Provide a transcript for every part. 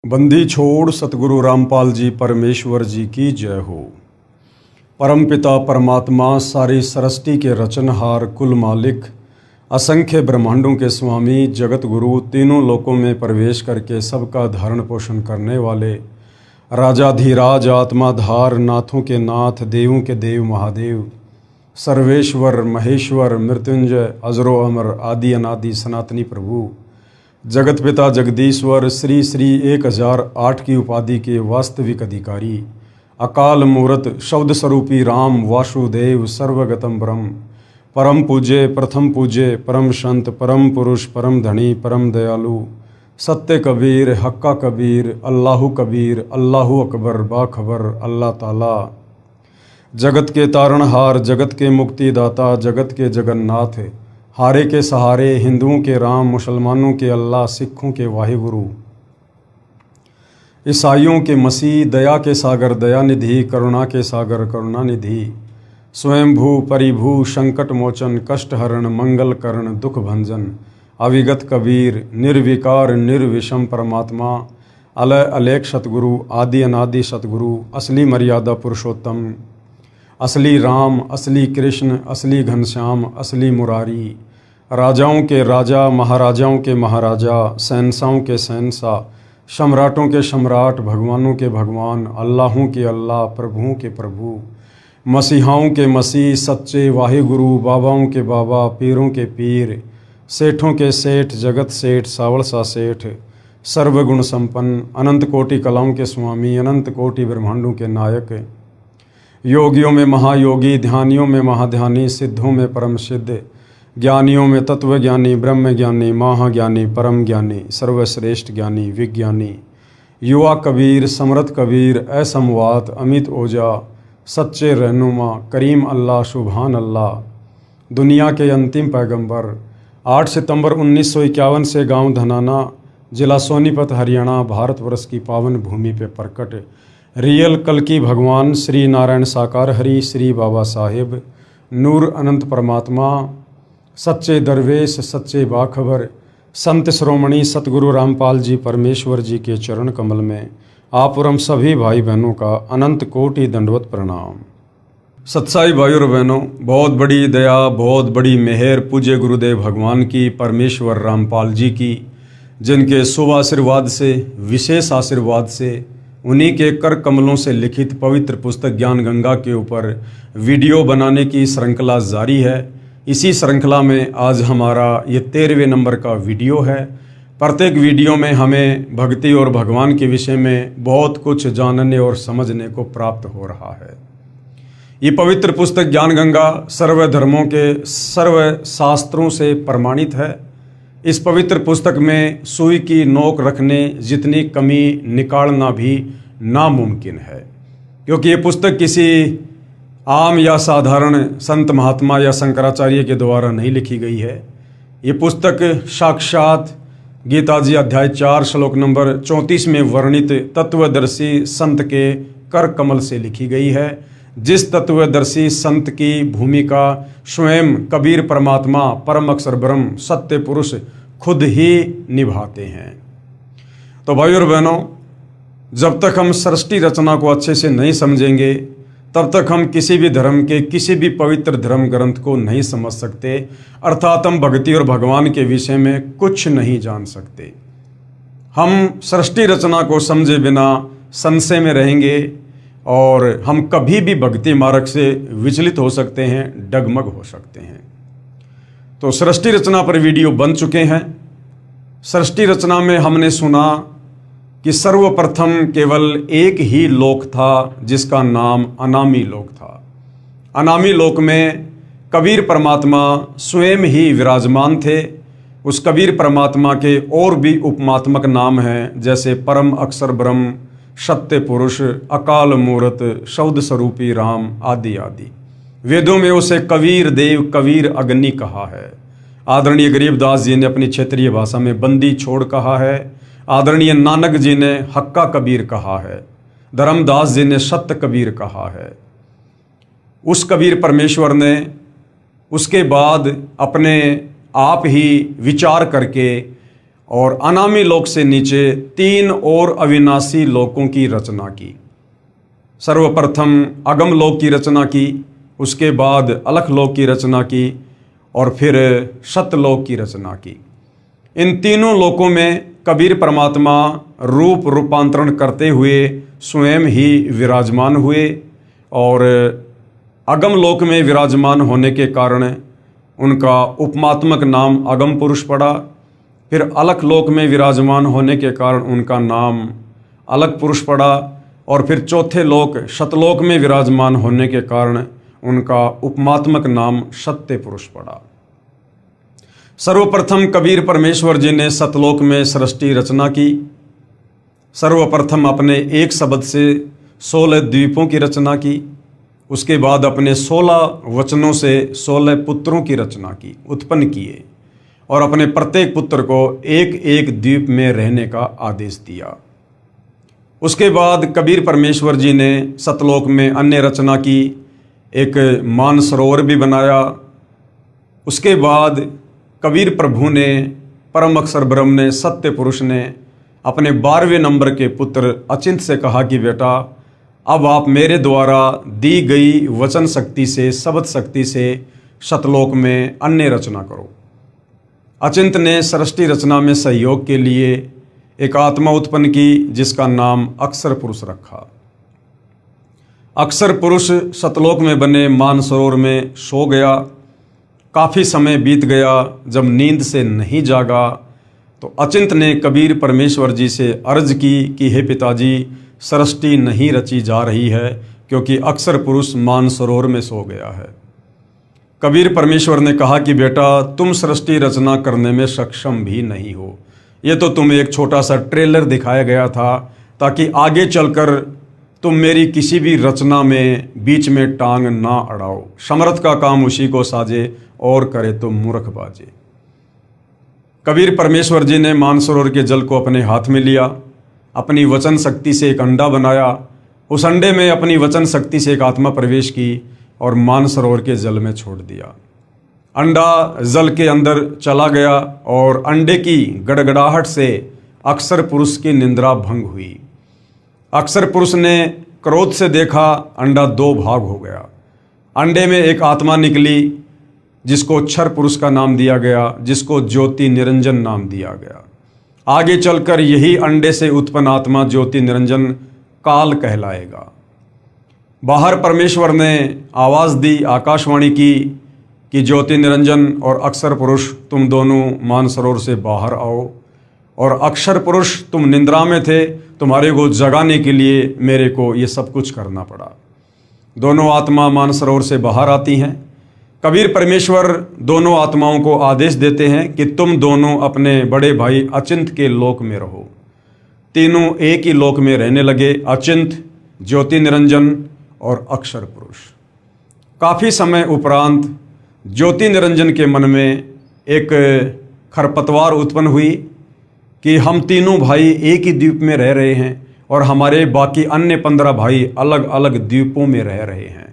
बंदी छोड़ सतगुरु रामपाल जी परमेश्वर जी की जय हो। परमपिता परमात्मा सारी सृष्टि के रचनहार कुल मालिक असंख्य ब्रह्मांडों के स्वामी जगत गुरु तीनों लोकों में प्रवेश करके सबका धारण पोषण करने वाले राजाधिराज आत्माधार नाथों के नाथ देवों के देव महादेव सर्वेश्वर महेश्वर मृत्युंजय अजरो अमर आदि अनादि सनातनी प्रभु जगत पिता जगदीश्वर श्री श्री 1008 की उपाधि के वास्तविक अधिकारी अकाल मूर्त शब्द स्वरूपी राम वासुदेव सर्वगतम ब्रह्म परम पूज्य प्रथम पूज्य परम संत परम पुरुष परम धनी परम दयालु सत्य कबीर हक्का कबीर अल्लाहु कबीर अल्लाहु अकबर बाखबर अल्लाह ताला जगत के तारणहार जगत के मुक्तिदाता जगत के जगन्नाथ हारे के सहारे हिंदुओं के राम मुसलमानों के अल्लाह सिखों के वाहिगुरु ईसाइयों के मसीह दया के सागर दयानिधि करुणा के सागर करुणानिधि स्वयंभू परिभू संकट मोचन कष्ट हरण मंगल करण दुख भंजन अविगत कबीर निर्विकार निर्विषम परमात्मा अलय अलेख सतगुरु आदि अनादि सतगुरु असली मर्यादा पुरुषोत्तम असली राम असली कृष्ण असली घनश्याम असली मुरारी राजाओं के राजा महाराजाओं के महाराजा शहंशाहों के शहंशाह सम्राटों के सम्राट भगवानों के भगवान अल्लाहों के अल्लाह प्रभुओं के प्रभु मसीहाओं के मसीह सच्चे वाहिगुरु बाबाओं के बाबा पीरों के पीर सेठों के सेठ जगत सेठ सावल सा सेठ सर्वगुण संपन्न अनंत कोटि कलाओं के स्वामी अनंत कोटि ब्रह्मांडों के नायक योगियों में महायोगी ध्यानियों में महाध्यानी सिद्धों में परम सिद्ध ज्ञानियों में तत्वज्ञानी ब्रह्म ज्ञानी महाज्ञानी परम ज्ञानी सर्वश्रेष्ठ ज्ञानी विज्ञानी युवा कबीर समर्थ कबीर असमवात अमित ओजा सच्चे रहनुमा करीम अल्लाह सुभान अल्लाह दुनिया के अंतिम पैगंबर 8 सितंबर 1951 से गांव धनाना जिला सोनीपत हरियाणा भारतवर्ष की पावन भूमि पे प्रकट रियल कल्कि भगवान श्री नारायण साकार हरि श्री बाबा साहेब नूर अनंत परमात्मा सच्चे दरवेश सच्चे बाखबर संत श्रोमणी सतगुरु रामपाल जी परमेश्वर जी के चरण कमल में आप और हम सभी भाई बहनों का अनंत कोटि दंडवत प्रणाम। सत्साई भाई और बहनों, बहुत बड़ी दया बहुत बड़ी मेहर पूज्य गुरुदेव भगवान की परमेश्वर रामपाल जी की, जिनके शुभ आशीर्वाद से विशेष आशीर्वाद से उन्हीं के कर कमलों से लिखित पवित्र पुस्तक ज्ञान गंगा के ऊपर वीडियो बनाने की श्रृंखला जारी है। इसी श्रृंखला में आज हमारा ये 13वें नंबर का वीडियो है। प्रत्येक वीडियो में हमें भक्ति और भगवान के विषय में बहुत कुछ जानने और समझने को प्राप्त हो रहा है। ये पवित्र पुस्तक ज्ञान गंगा सर्व धर्मों के सर्व शास्त्रों से प्रमाणित है। इस पवित्र पुस्तक में सुई की नोक रखने जितनी कमी निकालना भी नामुमकिन है, क्योंकि ये पुस्तक किसी आम या साधारण संत महात्मा या शंकराचार्य के द्वारा नहीं लिखी गई है। ये पुस्तक साक्षात गीता जी अध्याय 4 श्लोक नंबर 34 में वर्णित तत्वदर्शी संत के कर कमल से लिखी गई है, जिस तत्वदर्शी संत की भूमिका स्वयं कबीर परमात्मा परम अक्षर ब्रह्म सत्य पुरुष खुद ही निभाते हैं। तो भाई और बहनों, जब तक हम सृष्टि रचना को अच्छे से नहीं समझेंगे तब तक हम किसी भी धर्म के किसी भी पवित्र धर्म ग्रंथ को नहीं समझ सकते, अर्थात हम भक्ति और भगवान के विषय में कुछ नहीं जान सकते। हम सृष्टि रचना को समझे बिना संशय में रहेंगे और हम कभी भी भक्ति मार्ग से विचलित हो सकते हैं, डगमग हो सकते हैं। तो सृष्टि रचना पर वीडियो बन चुके हैं। सृष्टि रचना में हमने सुना कि सर्वप्रथम केवल एक ही लोक था जिसका नाम अनामी लोक था। अनामी लोक में कबीर परमात्मा स्वयं ही विराजमान थे। उस कबीर परमात्मा के और भी उपमात्मक नाम हैं, जैसे परम अक्षर ब्रह्म सत्य पुरुष अकाल मूर्त शब्द स्वरूपी राम आदि आदि। वेदों में उसे कबीर देव कबीर अग्नि कहा है। आदरणीय गरीबदास जी ने अपनी क्षेत्रीय भाषा में बंदी छोड़ कहा है। आदरणीय नानक जी ने हक्का कबीर कहा है। धर्मदास जी ने सत्य कबीर कहा है। उस कबीर परमेश्वर ने उसके बाद अपने आप ही विचार करके और अनामी लोक से नीचे 3 और अविनाशी लोकों की रचना की। सर्वप्रथम अगम लोक की रचना की, उसके बाद अलख लोक की रचना की और फिर सतलोक की रचना की। इन तीनों लोकों में कबीर परमात्मा रूप रूपांतरण करते हुए स्वयं ही विराजमान हुए और अगम लोक में विराजमान होने के कारण उनका उपमात्मक नाम अगम पुरुष पड़ा। फिर अलख लोक में विराजमान होने के कारण उनका नाम अलख पुरुष पड़ा और फिर चौथे लोक सतलोक में विराजमान होने के कारण उनका उपमात्मक नाम सत्य पुरुष पड़ा। सर्वप्रथम कबीर परमेश्वर जी ने सतलोक में सृष्टि रचना की। सर्वप्रथम अपने एक शब्द से 16 द्वीपों की रचना की। उसके बाद अपने 16 वचनों से 16 पुत्रों की रचना की, उत्पन्न किए और अपने प्रत्येक पुत्र को एक एक द्वीप में रहने का आदेश दिया। उसके बाद कबीर परमेश्वर जी ने सतलोक में अन्य रचना की, एक मानसरोवर भी बनाया। उसके बाद कबीर प्रभु ने, परम अक्षर ब्रह्म ने, सत्य पुरुष ने अपने 12वें नंबर के पुत्र अचिंत से कहा कि बेटा अब आप मेरे द्वारा दी गई वचन शक्ति से, शब्द शक्ति से सतलोक में अन्य रचना करो। अचिंत ने सृष्टि रचना में सहयोग के लिए एक आत्मा उत्पन्न की जिसका नाम अक्षर पुरुष रखा। अक्षर पुरुष सतलोक में बने मानसरोवर में सो गया। काफ़ी समय बीत गया। जब नींद से नहीं जागा तो अचिंत ने कबीर परमेश्वर जी से अर्ज की कि हे पिताजी, सृष्टि नहीं रची जा रही है क्योंकि अक्षर पुरुष मानसरोवर में सो गया है। कबीर परमेश्वर ने कहा कि बेटा तुम सृष्टि रचना करने में सक्षम भी नहीं हो। ये तो तुम्हें एक छोटा सा ट्रेलर दिखाया गया था ताकि आगे चलकर तुम मेरी किसी भी रचना में बीच में टांग ना अड़ाओ। समर्थ का काम उसी को साजे और करे तो मूर्ख बाजे। कबीर परमेश्वर जी ने मानसरोवर के जल को अपने हाथ में लिया, अपनी वचन शक्ति से एक अंडा बनाया। उस अंडे में अपनी वचन शक्ति से एक आत्मा प्रवेश की और मानसरोवर के जल में छोड़ दिया। अंडा जल के अंदर चला गया और अंडे की गड़गड़ाहट से अक्षर पुरुष की निंद्रा भंग हुई। अक्षर पुरुष ने क्रोध से देखा, अंडा 2 भाग हो गया। अंडे में एक आत्मा निकली जिसको क्षर पुरुष का नाम दिया गया, जिसको ज्योति निरंजन नाम दिया गया। आगे चलकर यही अंडे से उत्पन्न आत्मा ज्योति निरंजन काल कहलाएगा। बाहर परमेश्वर ने आवाज़ दी, आकाशवाणी की कि ज्योति निरंजन और अक्षर पुरुष तुम दोनों मानसरोवर से बाहर आओ। और अक्षर पुरुष तुम निंद्रा में थे, तुम्हारे को जगाने के लिए मेरे को ये सब कुछ करना पड़ा। दोनों आत्मा मानसरोवर से बाहर आती हैं। कबीर परमेश्वर दोनों आत्माओं को आदेश देते हैं कि तुम दोनों अपने बड़े भाई अचिंत के लोक में रहो। तीनों एक ही लोक में रहने लगे, अचिंत, ज्योति निरंजन और अक्षर पुरुष। काफ़ी समय उपरांत ज्योति निरंजन के मन में एक खरपतवार उत्पन्न हुई कि हम तीनों भाई एक ही द्वीप में रह रहे हैं और हमारे बाकी अन्य 15 भाई अलग अलग द्वीपों में रह रहे हैं।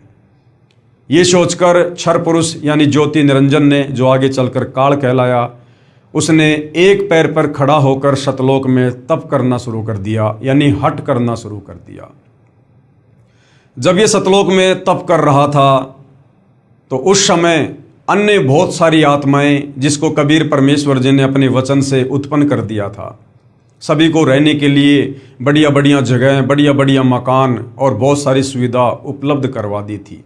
ये सोचकर क्षर पुरुष यानी ज्योति निरंजन ने, जो आगे चलकर काल कहलाया, उसने एक पैर पर खड़ा होकर सतलोक में तप करना शुरू कर दिया, यानी हट करना शुरू कर दिया। जब ये सतलोक में तप कर रहा था तो उस समय अन्य बहुत सारी आत्माएं, जिसको कबीर परमेश्वर जी ने अपने वचन से उत्पन्न कर दिया था, सभी को रहने के लिए बढ़िया बढ़िया जगह, बढ़िया बढ़िया मकान और बहुत सारी सुविधा उपलब्ध करवा दी थी।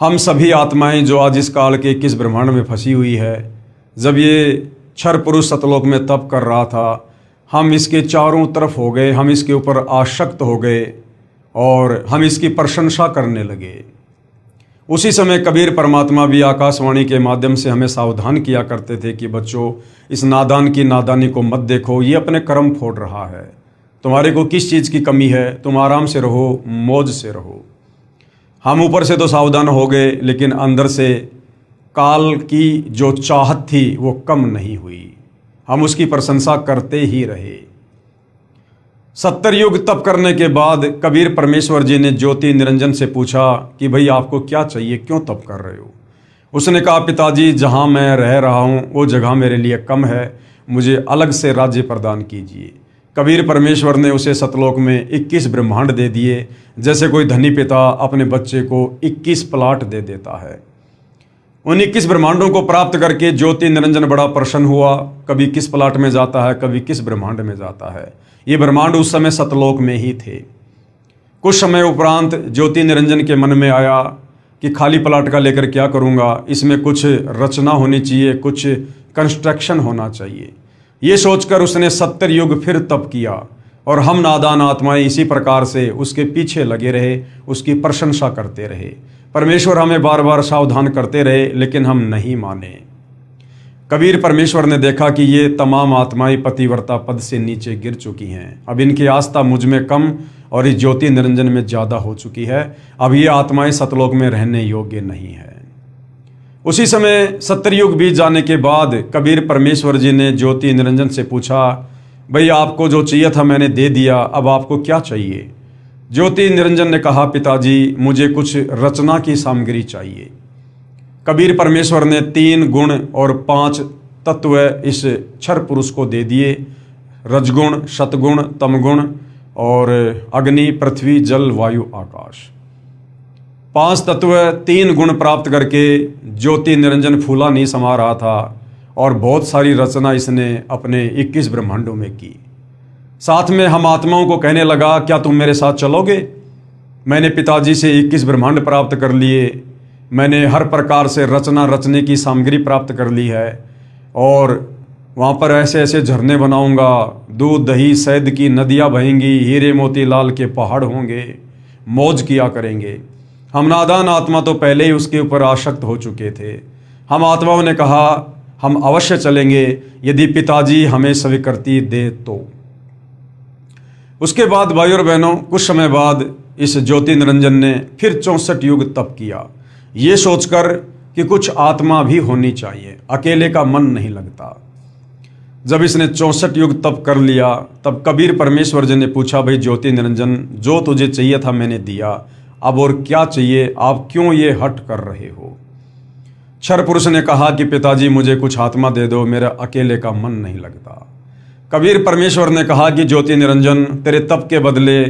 हम सभी आत्माएं जो आज इस काल के 21 ब्रह्मांड में फंसी हुई है, जब ये क्षर पुरुष सतलोक में तप कर रहा था, हम इसके चारों तरफ हो गए, हम इसके ऊपर आसक्त हो गए और हम इसकी प्रशंसा करने लगे। उसी समय कबीर परमात्मा भी आकाशवाणी के माध्यम से हमें सावधान किया करते थे कि बच्चों, इस नादान की नादानी को मत देखो, ये अपने कर्म फोड़ रहा है। तुम्हारे को किस चीज़ की कमी है, तुम आराम से रहो, मौज से रहो। हम ऊपर से तो सावधान हो गए, लेकिन अंदर से काल की जो चाहत थी वो कम नहीं हुई। हम उसकी प्रशंसा करते ही रहे। 70 युग तप करने के बाद कबीर परमेश्वर जी ने ज्योति निरंजन से पूछा कि भाई आपको क्या चाहिए, क्यों तप कर रहे हो। उसने कहा, पिताजी जहाँ मैं रह रहा हूँ वो जगह मेरे लिए कम है मुझे अलग से राज्य प्रदान कीजिए। कबीर परमेश्वर ने उसे सतलोक में 21 ब्रह्मांड दे दिए, जैसे कोई धनी पिता अपने बच्चे को 21 प्लाट दे देता है। उन 21 ब्रह्मांडों को प्राप्त करके ज्योति निरंजन बड़ा प्रसन्न हुआ। कभी किस प्लाट में जाता है, कभी किस ब्रह्मांड में जाता है। ये ब्रह्मांड उस समय सतलोक में ही थे। कुछ समय उपरांत ज्योति निरंजन के मन में आया कि खाली प्लाट का लेकर क्या करूँगा, इसमें कुछ रचना होनी चाहिए, कुछ कंस्ट्रक्शन होना चाहिए। ये सोचकर उसने 70 युग फिर तप किया और हम नादान आत्माएं इसी प्रकार से उसके पीछे लगे रहे, उसकी प्रशंसा करते रहे। परमेश्वर हमें बार बार सावधान करते रहे, लेकिन हम नहीं माने। कबीर परमेश्वर ने देखा कि ये तमाम आत्माएं पतिव्रता पद से नीचे गिर चुकी हैं। अब इनकी आस्था मुझ में कम और इस ज्योति निरंजन में ज़्यादा हो चुकी है। अब ये आत्माएं सतलोक में रहने योग्य नहीं है। उसी समय 70 युग बीत जाने के बाद कबीर परमेश्वर जी ने ज्योति निरंजन से पूछा, भाई आपको जो चाहिए था मैंने दे दिया, अब आपको क्या चाहिए? ज्योति निरंजन ने कहा, पिताजी मुझे कुछ रचना की सामग्री चाहिए। कबीर परमेश्वर ने 3 गुण और 5 तत्व इस क्षर पुरुष को दे दिए, रजगुण, सतगुण, तमगुण और अग्नि, पृथ्वी, जल, वायु, आकाश। 5 तत्व 3 गुण प्राप्त करके ज्योति निरंजन फूला नहीं समा रहा था और बहुत सारी रचना इसने अपने 21 ब्रह्मांडों में की। साथ में हम आत्माओं को कहने लगा, क्या तुम मेरे साथ चलोगे? मैंने पिताजी से 21 ब्रह्मांड प्राप्त कर लिए, मैंने हर प्रकार से रचना रचने की सामग्री प्राप्त कर ली है और वहाँ पर ऐसे ऐसे झरने बनाऊंगा, दूध दही शहद की नदियाँ बहेंगी, हीरे मोती लाल के पहाड़ होंगे, मौज किया करेंगे। हम नादान आत्मा तो पहले ही उसके ऊपर आसक्त हो चुके थे। हम आत्माओं ने कहा हम अवश्य चलेंगे यदि पिताजी हमें स्वीकृति दे तो। उसके बाद भाई और बहनों, कुछ समय बाद इस ज्योति निरंजन ने फिर 64 युग तप किया, ये सोचकर कि कुछ आत्मा भी होनी चाहिए, अकेले का मन नहीं लगता। जब इसने 64 युग तप कर लिया तब कबीर परमेश्वर जी ने पूछा, भाई ज्योति निरंजन, जो तुझे चाहिए था मैंने दिया, अब और क्या चाहिए? आप क्यों ये हट कर रहे हो? क्षर पुरुष ने कहा कि पिताजी मुझे कुछ आत्मा दे दो, मेरा अकेले का मन नहीं लगता। कबीर परमेश्वर ने कहा कि ज्योति निरंजन, तेरे तप के बदले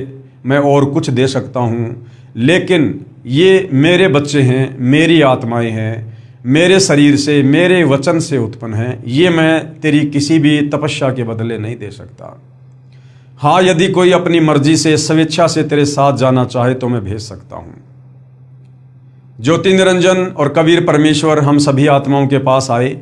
मैं और कुछ दे सकता हूँ, लेकिन ये मेरे बच्चे हैं, मेरी आत्माएं हैं, मेरे शरीर से, मेरे वचन से उत्पन्न हैं, ये मैं तेरी किसी भी तपस्या के बदले नहीं दे सकता। हाँ, यदि कोई अपनी मर्जी से स्वेच्छा से तेरे साथ जाना चाहे तो मैं भेज सकता हूँ। ज्योति निरंजन और कबीर परमेश्वर हम सभी आत्माओं के पास आए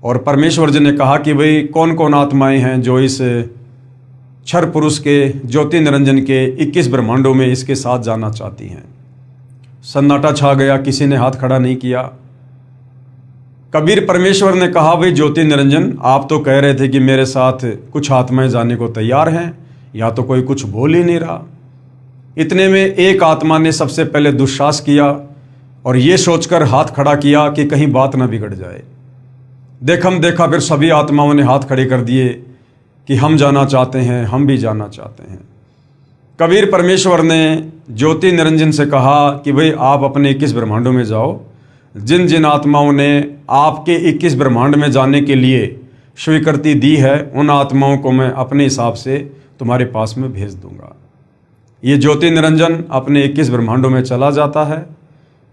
और परमेश्वर जी ने कहा कि भाई कौन कौन आत्माएं हैं जो इस क्षर पुरुष के ज्योति निरंजन के 21 ब्रह्मांडों में इसके साथ जाना चाहती हैं। सन्नाटा छा गया, किसी ने हाथ खड़ा नहीं किया। कबीर परमेश्वर ने कहा, भाई ज्योति निरंजन, आप तो कह रहे थे कि मेरे साथ कुछ आत्माएं जाने को तैयार हैं, या तो कोई कुछ बोल ही नहीं रहा। इतने में एक आत्मा ने सबसे पहले दुस्साहस किया और ये सोचकर हाथ खड़ा किया कि कहीं बात ना बिगड़ जाए। देखम देखा फिर सभी आत्माओं ने हाथ खड़े कर दिए कि हम जाना चाहते हैं, हम भी जाना चाहते हैं। कबीर परमेश्वर ने ज्योति निरंजन से कहा कि भाई आप अपने 21 ब्रह्मांडों में जाओ, जिन जिन आत्माओं ने आपके 21 ब्रह्मांड में जाने के लिए स्वीकृति दी है उन आत्माओं को मैं अपने हिसाब से तुम्हारे पास में भेज दूंगा। ये ज्योति निरंजन अपने 21 ब्रह्मांडों में चला जाता है।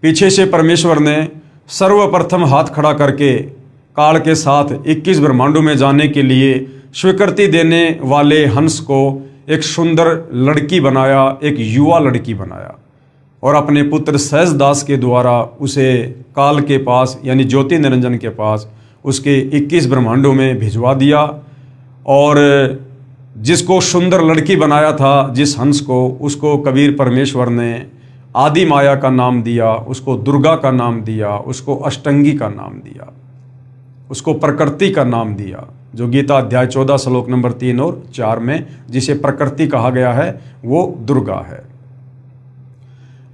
पीछे से परमेश्वर ने सर्वप्रथम हाथ खड़ा करके काल के साथ 21 ब्रह्मांडों में जाने के लिए स्वीकृति देने वाले हंस को एक सुंदर लड़की बनाया, एक युवा लड़की बनाया और अपने पुत्र सहजदास के द्वारा उसे काल के पास यानी ज्योति निरंजन के पास उसके 21 ब्रह्मांडों में भिजवा दिया। और जिसको सुंदर लड़की बनाया था, जिस हंस को, उसको कबीर परमेश्वर ने आदि माया का नाम दिया, उसको दुर्गा का नाम दिया, उसको अष्टंगी का नाम दिया, उसको प्रकृति का नाम दिया, जो गीता अध्याय 14 श्लोक नंबर 3 और 4 में जिसे प्रकृति कहा गया है वो दुर्गा है।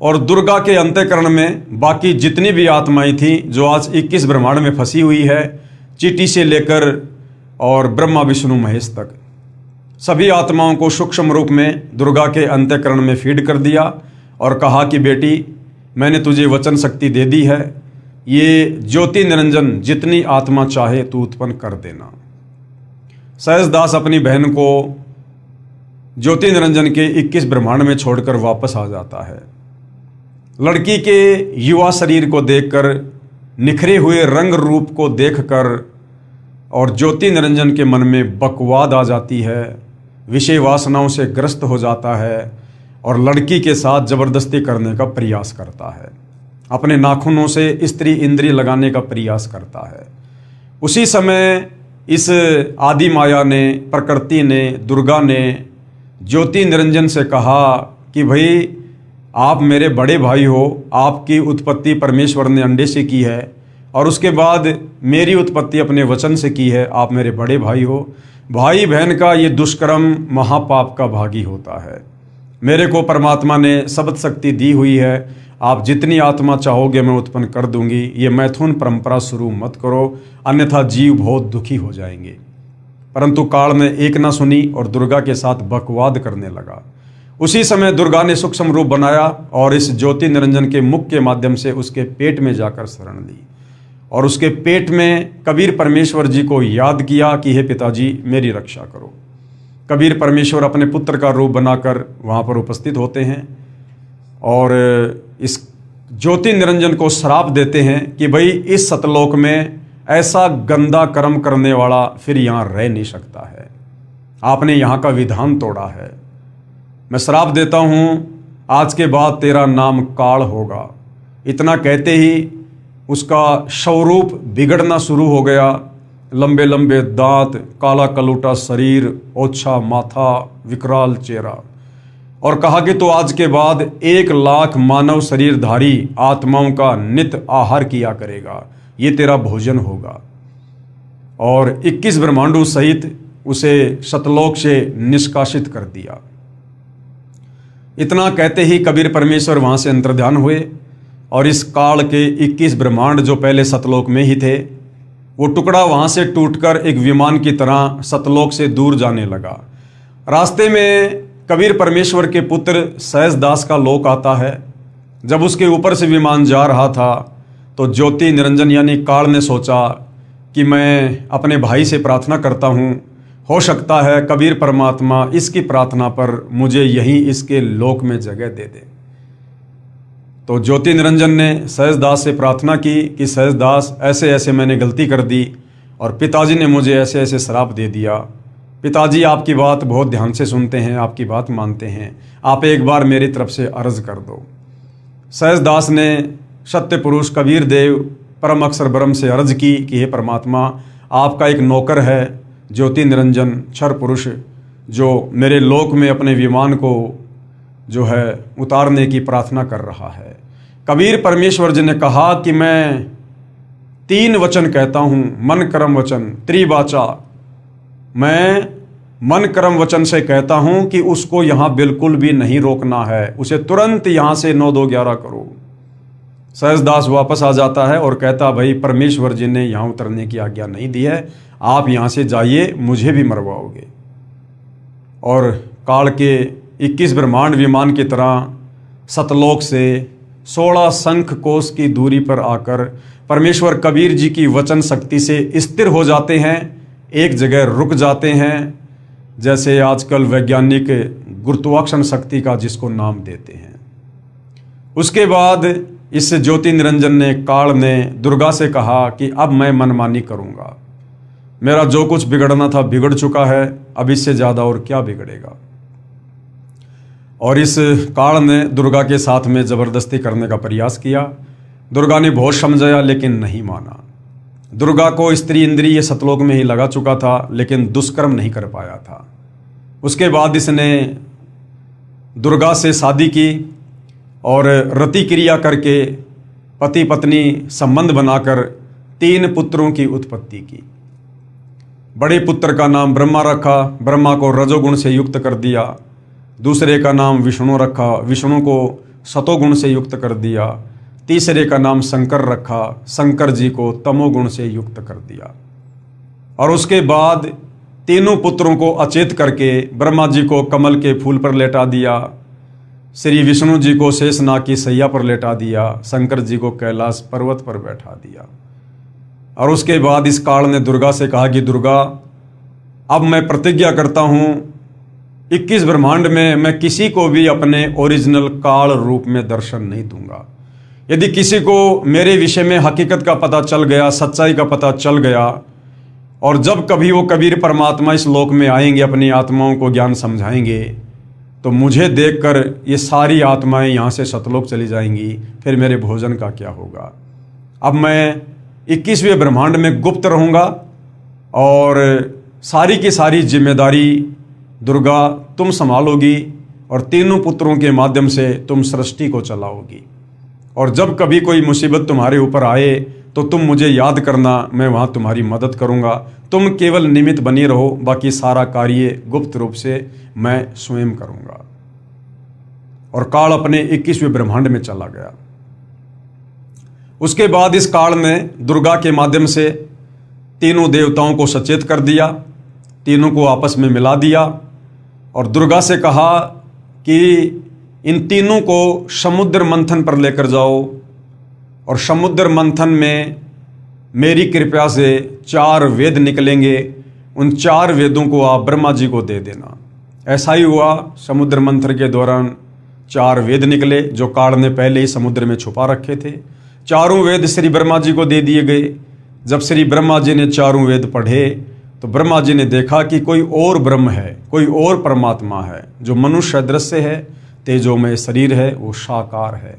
और दुर्गा के अंतःकरण में बाकी जितनी भी आत्माएं थी जो आज 21 ब्रह्मांड में फंसी हुई है, चीटी से लेकर और ब्रह्मा विष्णु महेश तक, सभी आत्माओं को सूक्ष्म रूप में दुर्गा के अंतःकरण में फीड कर दिया और कहा कि बेटी मैंने तुझे वचन शक्ति दे दी है, ये ज्योति निरंजन जितनी आत्मा चाहे तू उत्पन्न कर देना। सहजदास अपनी बहन को ज्योति निरंजन के 21 ब्रह्मांड में छोड़कर वापस आ जाता है। लड़की के युवा शरीर को देखकर, निखरे हुए रंग रूप को देखकर और ज्योति निरंजन के मन में बकवाद आ जाती है, विषय वासनाओं से ग्रस्त हो जाता है और लड़की के साथ जबरदस्ती करने का प्रयास करता है। अपने नाखूनों से स्त्री इंद्रिय लगाने का प्रयास करता है। उसी समय इस आदि माया ने, प्रकृति ने, दुर्गा ने ज्योति निरंजन से कहा कि भाई आप मेरे बड़े भाई हो, आपकी उत्पत्ति परमेश्वर ने अंडे से की है और उसके बाद मेरी उत्पत्ति अपने वचन से की है। आप मेरे बड़े भाई हो। भाई बहन का ये दुष्कर्म महापाप का भागी होता है। मेरे को परमात्मा ने शब्द शक्ति दी हुई है। आप जितनी आत्मा चाहोगे मैं उत्पन्न कर दूंगी। ये मैथुन परंपरा शुरू मत करो, अन्यथा जीव बहुत दुखी हो जाएंगे। परंतु काल ने एक ना सुनी और दुर्गा के साथ बकवाद करने लगा। उसी समय दुर्गा ने सूक्ष्म रूप बनाया और इस ज्योति निरंजन के मुख के माध्यम से उसके पेट में जाकर शरण ली और उसके पेट में कबीर परमेश्वर जी को याद किया कि हे पिताजी मेरी रक्षा करो। कबीर परमेश्वर अपने पुत्र का रूप बनाकर वहाँ पर उपस्थित होते हैं और इस ज्योति निरंजन को श्राप देते हैं कि भाई इस सतलोक में ऐसा गंदा कर्म करने वाला फिर यहाँ रह नहीं सकता है। आपने यहाँ का विधान तोड़ा है। मैं श्राप देता हूँ, आज के बाद तेरा नाम काल होगा। इतना कहते ही उसका स्वरूप बिगड़ना शुरू हो गया। लंबे लंबे दांत, काला कलूटा शरीर, ओछा माथा, विकराल चेहरा, और कहा कि तो आज के बाद 1,00,000 मानव शरीरधारी आत्माओं का नित्य आहार किया करेगा, ये तेरा भोजन होगा। और 21 ब्रह्मांडों सहित उसे सतलोक से निष्कासित कर दिया। इतना कहते ही कबीर परमेश्वर वहाँ से अंतर्ध्यान हुए और इस काल के 21 ब्रह्मांड जो पहले सतलोक में ही थे, वो टुकड़ा वहाँ से टूटकर एक विमान की तरह सतलोक से दूर जाने लगा। रास्ते में कबीर परमेश्वर के पुत्र सहजदास का लोक आता है। जब उसके ऊपर से विमान जा रहा था तो ज्योति निरंजन यानी काल ने सोचा कि मैं अपने भाई से प्रार्थना करता हूँ, हो सकता है कबीर परमात्मा इसकी प्रार्थना पर मुझे यहीं इसके लोक में जगह दे दे। तो ज्योति निरंजन ने सहजदास से प्रार्थना की कि सहजदास ऐसे ऐसे मैंने गलती कर दी और पिताजी ने मुझे ऐसे ऐसे श्राप दे दिया। पिताजी आपकी बात बहुत ध्यान से सुनते हैं, आपकी बात मानते हैं, आप एक बार मेरी तरफ से अर्ज कर दो। सहजदास ने सत्य पुरुष कबीर देव परम अक्षर ब्रह्म से अर्ज की कि हे परमात्मा, आपका एक नौकर है ज्योति निरंजन क्षर पुरुष, जो मेरे लोक में अपने विमान को जो है उतारने की प्रार्थना कर रहा है। कबीर परमेश्वर जी ने कहा कि मैं 3 वचन कहता हूँ, मन कर्म वचन त्रिवाचा। मैं मन कर्म वचन से कहता हूँ कि उसको यहाँ बिल्कुल भी नहीं रोकना है, उसे तुरंत यहाँ से 9-2-11 करो। सहजदास वापस आ जाता है और कहता भाई परमेश्वर जी ने यहाँ उतरने की आज्ञा नहीं दी है, आप यहाँ से जाइए, मुझे भी मरवाओगे। और काल के 21 ब्रह्मांड विमान की तरह सतलोक से 16 शंख कोस की दूरी पर आकर परमेश्वर कबीर जी की वचन शक्ति से स्थिर हो जाते हैं, एक जगह रुक जाते हैं, जैसे आजकल वैज्ञानिक गुरुत्वाकर्षण शक्ति का जिसको नाम देते हैं। उसके बाद इस ज्योति निरंजन ने, काल ने दुर्गा से कहा कि अब मैं मनमानी करूँगा, मेरा जो कुछ बिगड़ना था बिगड़ चुका है, अब इससे ज़्यादा और क्या बिगड़ेगा। और इस काल ने दुर्गा के साथ में ज़बरदस्ती करने का प्रयास किया। दुर्गा ने बहुत समझाया लेकिन नहीं माना। दुर्गा को स्त्री इंद्रिय ये सतलोक में ही लगा चुका था लेकिन दुष्कर्म नहीं कर पाया था। उसके बाद इसने दुर्गा से शादी की और रति क्रिया करके पति पत्नी संबंध बनाकर 3 पुत्रों की उत्पत्ति की। बड़े पुत्र का नाम ब्रह्मा रखा, ब्रह्मा को रजोगुण से युक्त कर दिया। दूसरे का नाम विष्णु रखा, विष्णु को सतोगुण से युक्त कर दिया। तीसरे का नाम शंकर रखा, शंकर जी को तमोगुण से युक्त कर दिया। और उसके बाद 3 पुत्रों को अचेत करके ब्रह्मा जी को कमल के फूल पर लेटा दिया, श्री विष्णु जी को शेषनाग की सैया पर लेटा दिया, शंकर जी को कैलाश पर्वत पर बैठा दिया। और उसके बाद इस काल ने दुर्गा से कहा कि दुर्गा, अब मैं प्रतिज्ञा करता हूँ 21 ब्रह्मांड में मैं किसी को भी अपने ओरिजिनल काल रूप में दर्शन नहीं दूंगा। यदि किसी को मेरे विषय में हकीकत का पता चल गया, सच्चाई का पता चल गया, और जब कभी वो कबीर परमात्मा इस लोक में आएंगे, अपनी आत्माओं को ज्ञान समझाएंगे, तो मुझे देखकर ये सारी आत्माएं यहाँ से सतलोक चली जाएंगी, फिर मेरे भोजन का क्या होगा। अब मैं 21वें ब्रह्मांड में गुप्त रहूँगा और सारी की सारी जिम्मेदारी दुर्गा तुम संभालोगी और तीनों पुत्रों के माध्यम से तुम सृष्टि को चलाओगी। और जब कभी कोई मुसीबत तुम्हारे ऊपर आए तो तुम मुझे याद करना, मैं वहाँ तुम्हारी मदद करूँगा। तुम केवल निमित्त बनी रहो, बाकी सारा कार्य गुप्त रूप से मैं स्वयं करूँगा। और काल अपने 21वें ब्रह्मांड में चला गया। उसके बाद इस काल ने दुर्गा के माध्यम से तीनों देवताओं को सचेत कर दिया, तीनों को आपस में मिला दिया और दुर्गा से कहा कि इन तीनों को समुद्र मंथन पर लेकर जाओ और समुद्र मंथन में मेरी कृपा से 4 वेद निकलेंगे, उन 4 वेदों को आप ब्रह्मा जी को दे देना। ऐसा ही हुआ। समुद्र मंथन के दौरान 4 वेद निकले जो काल ने पहले ही समुद्र में छुपा रखे थे। चारों वेद श्री ब्रह्मा जी को दे दिए गए। जब श्री ब्रह्मा जी ने चारों वेद पढ़े तो ब्रह्मा जी ने देखा कि कोई और ब्रह्म है, कोई और परमात्मा है जो मनुष्य दृश्य है, तेजोमय शरीर है, वो साकार है।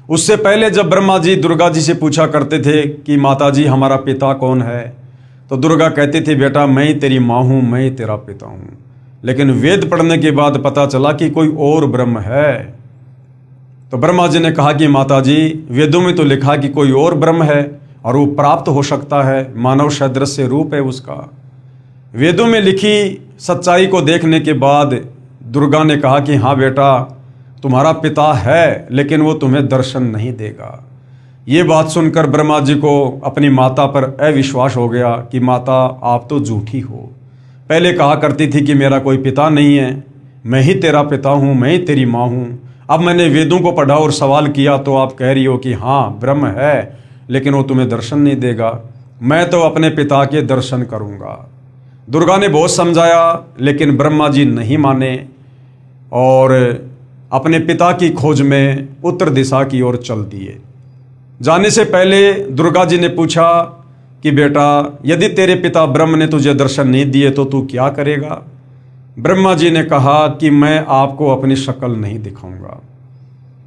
उससे पहले जब ब्रह्मा जी दुर्गा जी से पूछा करते थे कि माता जी हमारा पिता कौन है, तो दुर्गा कहती थी बेटा मैं ही तेरी माँ हूँ, मैं ही तेरा पिता हूँ। लेकिन वेद पढ़ने के बाद पता चला कि कोई और ब्रह्म है। तो ब्रह्मा जी ने कहा कि माता जी वेदों में तो लिखा कि कोई और ब्रह्म है और वो प्राप्त हो सकता है, मानव सदृश रूप है उसका। वेदों में लिखी सच्चाई को देखने के बाद दुर्गा ने कहा कि हाँ बेटा तुम्हारा पिता है, लेकिन वो तुम्हें दर्शन नहीं देगा। ये बात सुनकर ब्रह्मा जी को अपनी माता पर अविश्वास हो गया कि माता आप तो झूठी हो। पहले कहा करती थी कि मेरा कोई पिता नहीं है, मैं ही तेरा पिता हूँ, मैं ही तेरी माँ हूँ। अब मैंने वेदों को पढ़ा और सवाल किया तो आप कह रही हो कि हाँ ब्रह्म है, लेकिन वो तुम्हें दर्शन नहीं देगा। मैं तो अपने पिता के दर्शन करूँगा। दुर्गा ने बहुत समझाया लेकिन ब्रह्मा जी नहीं माने और अपने पिता की खोज में उत्तर दिशा की ओर चल दिए। जाने से पहले दुर्गा जी ने पूछा कि बेटा यदि तेरे पिता ब्रह्म ने तुझे दर्शन नहीं दिए तो तू क्या करेगा। ब्रह्मा जी ने कहा कि मैं आपको अपनी शक्ल नहीं दिखाऊंगा।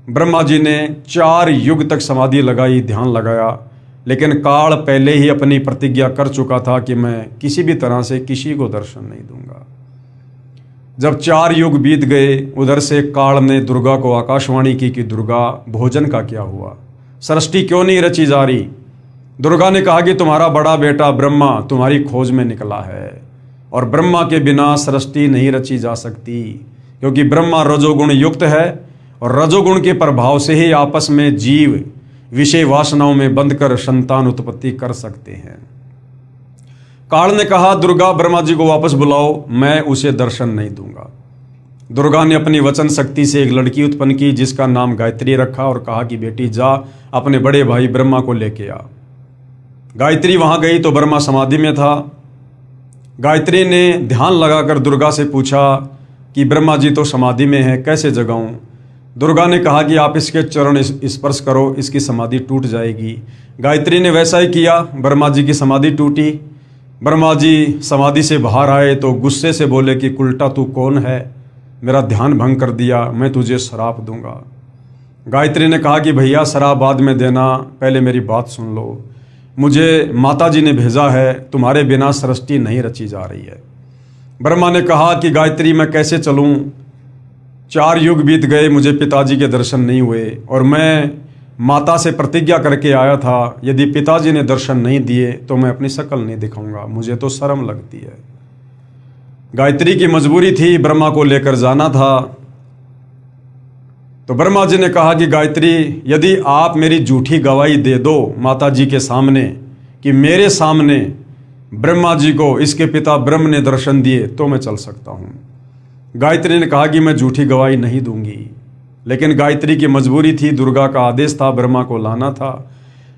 ब्रह्मा जी ने 4 युग तक समाधि लगाई, ध्यान लगाया, लेकिन काल पहले ही अपनी प्रतिज्ञा कर चुका था कि मैं किसी भी तरह से किसी को दर्शन नहीं दूंगा। जब 4 युग बीत गए, उधर से काल ने दुर्गा को आकाशवाणी की कि दुर्गा भोजन का क्या हुआ, सृष्टि क्यों नहीं रची जा रही। दुर्गा ने कहा कि तुम्हारा बड़ा बेटा ब्रह्मा तुम्हारी खोज में निकला है और ब्रह्मा के बिना सृष्टि नहीं रची जा सकती, क्योंकि ब्रह्मा रजोगुण युक्त है और रजोगुण के प्रभाव से ही आपस में जीव विषय वासनाओं में बंधकर संतान उत्पत्ति कर सकते हैं। काल ने कहा दुर्गा ब्रह्मा जी को वापस बुलाओ, मैं उसे दर्शन नहीं दूंगा। दुर्गा ने अपनी वचन शक्ति से एक लड़की उत्पन्न की जिसका नाम गायत्री रखा और कहा कि बेटी जा अपने बड़े भाई ब्रह्मा को लेके आ। गायत्री वहां गई तो ब्रह्मा समाधि में था। गायत्री ने ध्यान लगाकर दुर्गा से पूछा कि ब्रह्मा जी तो समाधि में है, कैसे जगाऊं। दुर्गा ने कहा कि आप इसके चरण स्पर्श करो, इसकी समाधि टूट जाएगी। गायत्री ने वैसा ही किया, ब्रह्मा जी की समाधि टूटी। ब्रह्मा जी समाधि से बाहर आए तो गुस्से से बोले कि उल्टा तू कौन है, मेरा ध्यान भंग कर दिया, मैं तुझे श्राप दूंगा। गायत्री ने कहा कि भैया शराब बाद में देना, पहले मेरी बात सुन लो। मुझे माता जी ने भेजा है, तुम्हारे बिना सृष्टि नहीं रची जा रही है। ब्रह्मा ने कहा कि गायत्री मैं कैसे चलूं, 4 युग बीत गए, मुझे पिताजी के दर्शन नहीं हुए और मैं माता से प्रतिज्ञा करके आया था यदि पिताजी ने दर्शन नहीं दिए तो मैं अपनी शक्ल नहीं दिखाऊंगा, मुझे तो शर्म लगती है। गायत्री की मजबूरी थी, ब्रह्मा को लेकर जाना था। तो ब्रह्मा जी ने कहा कि गायत्री यदि आप मेरी झूठी गवाही दे दो माता जी के सामने कि मेरे सामने ब्रह्मा जी को इसके पिता ब्रह्म ने दर्शन दिए तो मैं चल सकता हूँ। गायत्री ने कहा कि मैं झूठी गवाही नहीं दूंगी, लेकिन गायत्री की मजबूरी थी, दुर्गा का आदेश था, ब्रह्मा को लाना था।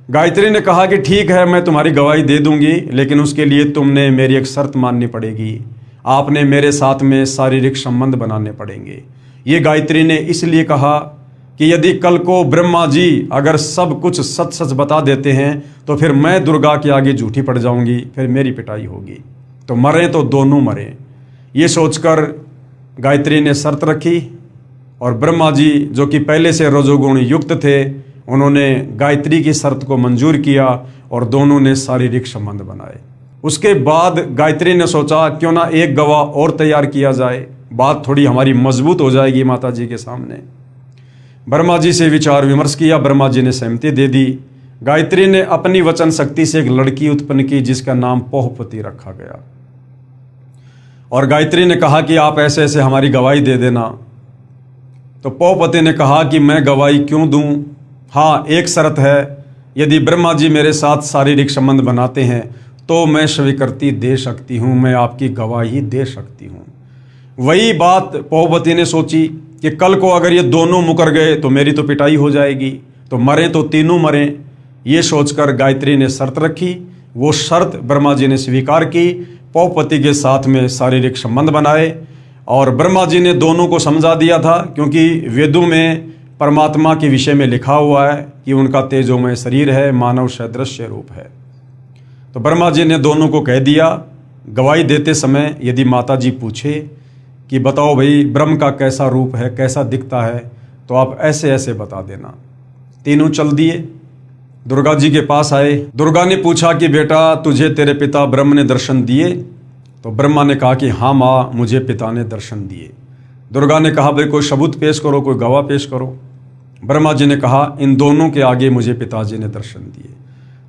गायत्री ने कहा कि ठीक है, मैं तुम्हारी गवाही दे दूंगी, लेकिन उसके लिए तुमने मेरी एक शर्त माननी पड़ेगी। आपने मेरे साथ में शारीरिक संबंध बनाने पड़ेंगे। ये गायत्री ने इसलिए कहा कि यदि कल को ब्रह्मा जी अगर सब कुछ सच सच बता देते हैं तो फिर मैं दुर्गा के आगे झूठी पड़ जाऊंगी, फिर मेरी पिटाई होगी। तो मरें तो दोनों मरें। ये सोचकर गायत्री ने शर्त रखी और ब्रह्मा जी जो कि पहले से रजोगुण युक्त थे, उन्होंने गायत्री की शर्त को मंजूर किया और दोनों ने शारीरिक संबंध बनाए। उसके बाद गायत्री ने सोचा क्यों ना एक गवाह और तैयार किया जाए, बात थोड़ी हमारी मजबूत हो जाएगी माता जी के सामने। ब्रह्मा जी से विचार विमर्श किया, ब्रह्मा जी ने सहमति दे दी। गायत्री ने अपनी वचन शक्ति से एक लड़की उत्पन्न की जिसका नाम पोहपति रखा गया। और गायत्री ने कहा कि आप ऐसे ऐसे हमारी गवाही दे देना। तो पोहपति ने कहा कि मैं गवाही क्यों दूं? हाँ, एक शर्त है, यदि ब्रह्मा जी मेरे साथ शारीरिक संबंध बनाते हैं तो मैं स्वीकृति दे सकती हूँ, मैं आपकी गवाही दे सकती हूँ। वही बात पोहपति ने सोची कि कल को अगर ये दोनों मुकर गए तो मेरी तो पिटाई हो जाएगी, तो मरें तो तीनों मरें। ये सोचकर गायत्री ने शर्त रखी। वो शर्त ब्रह्मा जी ने स्वीकार की, पोहपति के साथ में शारीरिक संबंध बनाए। और ब्रह्मा जी ने दोनों को समझा दिया था, क्योंकि वेदों में परमात्मा के विषय में लिखा हुआ है कि उनका तेजोमय शरीर है, मानव सदृश्य रूप है। तो ब्रह्मा जी ने दोनों को कह दिया, गवाही देते समय यदि माता जी पूछे कि बताओ भाई ब्रह्म का कैसा रूप है, कैसा दिखता है, तो आप ऐसे ऐसे बता देना। तीनों चल दिए, दुर्गा जी के पास आए। दुर्गा ने पूछा कि बेटा तुझे तेरे पिता ब्रह्म ने दर्शन दिए? तो ब्रह्मा ने कहा कि हाँ माँ, मुझे पिता ने दर्शन दिए। दुर्गा ने कहा भाई कोई सबूत पेश करो, कोई गवाह पेश करो। ब्रह्मा जी ने कहा इन दोनों के आगे मुझे पिताजी ने दर्शन दिए।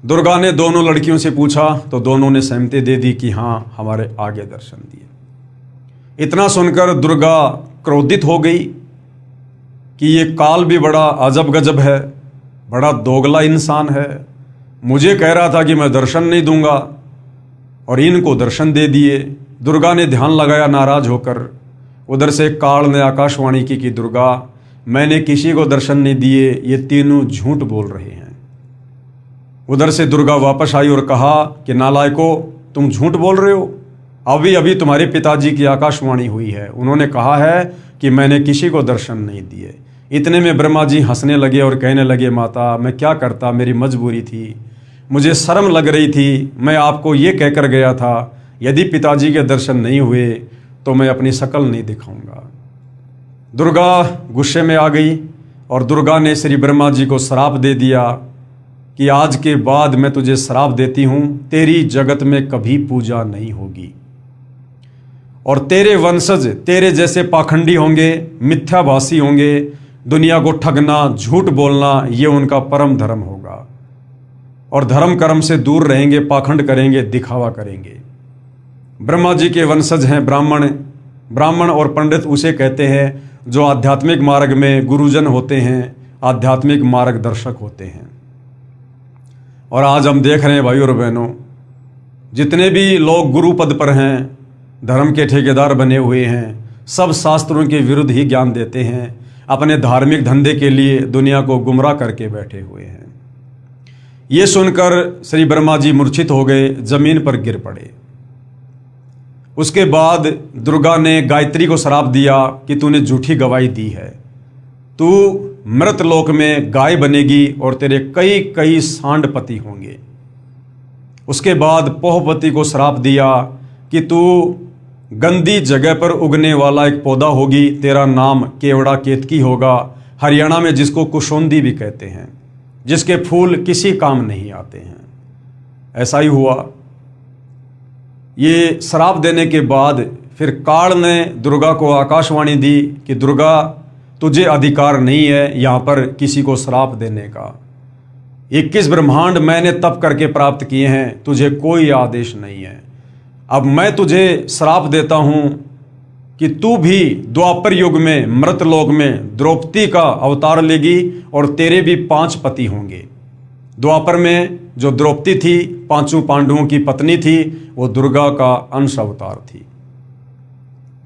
दुर्गा ने दोनों लड़कियों से पूछा तो दोनों ने सहमति दे दी कि हाँ हमारे आगे दर्शन दिए। इतना सुनकर दुर्गा क्रोधित हो गई कि ये काल भी बड़ा अजब गजब है, बड़ा दोगला इंसान है। मुझे कह रहा था कि मैं दर्शन नहीं दूंगा और इनको दर्शन दे दिए। दुर्गा ने ध्यान लगाया नाराज होकर। उधर से काल ने आकाशवाणी की कि दुर्गा, मैंने किसी को दर्शन नहीं दिए, ये तीनों झूठ बोल रहे हैं। उधर से दुर्गा वापस आई और कहा कि नालायको, तुम झूठ बोल रहे हो। अभी अभी तुम्हारे पिताजी की आकाशवाणी हुई है, उन्होंने कहा है कि मैंने किसी को दर्शन नहीं दिए। इतने में ब्रह्मा जी हंसने लगे और कहने लगे माता, मैं क्या करता, मेरी मजबूरी थी, मुझे शर्म लग रही थी। मैं आपको ये कहकर गया था यदि पिताजी के दर्शन नहीं हुए तो मैं अपनी शक्ल नहीं दिखाऊंगा। दुर्गा गुस्से में आ गई और दुर्गा ने श्री ब्रह्मा जी को श्राप दे दिया कि आज के बाद मैं तुझे श्राप देती हूँ, तेरी जगत में कभी पूजा नहीं होगी और तेरे वंशज तेरे जैसे पाखंडी होंगे, मिथ्याभाषी होंगे, दुनिया को ठगना, झूठ बोलना, ये उनका परम धर्म होगा और धर्म कर्म से दूर रहेंगे, पाखंड करेंगे, दिखावा करेंगे। ब्रह्मा जी के वंशज हैं ब्राह्मण। ब्राह्मण और पंडित उसे कहते हैं जो आध्यात्मिक मार्ग में गुरुजन होते हैं, आध्यात्मिक मार्गदर्शक होते हैं। और आज हम देख रहे हैं भाई और बहनों, जितने भी लोग गुरु पद पर हैं, धर्म के ठेकेदार बने हुए हैं, सब शास्त्रों के विरुद्ध ही ज्ञान देते हैं, अपने धार्मिक धंधे के लिए दुनिया को गुमराह करके बैठे हुए हैं। ये सुनकर श्री ब्रह्मा जी मूर्छित हो गए, जमीन पर गिर पड़े। उसके बाद दुर्गा ने गायत्री को श्राप दिया कि तूने झूठी गवाही दी है, तू मृत लोक में गाय बनेगी और तेरे कई कई सांडपति होंगे। उसके बाद पोहपति को श्राप दिया कि तू गंदी जगह पर उगने वाला एक पौधा होगी, तेरा नाम केवड़ा केतकी होगा, हरियाणा में जिसको कुशोंदी भी कहते हैं, जिसके फूल किसी काम नहीं आते हैं। ऐसा ही हुआ। ये श्राप देने के बाद फिर काल ने दुर्गा को आकाशवाणी दी कि दुर्गा, तुझे अधिकार नहीं है यहाँ पर किसी को श्राप देने का। 21 ब्रह्मांड मैंने तप करके प्राप्त किए हैं, तुझे कोई आदेश नहीं है। अब मैं तुझे श्राप देता हूँ कि तू भी द्वापर युग में मृतलोक में द्रौपदी का अवतार लेगी और तेरे भी 5 पति होंगे। द्वापर में जो द्रौपदी थी, 5 पांडवों की पत्नी थी, वो दुर्गा का अंश अवतार थी।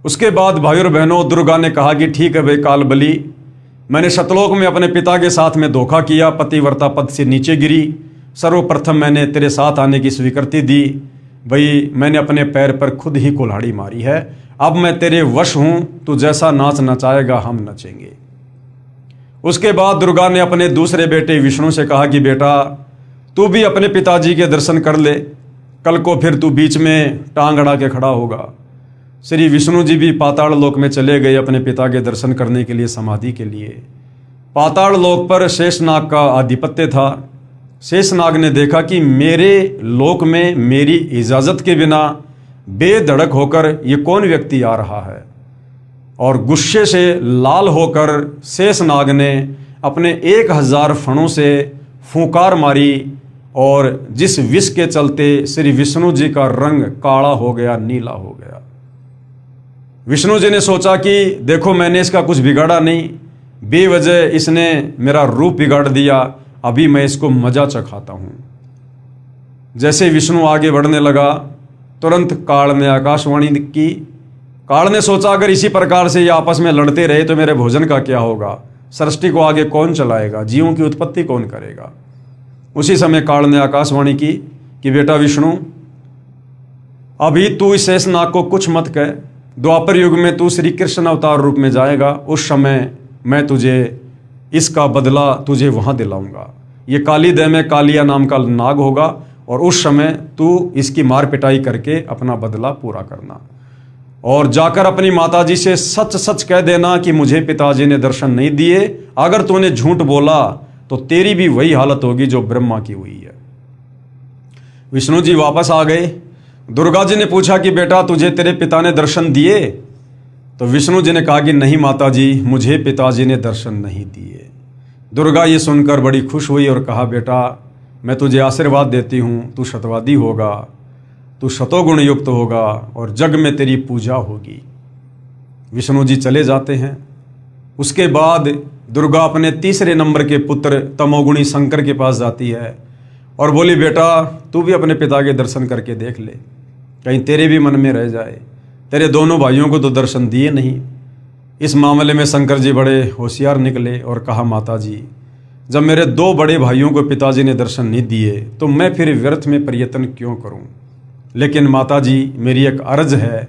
उसके बाद भाई और बहनों, दुर्गा ने कहा कि ठीक है भाई काल बली, मैंने सतलोक में अपने पिता के साथ में धोखा किया, पतिव्रता पद से नीचे गिरी, सर्वप्रथम मैंने तेरे साथ आने की स्वीकृति दी। भाई मैंने अपने पैर पर खुद ही कुल्हाड़ी मारी है, अब मैं तेरे वश हूं, तू जैसा नाच नचाएगा हम नचेंगे। उसके बाद दुर्गा ने अपने दूसरे बेटे विष्णु से कहा कि बेटा तू भी अपने पिताजी के दर्शन कर ले, कल को फिर तू बीच में टांग अड़ा के खड़ा होगा। श्री विष्णु जी भी पाताल लोक में चले गए अपने पिता के दर्शन करने के लिए, समाधि के लिए। पाताल लोक पर शेषनाग का आधिपत्य था। शेषनाग ने देखा कि मेरे लोक में मेरी इजाज़त के बिना बेधड़क होकर ये कौन व्यक्ति आ रहा है, और गुस्से से लाल होकर शेषनाग ने अपने 1000 फणों से फूंकार मारी, और जिस विष के चलते श्री विष्णु जी का रंग काला हो गया, नीला हो गया। विष्णु जी ने सोचा कि देखो मैंने इसका कुछ बिगाड़ा नहीं, बेवजह इसने मेरा रूप बिगाड़ दिया, अभी मैं इसको मजा चखाता हूं। जैसे विष्णु आगे बढ़ने लगा, तुरंत काल ने आकाशवाणी की। काल ने सोचा अगर इसी प्रकार से ये आपस में लड़ते रहे तो मेरे भोजन का क्या होगा, सृष्टि को आगे कौन चलाएगा, जीवों की उत्पत्ति कौन करेगा। उसी समय काल ने आकाशवाणी की कि बेटा विष्णु, अभी तू इस शेषनाग को कुछ मत कह, द्वापर युग में तू श्री कृष्ण अवतार रूप में जाएगा, उस समय मैं तुझे इसका बदला तुझे वहां दिलाऊंगा। ये काली देह में कालिया नाम का नाग होगा, और उस समय तू इसकी मार पिटाई करके अपना बदला पूरा करना, और जाकर अपनी माताजी से सच सच कह देना कि मुझे पिताजी ने दर्शन नहीं दिए। अगर तूने झूठ बोला तो तेरी भी वही हालत होगी जो ब्रह्मा की हुई है। विष्णु जी वापस आ गए। दुर्गा जी ने पूछा कि बेटा तुझे तेरे पिता ने दर्शन दिए? तो विष्णु जी ने कहा कि नहीं माताजी, मुझे पिताजी ने दर्शन नहीं दिए। दुर्गा ये सुनकर बड़ी खुश हुई और कहा बेटा मैं तुझे आशीर्वाद देती हूँ, तू शतवादी होगा, तू शतोगुण युक्त होगा और जग में तेरी पूजा होगी। विष्णु जी चले जाते हैं। उसके बाद दुर्गा अपने तीसरे नंबर के पुत्र तमोगुणी शंकर के पास जाती है और बोली बेटा तू भी अपने पिता के दर्शन करके देख ले, कहीं तेरे भी मन में रह जाए, तेरे दोनों भाइयों को तो दर्शन दिए नहीं। इस मामले में शंकर जी बड़े होशियार निकले और कहा माता जी, जब मेरे 2 बड़े भाइयों को पिताजी ने दर्शन नहीं दिए तो मैं फिर व्यर्थ में प्रयत्न क्यों करूं। लेकिन माता जी मेरी एक अर्ज है,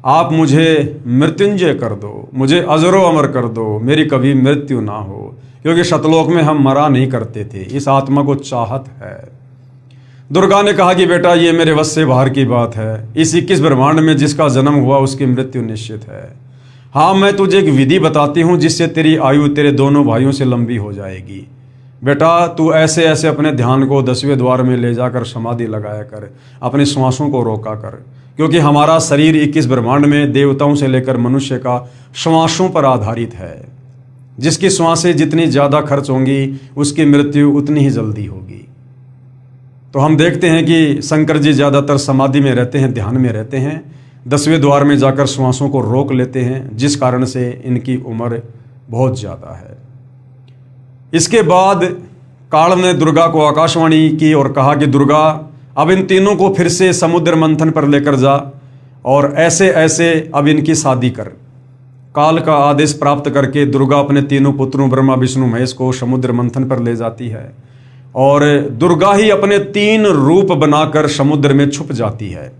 आप मुझे मृत्युंजय कर दो, मुझे अजरो अमर कर दो, मेरी कभी मृत्यु ना हो, क्योंकि शतलोक में हम मरा नहीं करते थे, इस आत्मा को चाहत है। दुर्गा ने कहा कि बेटा ये मेरे वश से बाहर की बात है, इस 21 ब्रह्मांड में जिसका जन्म हुआ उसकी मृत्यु निश्चित है। हाँ मैं तुझे एक विधि बताती हूँ जिससे तेरी आयु तेरे दोनों भाइयों से लंबी हो जाएगी। बेटा तू ऐसे ऐसे अपने ध्यान को 10वें द्वार में ले जाकर समाधि लगाया कर, अपने श्वासों को रोका कर, क्योंकि हमारा शरीर 21 ब्रह्मांड में देवताओं से लेकर मनुष्य का श्वासों पर आधारित है। जिसकी श्वासें जितनी ज़्यादा खर्च होंगी उसकी मृत्यु उतनी ही जल्दी होगी। तो हम देखते हैं कि शंकर जी ज़्यादातर समाधि में रहते हैं, ध्यान में रहते हैं, 10वें द्वार में जाकर श्वासों को रोक लेते हैं, जिस कारण से इनकी उम्र बहुत ज़्यादा है। इसके बाद काल ने दुर्गा को आकाशवाणी की और कहा कि दुर्गा अब इन तीनों को फिर से समुद्र मंथन पर लेकर जा और ऐसे ऐसे अब इनकी शादी कर। काल का आदेश प्राप्त करके दुर्गा अपने तीनों पुत्रों ब्रह्मा विष्णु महेश को समुद्र मंथन पर ले जाती है और दुर्गा ही अपने 3 रूप बनाकर समुद्र में छुप जाती है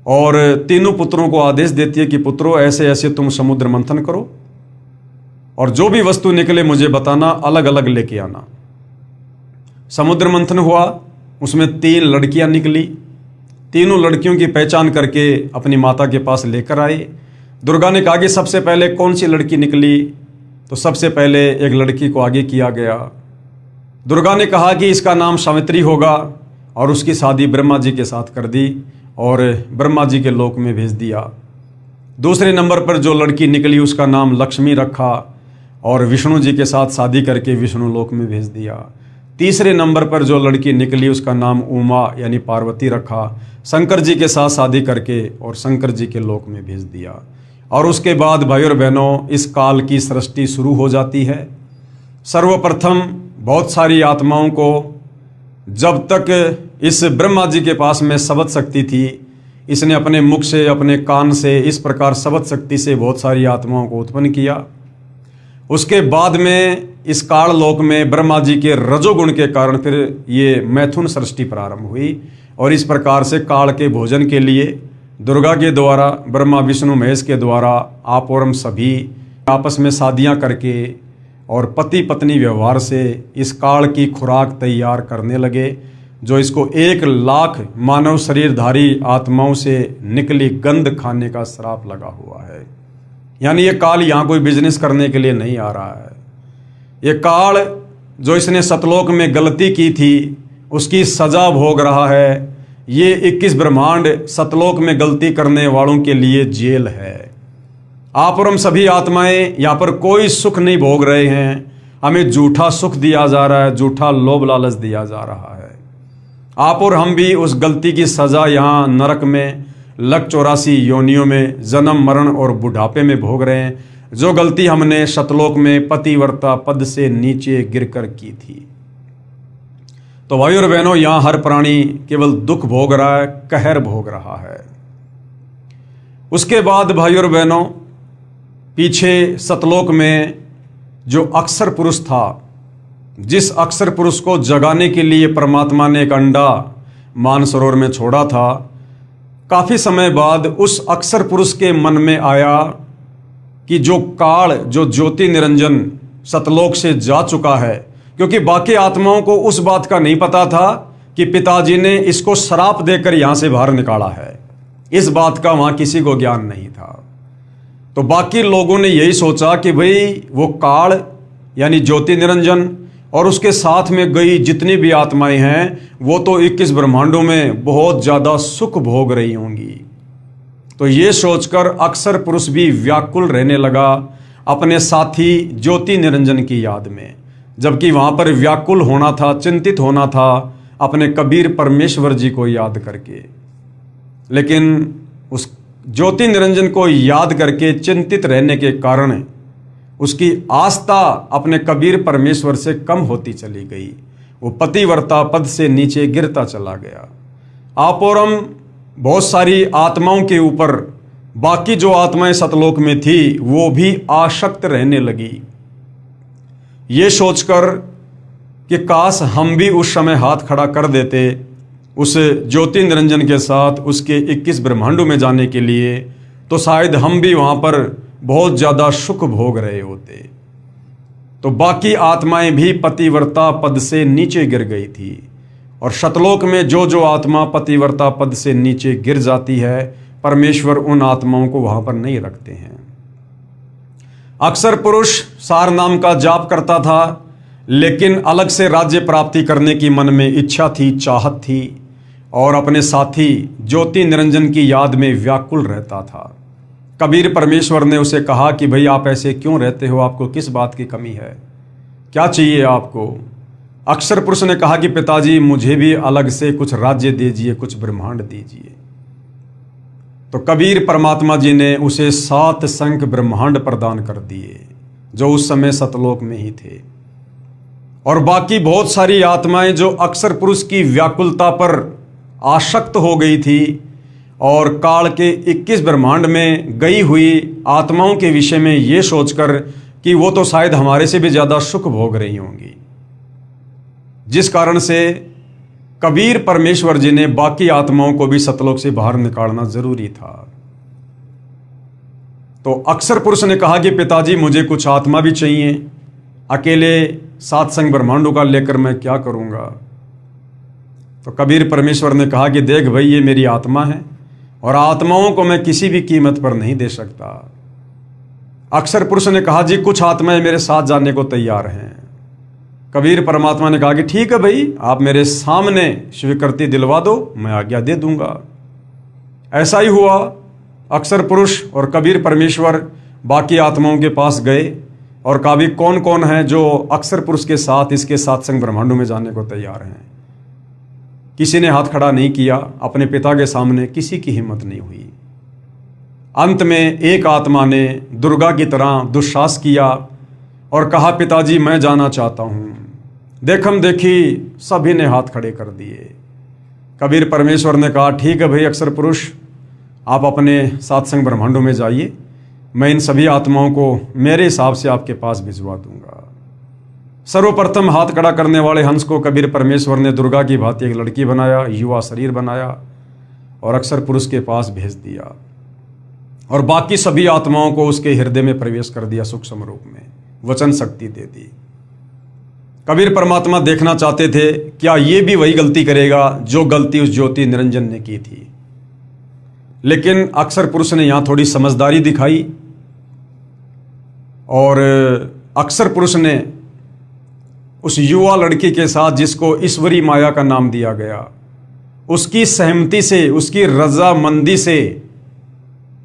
और तीनों पुत्रों को आदेश देती है कि पुत्रों ऐसे ऐसे तुम समुद्र मंथन करो और जो भी वस्तु निकले मुझे बताना, अलग अलग लेके आना। समुद्र मंथन हुआ, उसमें 3 लड़कियां निकली। तीनों लड़कियों की पहचान करके अपनी माता के पास लेकर आए। दुर्गा ने कहा कि सबसे पहले कौन सी लड़की निकली, तो सबसे पहले एक लड़की को आगे किया गया। दुर्गा ने कहा कि इसका नाम सावित्री होगा और उसकी शादी ब्रह्मा जी के साथ कर दी और ब्रह्मा जी के लोक में भेज दिया। दूसरे नंबर पर जो लड़की निकली उसका नाम लक्ष्मी रखा और विष्णु जी के साथ शादी करके विष्णु लोक में भेज दिया। तीसरे नंबर पर जो लड़की निकली उसका नाम उमा यानी पार्वती रखा, शंकर जी के साथ शादी करके और शंकर जी के लोक में भेज दिया। और उसके बाद भाई और बहनों इस काल की सृष्टि शुरू हो जाती है। सर्वप्रथम बहुत सारी आत्माओं को जब तक इस ब्रह्मा जी के पास में शब्द शक्ति थी, इसने अपने मुख से अपने कान से इस प्रकार शब्द शक्ति से बहुत सारी आत्माओं को उत्पन्न किया उसके बाद में इस काल लोक में ब्रह्मा जी के रजोगुण के कारण फिर ये मैथुन सृष्टि प्रारंभ हुई और इस प्रकार से काल के भोजन के लिए दुर्गा के द्वारा, ब्रह्मा विष्णु महेश के द्वारा आप और हम सभी आपस में शादियां करके और पति पत्नी व्यवहार से इस काल की खुराक तैयार करने लगे, जो इसको 1,00,000 मानव शरीरधारी आत्माओं से निकली गंध खाने का श्राप लगा हुआ है। यानी ये काल यहाँ कोई बिजनेस करने के लिए नहीं आ रहा है। ये काल जो इसने सतलोक में गलती की थी उसकी सजा भोग रहा है। ये 21 ब्रह्मांड सतलोक में गलती करने वालों के लिए जेल है। आप और हम सभी आत्माएं यहाँ पर कोई सुख नहीं भोग रहे हैं, हमें झूठा सुख दिया जा रहा है, झूठा लोभ लालच दिया जा रहा है। आप और हम भी उस गलती की सजा यहाँ नरक में लक 84 योनियों में जन्म मरण और बुढ़ापे में भोग रहे हैं, जो गलती हमने सतलोक में पतिव्रता पद से नीचे गिरकर की थी। तो भाई और बहनों, यहाँ हर प्राणी केवल दुख भोग रहा है, कहर भोग रहा है। उसके बाद भाई और बहनों, पीछे सतलोक में जो अक्षर पुरुष था, जिस अक्षर पुरुष को जगाने के लिए परमात्मा ने एक अंडा मानसरोवर में छोड़ा था, काफी समय बाद उस अक्षर पुरुष के मन में आया कि जो काल, जो ज्योति निरंजन सतलोक से जा चुका है, क्योंकि बाकी आत्माओं को उस बात का नहीं पता था कि पिताजी ने इसको श्राप देकर यहां से बाहर निकाला है, इस बात का वहां किसी को ज्ञान नहीं था। तो बाकी लोगों ने यही सोचा कि भाई वो काल यानी ज्योति निरंजन और उसके साथ में गई जितनी भी आत्माएं हैं वो तो 21 ब्रह्मांडों में बहुत ज़्यादा सुख भोग रही होंगी। तो ये सोचकर अक्षर पुरुष भी व्याकुल रहने लगा अपने साथी ज्योति निरंजन की याद में, जबकि वहाँ पर व्याकुल होना था, चिंतित होना था अपने कबीर परमेश्वर जी को याद करके। लेकिन उस ज्योति निरंजन को याद करके चिंतित रहने के कारण उसकी आस्था अपने कबीर परमेश्वर से कम होती चली गई। वो पतिव्रता पद से नीचे गिरता चला गया। आप और हम बहुत सारी आत्माओं के ऊपर, बाकी जो आत्माएं सतलोक में थी वो भी आसक्त रहने लगी, ये सोचकर कि काश हम भी उस समय हाथ खड़ा कर देते उस ज्योति निरंजन के साथ उसके 21 ब्रह्मांडों में जाने के लिए, तो शायद हम भी वहाँ पर बहुत ज़्यादा सुख भोग रहे होते। तो बाकी आत्माएं भी पतिव्रता पद से नीचे गिर गई थी, और सतलोक में जो जो आत्मा पतिव्रता पद से नीचे गिर जाती है, परमेश्वर उन आत्माओं को वहाँ पर नहीं रखते हैं। अक्षर पुरुष सार नाम का जाप करता था, लेकिन अलग से राज्य प्राप्ति करने की मन में इच्छा थी, चाहत थी, और अपने साथी ज्योति निरंजन की याद में व्याकुल रहता था। कबीर परमेश्वर ने उसे कहा कि भाई आप ऐसे क्यों रहते हो, आपको किस बात की कमी है, क्या चाहिए आपको। अक्षर पुरुष ने कहा कि पिताजी मुझे भी अलग से कुछ राज्य दीजिए, कुछ ब्रह्मांड दीजिए। तो कबीर परमात्मा जी ने उसे 7 संख्य ब्रह्मांड प्रदान कर दिए, जो उस समय सतलोक में ही थे। और बाकी बहुत सारी आत्माएं जो अक्षर पुरुष की व्याकुलता पर आसक्त हो गई थी और काल के 21 ब्रह्मांड में गई हुई आत्माओं के विषय में ये सोचकर कि वो तो शायद हमारे से भी ज़्यादा सुख भोग रही होंगी, जिस कारण से कबीर परमेश्वर जी ने बाकी आत्माओं को भी सतलोक से बाहर निकालना जरूरी था। तो अक्षर पुरुष ने कहा कि पिताजी मुझे कुछ आत्मा भी चाहिए, अकेले 7 संख्य ब्रह्मांडों का लेकर मैं क्या करूंगा। तो कबीर परमेश्वर ने कहा कि देख भाई, ये मेरी आत्मा है और आत्माओं को मैं किसी भी कीमत पर नहीं दे सकता। अक्षर पुरुष ने कहा जी कुछ आत्माएं मेरे साथ जाने को तैयार हैं। कबीर परमात्मा ने कहा कि ठीक है भाई, आप मेरे सामने स्वीकृति दिलवा दो, मैं आज्ञा दे दूंगा। ऐसा ही हुआ। अक्षर पुरुष और कबीर परमेश्वर बाकी आत्माओं के पास गए और कहा भी कौन कौन है जो अक्षर पुरुष के साथ इसके 7 संख्य ब्रह्मांडों में जाने को तैयार हैं। किसी ने हाथ खड़ा नहीं किया, अपने पिता के सामने किसी की हिम्मत नहीं हुई। अंत में एक आत्मा ने दुर्गा की तरह दुस्साहस किया और कहा पिताजी मैं जाना चाहता हूँ। देखम देखी सभी ने हाथ खड़े कर दिए। कबीर परमेश्वर ने कहा ठीक है भाई अक्षर पुरुष, आप अपने 7 संख्य ब्रह्मांडों में जाइए, मैं इन सभी आत्माओं को मेरे हिसाब से आपके पास भिजवा दूंगा। सर्वप्रथम हाथ खड़ा करने वाले हंस को कबीर परमेश्वर ने दुर्गा की भांति एक लड़की बनाया, युवा शरीर बनाया और अक्षर पुरुष के पास भेज दिया और बाकी सभी आत्माओं को उसके हृदय में प्रवेश कर दिया, सूक्ष्म रूप में वचन शक्ति दे दी। कबीर परमात्मा देखना चाहते थे क्या ये भी वही गलती करेगा जो गलती उस ज्योति निरंजन ने की थी, लेकिन अक्षर पुरुष ने यहां थोड़ी समझदारी दिखाई और अक्षर पुरुष ने उस युवा लड़की के साथ, जिसको ईश्वरी माया का नाम दिया गया, उसकी सहमति से, उसकी रजामंदी से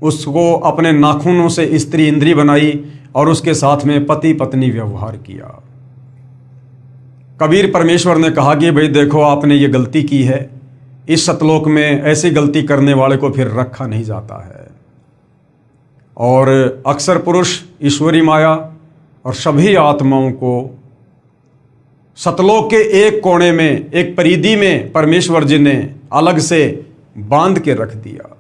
उसको अपने नाखूनों से स्त्री इंद्री बनाई और उसके साथ में पति पत्नी व्यवहार किया। कबीर परमेश्वर ने कहा कि भाई देखो, आपने ये गलती की है, इस सतलोक में ऐसी गलती करने वाले को फिर रखा नहीं जाता है। और अक्षर पुरुष, ईश्वरी माया और सभी आत्माओं को सतलोक के एक कोने में, एक परिधि में परमेश्वर जी ने अलग से बांध के रख दिया,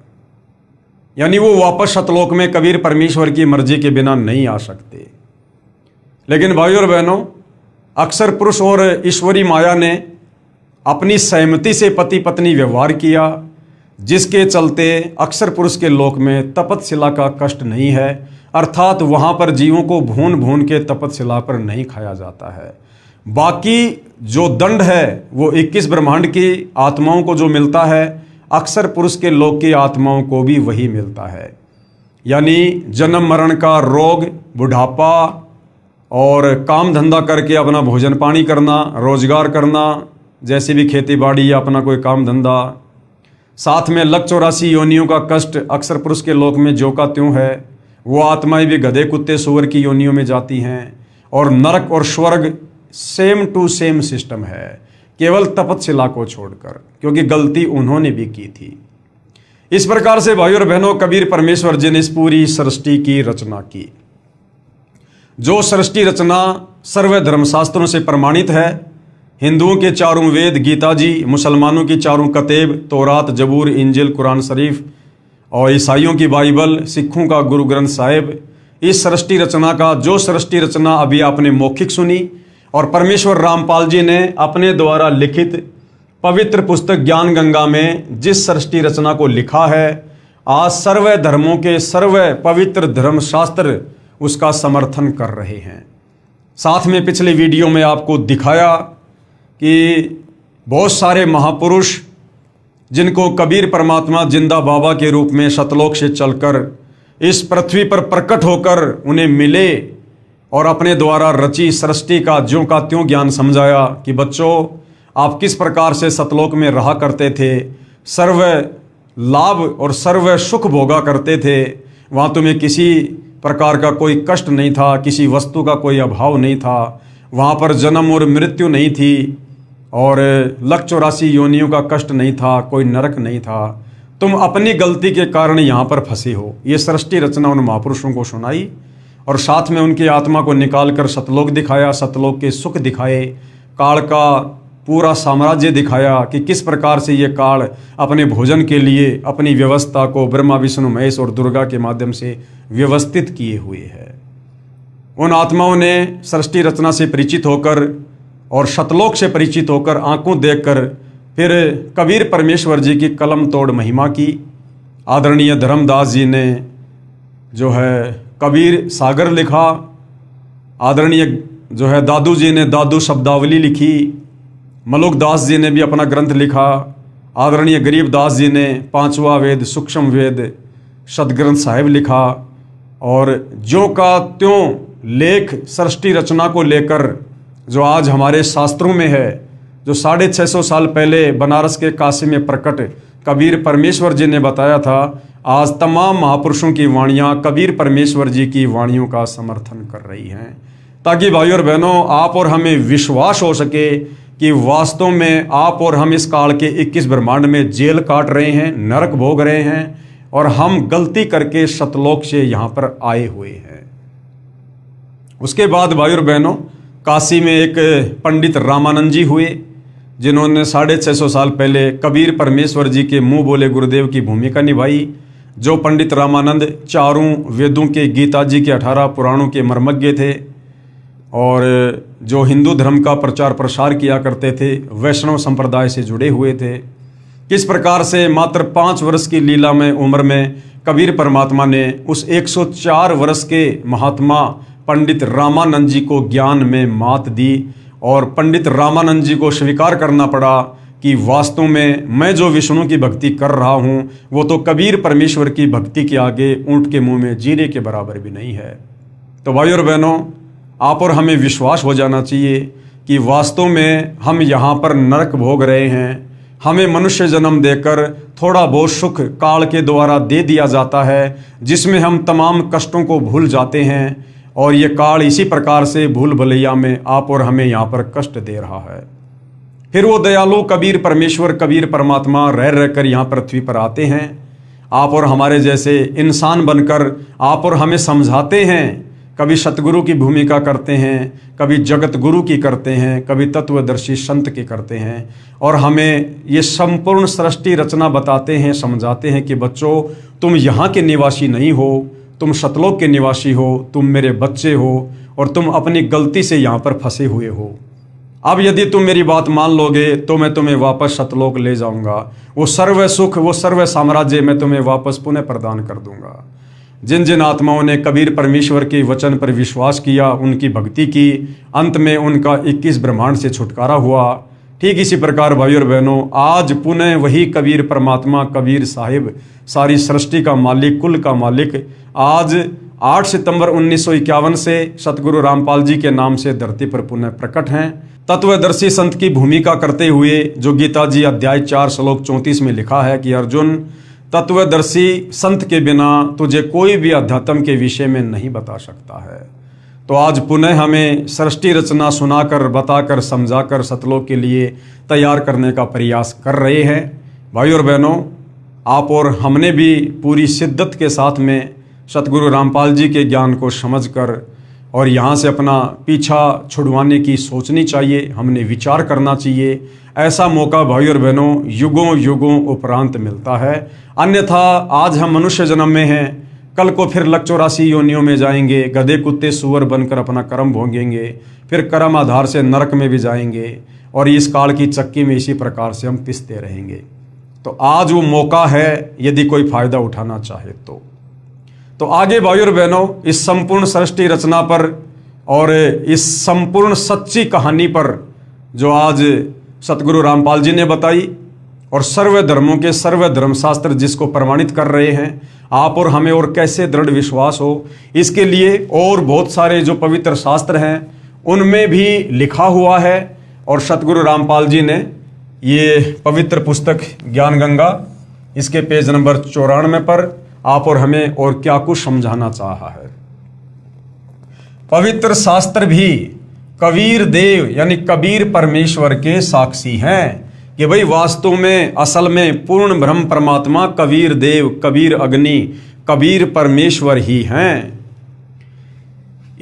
यानी वो वापस सतलोक में कबीर परमेश्वर की मर्जी के बिना नहीं आ सकते। लेकिन भाइयों और बहनों, अक्षर पुरुष और ईश्वरी माया ने अपनी सहमति से पति पत्नी व्यवहार किया, जिसके चलते अक्षर पुरुष के लोक में तपतशिला का कष्ट नहीं है, अर्थात वहां पर जीवों को भून भून के तपतशिला पर नहीं खाया जाता है। बाकी जो दंड है वो 21 ब्रह्मांड की आत्माओं को जो मिलता है, अक्षर पुरुष के लोक की आत्माओं को भी वही मिलता है। यानी जन्म मरण का रोग, बुढ़ापा और काम धंधा करके अपना भोजन पानी करना, रोजगार करना, जैसे भी खेती बाड़ी या अपना कोई काम धंधा, साथ में 184 योनियों का कष्ट अक्षर पुरुष के लोक में जो का त्यों है। वो आत्माएं भी गधे कुत्ते सूअर की योनियों में जाती हैं और नरक और स्वर्ग सेम टू सेम सिस्टम है, केवल तपतशिला को छोड़कर, क्योंकि गलती उन्होंने भी की थी। इस प्रकार से भाइयों और बहनों, कबीर परमेश्वर जी ने इस पूरी सृष्टि की रचना की, जो सृष्टि रचना सर्व धर्मशास्त्रों से प्रमाणित है। हिंदुओं के चारों वेद गीता जी, मुसलमानों की चारों कतेब तौरात, जबूर, इंजिल, कुरान शरीफ और ईसाइयों की बाइबल, सिखों का गुरु ग्रंथ साहिब, इस सृष्टि रचना का जो सृष्टि रचना अभी आपने मौखिक सुनी और परमेश्वर रामपाल जी ने अपने द्वारा लिखित पवित्र पुस्तक ज्ञान गंगा में जिस सृष्टि रचना को लिखा है, आज सर्व धर्मों के सर्व पवित्र धर्मशास्त्र उसका समर्थन कर रहे हैं। साथ में पिछले वीडियो में आपको दिखाया कि बहुत सारे महापुरुष जिनको कबीर परमात्मा जिंदा बाबा के रूप में सतलोक से चलकर इस पृथ्वी पर प्रकट होकर उन्हें मिले और अपने द्वारा रची सृष्टि का ज्यों का त्यों ज्ञान समझाया कि बच्चों, आप किस प्रकार से सतलोक में रहा करते थे, सर्व लाभ और सर्व सुख भोगा करते थे, वहाँ तुम्हें किसी प्रकार का कोई कष्ट नहीं था, किसी वस्तु का कोई अभाव नहीं था, वहाँ पर जन्म और मृत्यु नहीं थी और 184 योनियों का कष्ट नहीं था, कोई नरक नहीं था। तुम अपनी गलती के कारण यहाँ पर फंसे हो। ये सृष्टि रचना उन महापुरुषों को सुनाई और साथ में उनकी आत्मा को निकाल कर सतलोक दिखाया, सतलोक के सुख दिखाए, काल का पूरा साम्राज्य दिखाया कि किस प्रकार से ये काल अपने भोजन के लिए अपनी व्यवस्था को ब्रह्मा विष्णु महेश और दुर्गा के माध्यम से व्यवस्थित किए हुए है। उन आत्माओं ने सृष्टि रचना से परिचित होकर और सतलोक से परिचित होकर आंखों देखकर फिर कबीर परमेश्वर जी की कलम तोड़ महिमा की। आदरणीय धर्मदास जी ने जो है कबीर सागर लिखा, आदरणीय जो है दादू जी ने दादू शब्दावली लिखी, मलुकदास जी ने भी अपना ग्रंथ लिखा, आदरणीय गरीबदास जी ने 5वां वेद सूक्ष्म वेद सदग्रंथ साहिब लिखा और ज्यों का त्यों लेख सृष्टि रचना को लेकर जो आज हमारे शास्त्रों में है, जो 650 साल पहले बनारस के काशी में प्रकट कबीर परमेश्वर जी ने बताया था, आज तमाम महापुरुषों की वाणियाँ कबीर परमेश्वर जी की वाणियों का समर्थन कर रही हैं, ताकि भाइयों और बहनों आप और हमें विश्वास हो सके कि वास्तव में आप और हम इस काल के 21 ब्रह्मांड में जेल काट रहे हैं, नरक भोग रहे हैं और हम गलती करके सतलोक से यहाँ पर आए हुए हैं। उसके बाद भाइयों और बहनों, काशी में एक पंडित रामानंद जी हुए, जिन्होंने 650 साल पहले कबीर परमेश्वर जी के मुंह बोले गुरुदेव की भूमिका निभाई। जो पंडित रामानंद चारों वेदों के, गीता जी के 18 पुराणों के मर्मज्ञ थे और जो हिंदू धर्म का प्रचार प्रसार किया करते थे, वैष्णव संप्रदाय से जुड़े हुए थे। किस प्रकार से मात्र 5 वर्ष की लीला में उम्र में कबीर परमात्मा ने उस 104 वर्ष के महात्मा पंडित रामानंद जी को ज्ञान में मात दी और पंडित रामानंद जी को स्वीकार करना पड़ा कि वास्तव में मैं जो विष्णु की भक्ति कर रहा हूँ वो तो कबीर परमेश्वर की भक्ति के आगे ऊंट के मुंह में जीरे के बराबर भी नहीं है। तो भाइयों और बहनों, आप और हमें विश्वास हो जाना चाहिए कि वास्तव में हम यहाँ पर नरक भोग रहे हैं। हमें मनुष्य जन्म देकर थोड़ा बहुत सुख काल के द्वारा दे दिया जाता है, जिसमें हम तमाम कष्टों को भूल जाते हैं और ये काल इसी प्रकार से भूल भलैया में आप और हमें यहाँ पर कष्ट दे रहा है। फिर वो दयालु कबीर परमेश्वर, कबीर परमात्मा रह रहकर यहाँ पृथ्वी पर आते हैं, आप और हमारे जैसे इंसान बनकर आप और हमें समझाते हैं। कभी सतगुरु की भूमिका करते हैं, कभी जगत गुरु की करते हैं, कभी तत्वदर्शी संत की करते हैं और हमें ये संपूर्ण सृष्टि रचना बताते हैं, समझाते हैं कि बच्चों, तुम यहाँ के निवासी नहीं हो, तुम सतलोक के निवासी हो, तुम मेरे बच्चे हो और तुम अपनी गलती से यहाँ पर फंसे हुए हो। अब यदि तुम मेरी बात मान लोगे तो मैं तुम्हें वापस सतलोक ले जाऊंगा। वो सर्व सुख, वो सर्व साम्राज्य मैं तुम्हें वापस पुनः प्रदान कर दूंगा। जिन जिन आत्माओं ने कबीर परमेश्वर के वचन पर विश्वास किया, उनकी भक्ति की, अंत में उनका 21 ब्रह्मांड से छुटकारा हुआ। ठीक इसी प्रकार भाइयों और बहनों, आज पुनः वही कबीर परमात्मा, कबीर साहिब, सारी सृष्टि का मालिक, कुल का मालिक, आज 8 सितंबर 1951 से सतगुरु रामपाल जी के नाम से धरती पर पुनः प्रकट हैं। तत्वदर्शी संत की भूमिका करते हुए जो गीता जी अध्याय 4 श्लोक 34 में लिखा है कि अर्जुन, तत्वदर्शी संत के बिना तुझे कोई भी अध्यात्म के विषय में नहीं बता सकता है। तो आज पुनः हमें सृष्टि रचना सुनाकर, बताकर, समझाकर सतलोक के लिए तैयार करने का प्रयास कर रहे हैं। भाइयों और बहनों, आप और हमने भी पूरी शिद्दत के साथ में सतगुरु रामपाल जी के ज्ञान को समझकर और यहाँ से अपना पीछा छुड़वाने की सोचनी चाहिए, हमने विचार करना चाहिए। ऐसा मौका भाइयों और बहनों युगों युगों उपरांत मिलता है। अन्यथा आज हम मनुष्य जन्म में हैं, कल को फिर 184 योनियों में जाएंगे, गधे कुत्ते सूअर बनकर अपना कर्म भोगेंगे, फिर कर्म आधार से नरक में भी जाएंगे और इस काल की चक्की में इसी प्रकार से हम पिसते रहेंगे। तो आज वो मौका है, यदि कोई फायदा उठाना चाहे तो आगे भाइयों और बहनों, इस संपूर्ण सृष्टि रचना पर और इस संपूर्ण सच्ची कहानी पर जो आज सतगुरु रामपाल जी ने बताई और सर्व धर्मों के सर्व धर्मशास्त्र जिसको प्रमाणित कर रहे हैं, आप और हमें और कैसे दृढ़ विश्वास हो, इसके लिए और बहुत सारे जो पवित्र शास्त्र हैं उनमें भी लिखा हुआ है। और सतगुरु रामपाल जी ने ये पवित्र पुस्तक ज्ञान गंगा, इसके पेज नंबर 94 पर आप और हमें और क्या कुछ समझाना चाहा है। पवित्र शास्त्र भी कबीर देव यानी कबीर परमेश्वर के साक्षी हैं कि भाई वास्तव में असल में पूर्ण ब्रह्म परमात्मा कबीर देव, कबीर अग्नि, कबीर परमेश्वर ही हैं।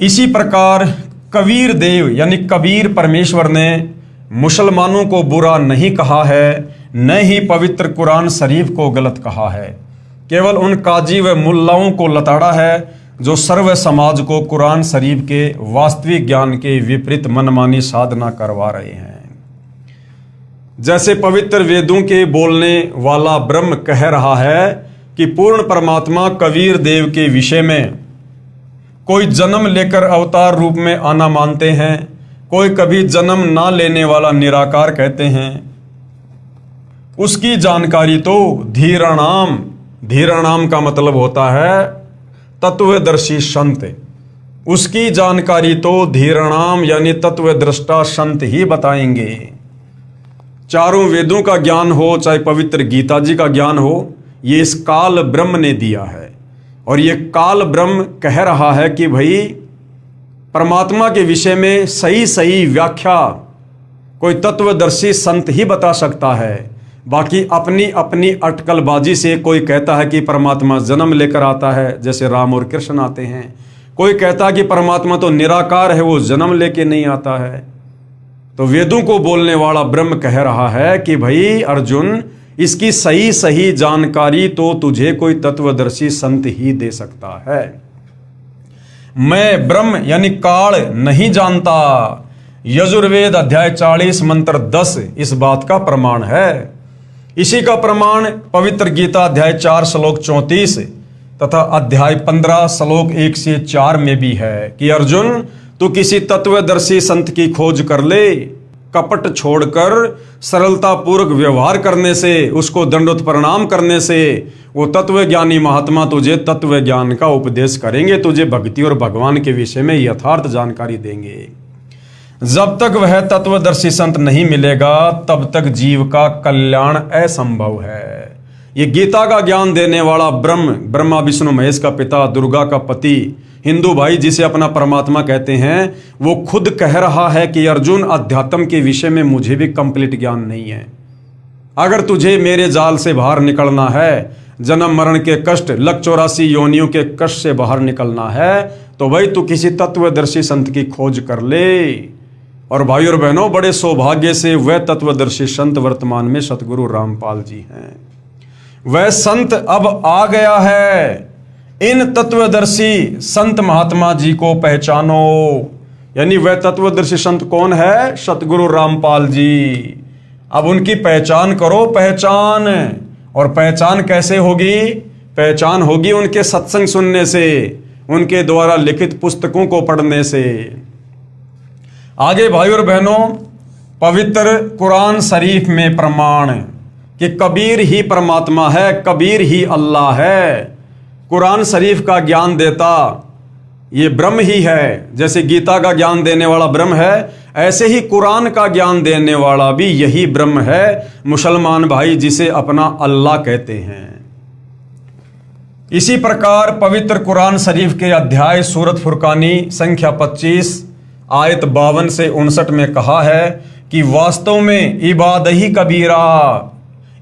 इसी प्रकार कबीर देव यानी कबीर परमेश्वर ने मुसलमानों को बुरा नहीं कहा है, न ही पवित्र कुरान शरीफ को गलत कहा है। केवल उन काजी व मुल्लाओं को लताड़ा है जो सर्व समाज को कुरान शरीफ के वास्तविक ज्ञान के विपरीत मनमानी साधना करवा रहे हैं। जैसे पवित्र वेदों के बोलने वाला ब्रह्म कह रहा है कि पूर्ण परमात्मा कबीर देव के विषय में कोई जन्म लेकर अवतार रूप में आना मानते हैं, कोई कभी जन्म ना लेने वाला निराकार कहते हैं। उसकी जानकारी तो धीराणाम, धीराणाम का मतलब होता है तत्वदर्शी संत, उसकी जानकारी तो धीराणाम यानी तत्वदृष्टा संत ही बताएंगे। चारों वेदों का ज्ञान हो, चाहे पवित्र गीता जी का ज्ञान हो, ये इस काल ब्रह्म ने दिया है। और ये काल ब्रह्म कह रहा है कि भाई परमात्मा के विषय में सही सही व्याख्या कोई तत्वदर्शी संत ही बता सकता है। बाकी अपनी अपनी अटकलबाजी से कोई कहता है कि परमात्मा जन्म लेकर आता है, जैसे राम और कृष्ण आते हैं। कोई कहता है कि परमात्मा तो निराकार है, वो जन्म लेके नहीं आता है। तो वेदों को बोलने वाला ब्रह्म कह रहा है कि भाई अर्जुन, इसकी सही सही जानकारी तो तुझे कोई तत्वदर्शी संत ही दे सकता है। मैं ब्रह्म यानी काल नहीं जानता, यजुर्वेद अध्याय 40 मंत्र 10 इस बात का प्रमाण है। इसी का प्रमाण पवित्र गीता अध्याय 4 श्लोक 34 तथा अध्याय 15 श्लोक 1 से 4 में भी है कि अर्जुन, तू किसी तत्वदर्शी संत की खोज कर ले। कपट छोड़कर सरलता पूर्वक व्यवहार करने से, उसको दंडोत प्रणाम करने से वो तत्वज्ञानी महात्मा तुझे तत्व ज्ञान का उपदेश करेंगे, तुझे भक्ति और भगवान के विषय में यथार्थ जानकारी देंगे। जब तक वह तत्वदर्शी संत नहीं मिलेगा तब तक जीव का कल्याण असंभव है। ये गीता का ज्ञान देने वाला ब्रह्मा विष्णु महेश का पिता, दुर्गा का पति, हिंदू भाई जिसे अपना परमात्मा कहते हैं, वो खुद कह रहा है कि अर्जुन, अध्यात्म के विषय में मुझे भी कंप्लीट ज्ञान नहीं है। अगर तुझे मेरे जाल से बाहर निकलना है, जन्म मरण के कष्ट, लख 84 योनियों के कष्ट से बाहर निकलना है, तो भाई तू किसी तत्वदर्शी संत की खोज कर ले। और भाई और बहनों, बड़े सौभाग्य से वह तत्वदर्शी संत वर्तमान में सतगुरु रामपाल जी हैं। वह संत अब आ गया है। इन तत्वदर्शी संत महात्मा जी को पहचानो। यानी वह तत्वदर्शी संत कौन है? सतगुरु रामपाल जी। अब उनकी पहचान करो, पहचान। और पहचान कैसे होगी? पहचान होगी उनके सत्संग सुनने से, उनके द्वारा लिखित पुस्तकों को पढ़ने से। आगे भाई और बहनों, पवित्र कुरान शरीफ में प्रमाण कि कबीर ही परमात्मा है, कबीर ही अल्लाह है। कुरान शरीफ का ज्ञान देता ये ब्रह्म ही है। जैसे गीता का ज्ञान देने वाला ब्रह्म है, ऐसे ही कुरान का ज्ञान देने वाला भी यही ब्रह्म है, मुसलमान भाई जिसे अपना अल्लाह कहते हैं। इसी प्रकार पवित्र कुरान शरीफ के अध्याय सूरत फुरकानी संख्या 25 आयत 52 से 59 में कहा है कि वास्तव में इबादही कबीरा,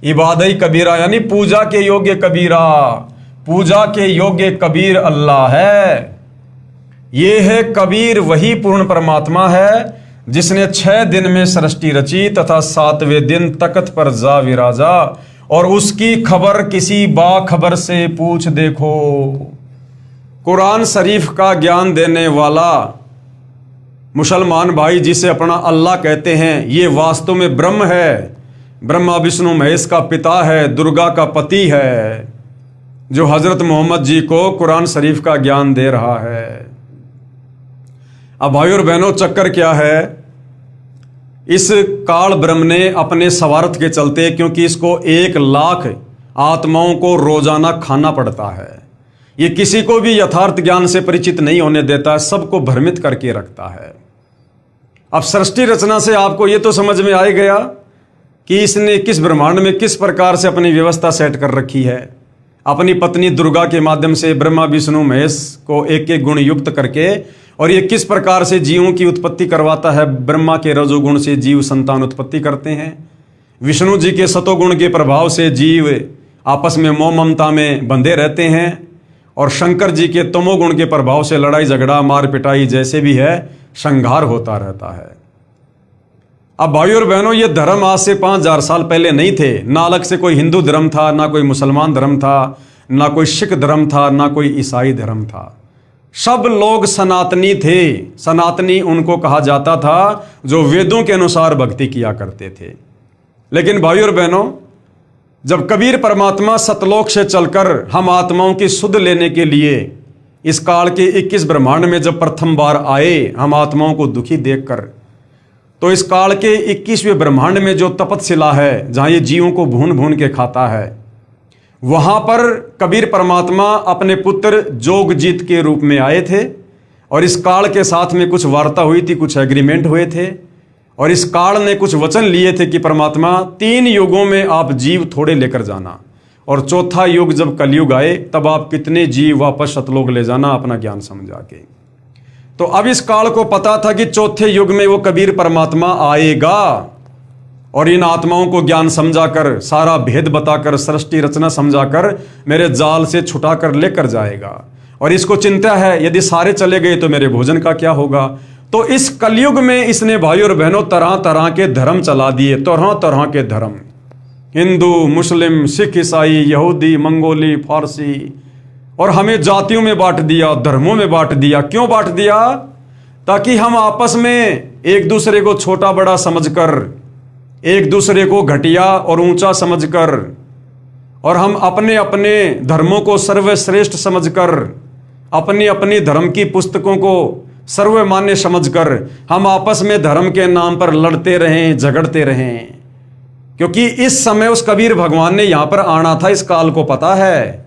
इबादही कबीरा यानी पूजा के योग्य कबीरा, पूजा के योग्य कबीर अल्लाह है। ये है कबीर, वही पूर्ण परमात्मा है जिसने 6 दिन में सृष्टि रची तथा 7वें दिन तख्त पर जा विराजा, और उसकी खबर किसी बाखबर से पूछ देखो। कुरान शरीफ का ज्ञान देने वाला मुसलमान भाई जिसे अपना अल्लाह कहते हैं, ये वास्तव में ब्रह्म है, ब्रह्मा विष्णु महेश का पिता है, दुर्गा का पति है, जो हजरत मोहम्मद जी को कुरान शरीफ का ज्ञान दे रहा है। अब भाई और बहनों, चक्कर क्या है? इस काल ब्रह्म ने अपने स्वार्थ के चलते, क्योंकि इसको 1 लाख आत्माओं को रोजाना खाना पड़ता है, ये किसी को भी यथार्थ ज्ञान से परिचित नहीं होने देता, सबको भ्रमित करके रखता है। अब सृष्टि रचना से आपको ये तो समझ में आ गया कि इसने किस ब्रह्मांड में किस प्रकार से अपनी व्यवस्था सेट कर रखी है। अपनी पत्नी दुर्गा के माध्यम से ब्रह्मा विष्णु महेश को एक एक गुण युक्त करके, और ये किस प्रकार से जीवों की उत्पत्ति करवाता है। ब्रह्मा के रजोगुण से जीव संतान उत्पत्ति करते हैं, विष्णु जी के सतोगुण के प्रभाव से जीव आपस में मोह ममता में बंधे रहते हैं, और शंकर जी के तमोगुण के प्रभाव से लड़ाई झगड़ा मार पिटाई जैसे भी है संहार होता रहता है। अब भाई और बहनों, ये धर्म आज से 5000 साल पहले नहीं थे। ना अलग से कोई हिंदू धर्म था, ना कोई मुसलमान धर्म था, ना कोई सिख धर्म था, ना कोई ईसाई धर्म था। सब लोग सनातनी थे। सनातनी उनको कहा जाता था जो वेदों के अनुसार भक्ति किया करते थे। लेकिन भाई और बहनों, जब कबीर परमात्मा सतलोक से चलकर हम आत्माओं की सुध लेने के लिए इस काल के 21 ब्रह्मांड में जब प्रथम बार आए, हम आत्माओं को दुखी देखकर, तो इस काल के 21वें ब्रह्मांड में जो तपतशिला है, जहां ये जीवों को भून भून के खाता है, वहां पर कबीर परमात्मा अपने पुत्र जोगजीत के रूप में आए थे। और इस काल के साथ में कुछ वार्ता हुई थी, कुछ एग्रीमेंट हुए थे, और इस काल ने कुछ वचन लिए थे कि परमात्मा 3 युगों में आप जीव थोड़े लेकर जाना, और चौथा युग जब कलयुग आए तब आप कितने जीव वापस सतलोक ले जाना अपना ज्ञान समझा के। तो अब इस काल को पता था कि चौथे युग में वो कबीर परमात्मा आएगा और इन आत्माओं को ज्ञान समझाकर, सारा भेद बताकर, सृष्टि रचना समझाकर मेरे जाल से छुटाकर लेकर जाएगा। और इसको चिंता है, यदि सारे चले गए तो मेरे भोजन का क्या होगा। तो इस कलयुग में इसने भाई और बहनों तरह तरह के धर्म चला दिए, तरह तरह के धर्म। हिंदू, मुस्लिम, सिख, ईसाई, यहूदी, मंगोली, फारसी, और हमें जातियों में बांट दिया, धर्मों में बांट दिया। क्यों बांट दिया? ताकि हम आपस में एक दूसरे को छोटा बड़ा समझकर, एक दूसरे को घटिया और ऊंचा समझकर, और हम अपने अपने धर्मों को सर्वश्रेष्ठ समझकर, अपनी अपनी धर्म की पुस्तकों को सर्वमान्य समझकर हम आपस में धर्म के नाम पर लड़ते रहें, झगड़ते रहें। क्योंकि इस समय उस कबीर भगवान ने यहां पर आना था, इस काल को पता है।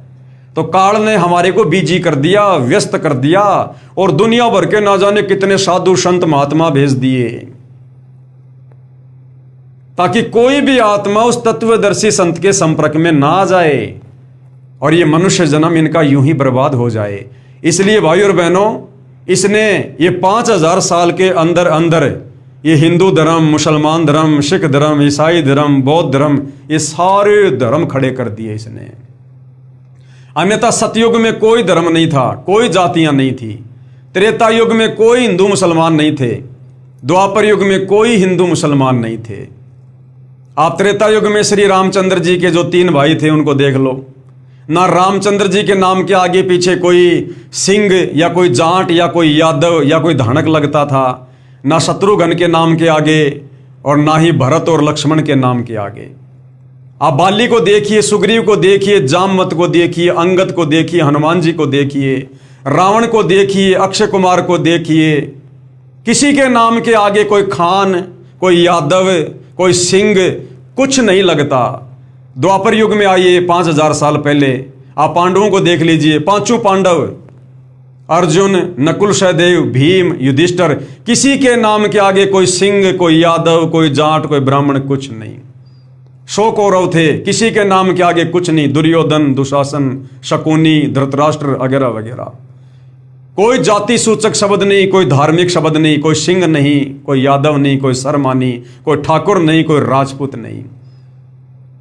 तो काल ने हमारे को बिजी कर दिया, व्यस्त कर दिया, और दुनिया भर के ना जाने कितने साधु संत महात्मा भेज दिए, ताकि कोई भी आत्मा उस तत्वदर्शी संत के संपर्क में ना आ जाए और ये मनुष्य जन्म इनका यूं ही बर्बाद हो जाए। इसलिए भाई और बहनों, इसने ये 5000 साल के अंदर अंदर ये हिंदू धर्म, मुसलमान धर्म, सिख धर्म, ईसाई धर्म, बौद्ध धर्म, ये सारे धर्म खड़े कर दिए इसने। अन्यथा सतयुग में कोई धर्म नहीं था, कोई जातियां नहीं थी। त्रेता युग में कोई हिंदू मुसलमान नहीं थे। द्वापर युग में कोई हिंदू मुसलमान नहीं थे। आप त्रेता युग में श्री रामचंद्र जी के जो 3 भाई थे उनको देख लो। ना रामचंद्र जी के नाम के आगे पीछे कोई सिंह या कोई जाट या कोई यादव या कोई धानक लगता था, ना शत्रुघ्न के नाम के आगे और ना ही भरत और लक्ष्मण के नाम के आगे। आप बाली को देखिए, सुग्रीव को देखिए, जामवंत को देखिए, अंगद को देखिए, हनुमान जी को देखिए, रावण को देखिए, अक्षय कुमार को देखिए। किसी के नाम के आगे कोई खान, कोई यादव, कोई सिंह कुछ नहीं लगता। द्वापर युग में आइए 5000 साल पहले, आप पांडवों को देख लीजिए। 5 पांडव, अर्जुन, नकुल, सहदेव, भीम, युधिष्ठिर, किसी के नाम के आगे कोई सिंह, कोई यादव, कोई जाट, कोई ब्राह्मण कुछ नहीं। 100 कौरव थे, किसी के नाम के आगे कुछ नहीं। दुर्योधन, दुशासन, शकुनी, धृतराष्ट्र वगैरह वगैरह। कोई जाति सूचक शब्द नहीं, कोई धार्मिक शब्द नहीं, कोई सिंह नहीं, कोई यादव नहीं, कोई शर्मा नहीं, कोई ठाकुर नहीं, कोई राजपूत नहीं।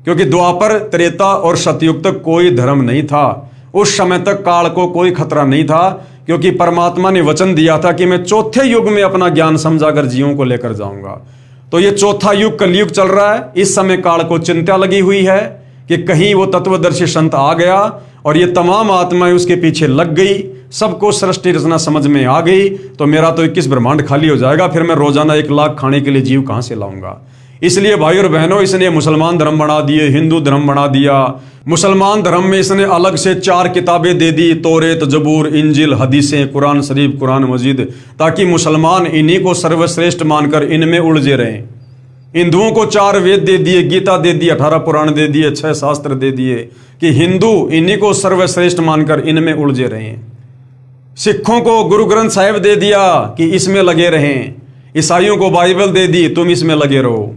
क्योंकि द्वापर, त्रेता और सतयुग तक कोई धर्म नहीं था। उस समय तक काल को कोई खतरा नहीं था, क्योंकि परमात्मा ने वचन दिया था कि मैं चौथे युग में अपना ज्ञान समझाकर जीवों को लेकर जाऊंगा। तो ये चौथा युग कलयुग चल रहा है। इस समय काल को चिंता लगी हुई है कि कहीं वो तत्वदर्शी संत आ गया और ये तमाम आत्माएं उसके पीछे लग गई, सबको सृष्टि रचना समझ में आ गई, तो मेरा तो 21 ब्रह्मांड खाली हो जाएगा। फिर मैं रोजाना 1 लाख खाने के लिए जीव कहां से लाऊंगा? इसलिए भाई और बहनों, इसने मुसलमान धर्म बना दिए, हिंदू धर्म बना दिया। मुसलमान धर्म में इसने अलग से 4 किताबें दे दी, तौरेत, जबूर, इंजिल, हदीसें, कुरान शरीफ, कुरान मजीद, ताकि मुसलमान इन्हीं को सर्वश्रेष्ठ मानकर इनमें उलझे रहें। हिंदुओं को 4 वेद दे दिए, गीता दे दी, 18 पुराण दे दिए, 6 शास्त्र दे दिए, कि हिंदू इन्हीं को सर्वश्रेष्ठ मानकर इनमें उलझे रहें। सिखों को गुरु ग्रंथ साहिब दे दिया कि इसमें लगे रहें। ईसाइयों को बाइबल दे दी, तुम इसमें लगे रहो।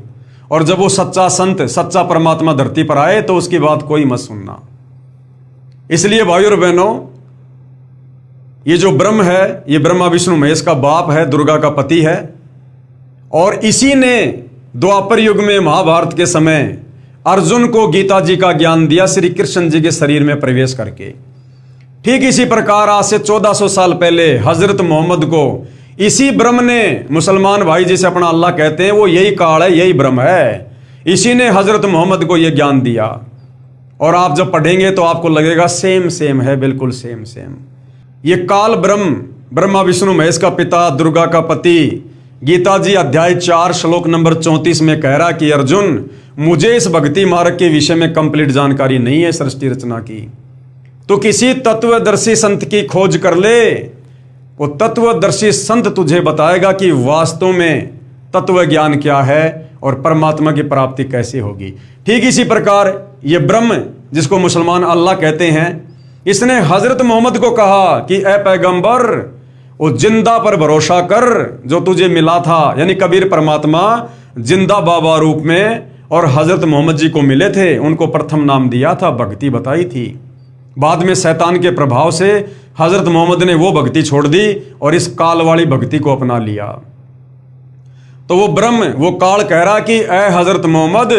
और जब वो सच्चा संत, सच्चा परमात्मा धरती पर आए तो उसकी बात कोई मत सुनना। इसलिए भाइयों और बहनों, ये जो ब्रह्म है, ये ब्रह्मा विष्णु महेश का बाप है, दुर्गा का पति है। और इसी ने द्वापर युग में महाभारत के समय अर्जुन को गीता जी का ज्ञान दिया, श्री कृष्ण जी के शरीर में प्रवेश करके। ठीक इसी प्रकार आज से 1400 साल पहले हजरत मोहम्मद को इसी ब्रह्म ने, मुसलमान भाई जिसे अपना अल्लाह कहते हैं, वो यही काल है, यही ब्रह्म है, इसी ने हजरत मोहम्मद को यह ज्ञान दिया। और आप जब पढ़ेंगे तो आपको लगेगा सेम सेम है, बिल्कुल सेम सेम। ये काल ब्रह्म, ब्रह्मा विष्णु महेश का पिता, दुर्गा का पति, गीता जी अध्याय 4 श्लोक नंबर 34 में कह रहा कि अर्जुन, मुझे इस भक्ति मार्ग के विषय में कंप्लीट जानकारी नहीं है सृष्टि रचना की। तो किसी तत्वदर्शी संत की खोज कर ले, वो तत्वदर्शी संत तुझे बताएगा कि वास्तव में तत्व ज्ञान क्या है और परमात्मा की प्राप्ति कैसे होगी। ठीक इसी प्रकार ये ब्रह्म, जिसको मुसलमान अल्लाह कहते हैं, इसने हजरत मोहम्मद को कहा कि ए पैगंबर, वो जिंदा पर भरोसा कर जो तुझे मिला था। यानी कबीर परमात्मा जिंदा बाबा रूप में और हजरत मोहम्मद जी को मिले थे, उनको प्रथम नाम दिया था, भक्ति बताई थी। बाद में शैतान के प्रभाव से हजरत मोहम्मद ने वो भक्ति छोड़ दी और इस काल वाली भक्ति को अपना लिया। तो वो ब्रह्म, वो काल कह रहा कि ऐ हजरत मोहम्मद,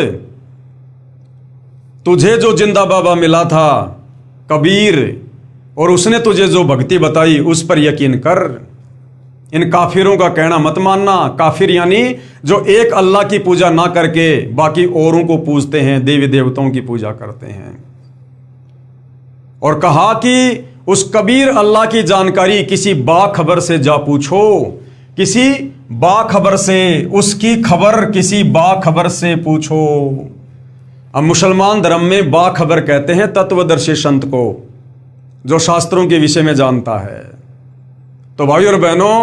तुझे जो जिंदा बाबा मिला था कबीर, और उसने तुझे जो भक्ति बताई उस पर यकीन कर। इन काफिरों का कहना मत मानना। काफिर यानी जो एक अल्लाह की पूजा ना करके बाकी औरों को पूजते हैं, देवी देवताओं की पूजा करते हैं। और कहा कि उस कबीर अल्लाह की जानकारी किसी बाखबर से जा पूछो, किसी बाखबर से, उसकी खबर किसी बाखबर से पूछो। अब मुसलमान धर्म में बाखबर कहते हैं तत्वदर्शी संत को, जो शास्त्रों के विषय में जानता है। तो भाई और बहनों,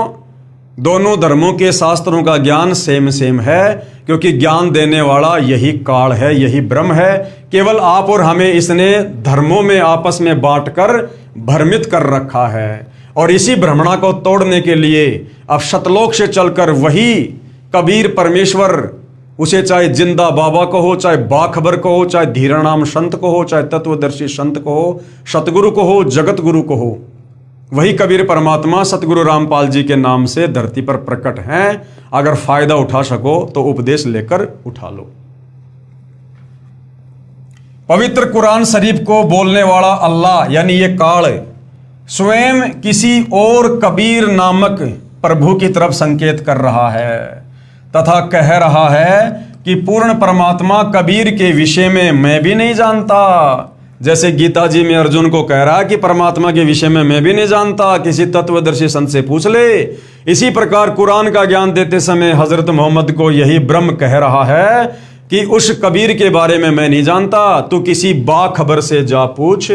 दोनों धर्मों के शास्त्रों का ज्ञान सेम है, क्योंकि ज्ञान देने वाला यही काल है, यही ब्रह्म है। केवल आप और हमें इसने धर्मों में आपस में बांटकर भ्रमित कर रखा है। और इसी भ्रमणा को तोड़ने के लिए अब शतलोक से चलकर वही कबीर परमेश्वर, उसे चाहे जिंदा बाबा को हो, चाहे बाखबर को हो, चाहे धीरानाम संत को हो, चाहे तत्वदर्शी संत को हो, सतगुरु को हो, जगत गुरु को हो, वही कबीर परमात्मा सतगुरु रामपाल जी के नाम से धरती पर प्रकट हैं। अगर फायदा उठा सको तो उपदेश लेकर उठा लो। पवित्र कुरान शरीफ को बोलने वाला अल्लाह यानी ये काल स्वयं किसी और कबीर नामक प्रभु की तरफ संकेत कर रहा है तथा कह रहा है कि पूर्ण परमात्मा कबीर के विषय में मैं भी नहीं जानता। जैसे गीता जी में अर्जुन को कह रहा है कि परमात्मा के विषय में मैं भी नहीं जानता, किसी तत्वदर्शी संत से पूछ ले। इसी प्रकार कुरान का ज्ञान देते समय हजरत मोहम्मद को यही ब्रह्म कह रहा है कि उस कबीर के बारे में मैं नहीं जानता, तू किसी बाखबर से जा पूछ।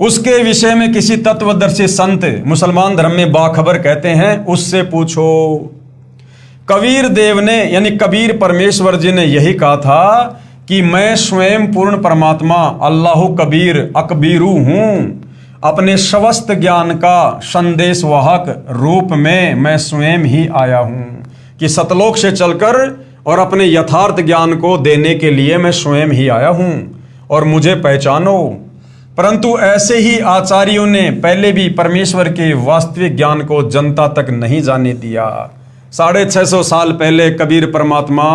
उसके विषय में किसी तत्वदर्शी संत, मुसलमान धर्म में बाखबर कहते हैं, उससे पूछो। कबीर देव ने यानी कबीर परमेश्वर जी ने यही कहा था कि मैं स्वयं पूर्ण परमात्मा अल्लाह कबीर अकबीरू हूं। अपने समस्त ज्ञान का संदेशवाहक रूप में मैं स्वयं ही आया हूं कि सतलोक से चलकर और अपने यथार्थ ज्ञान को देने के लिए मैं स्वयं ही आया हूं और मुझे पहचानो। परंतु ऐसे ही आचार्यों ने पहले भी परमेश्वर के वास्तविक ज्ञान को जनता तक नहीं जाने दिया। 650 साल पहले कबीर परमात्मा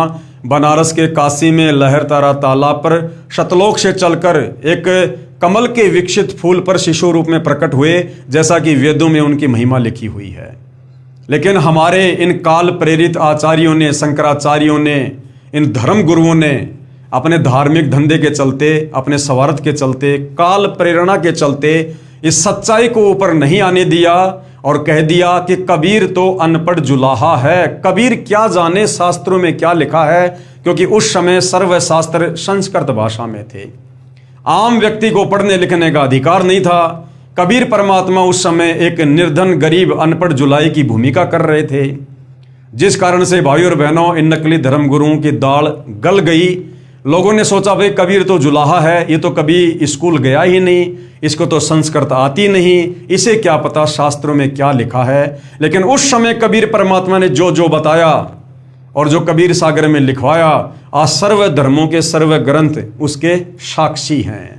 बनारस के काशी में लहरतारा तालाब पर शतलोक से चलकर एक कमल के विकसित फूल पर शिशु रूप में प्रकट हुए, जैसा कि वेदों में उनकी महिमा लिखी हुई है। लेकिन हमारे इन काल प्रेरित आचार्यों ने, शंकराचार्यों ने, इन धर्म गुरुओं ने अपने धार्मिक धंधे के चलते, अपने स्वार्थ के चलते, काल प्रेरणा के चलते इस सच्चाई को ऊपर नहीं आने दिया और कह दिया कि कबीर तो अनपढ़ जुलाहा है। कबीर क्या जाने शास्त्रों में क्या लिखा है, क्योंकि उस समय सर्व शास्त्र संस्कृत भाषा में थे। आम व्यक्ति को पढ़ने लिखने का अधिकार नहीं था। कबीर परमात्मा उस समय एक निर्धन गरीब अनपढ़ जुलाई की भूमिका कर रहे थे, जिस कारण से भाई और बहनों इन नकली धर्म गुरुओं की दाल गल गई। लोगों ने सोचा भाई कबीर तो जुलाहा है, ये तो कभी स्कूल गया ही नहीं, इसको तो संस्कृत आती नहीं, इसे क्या पता शास्त्रों में क्या लिखा है। लेकिन उस समय कबीर परमात्मा ने जो जो बताया और जो कबीर सागर में लिखवाया, आज सर्व धर्मों के सर्व ग्रंथ उसके साक्षी हैं।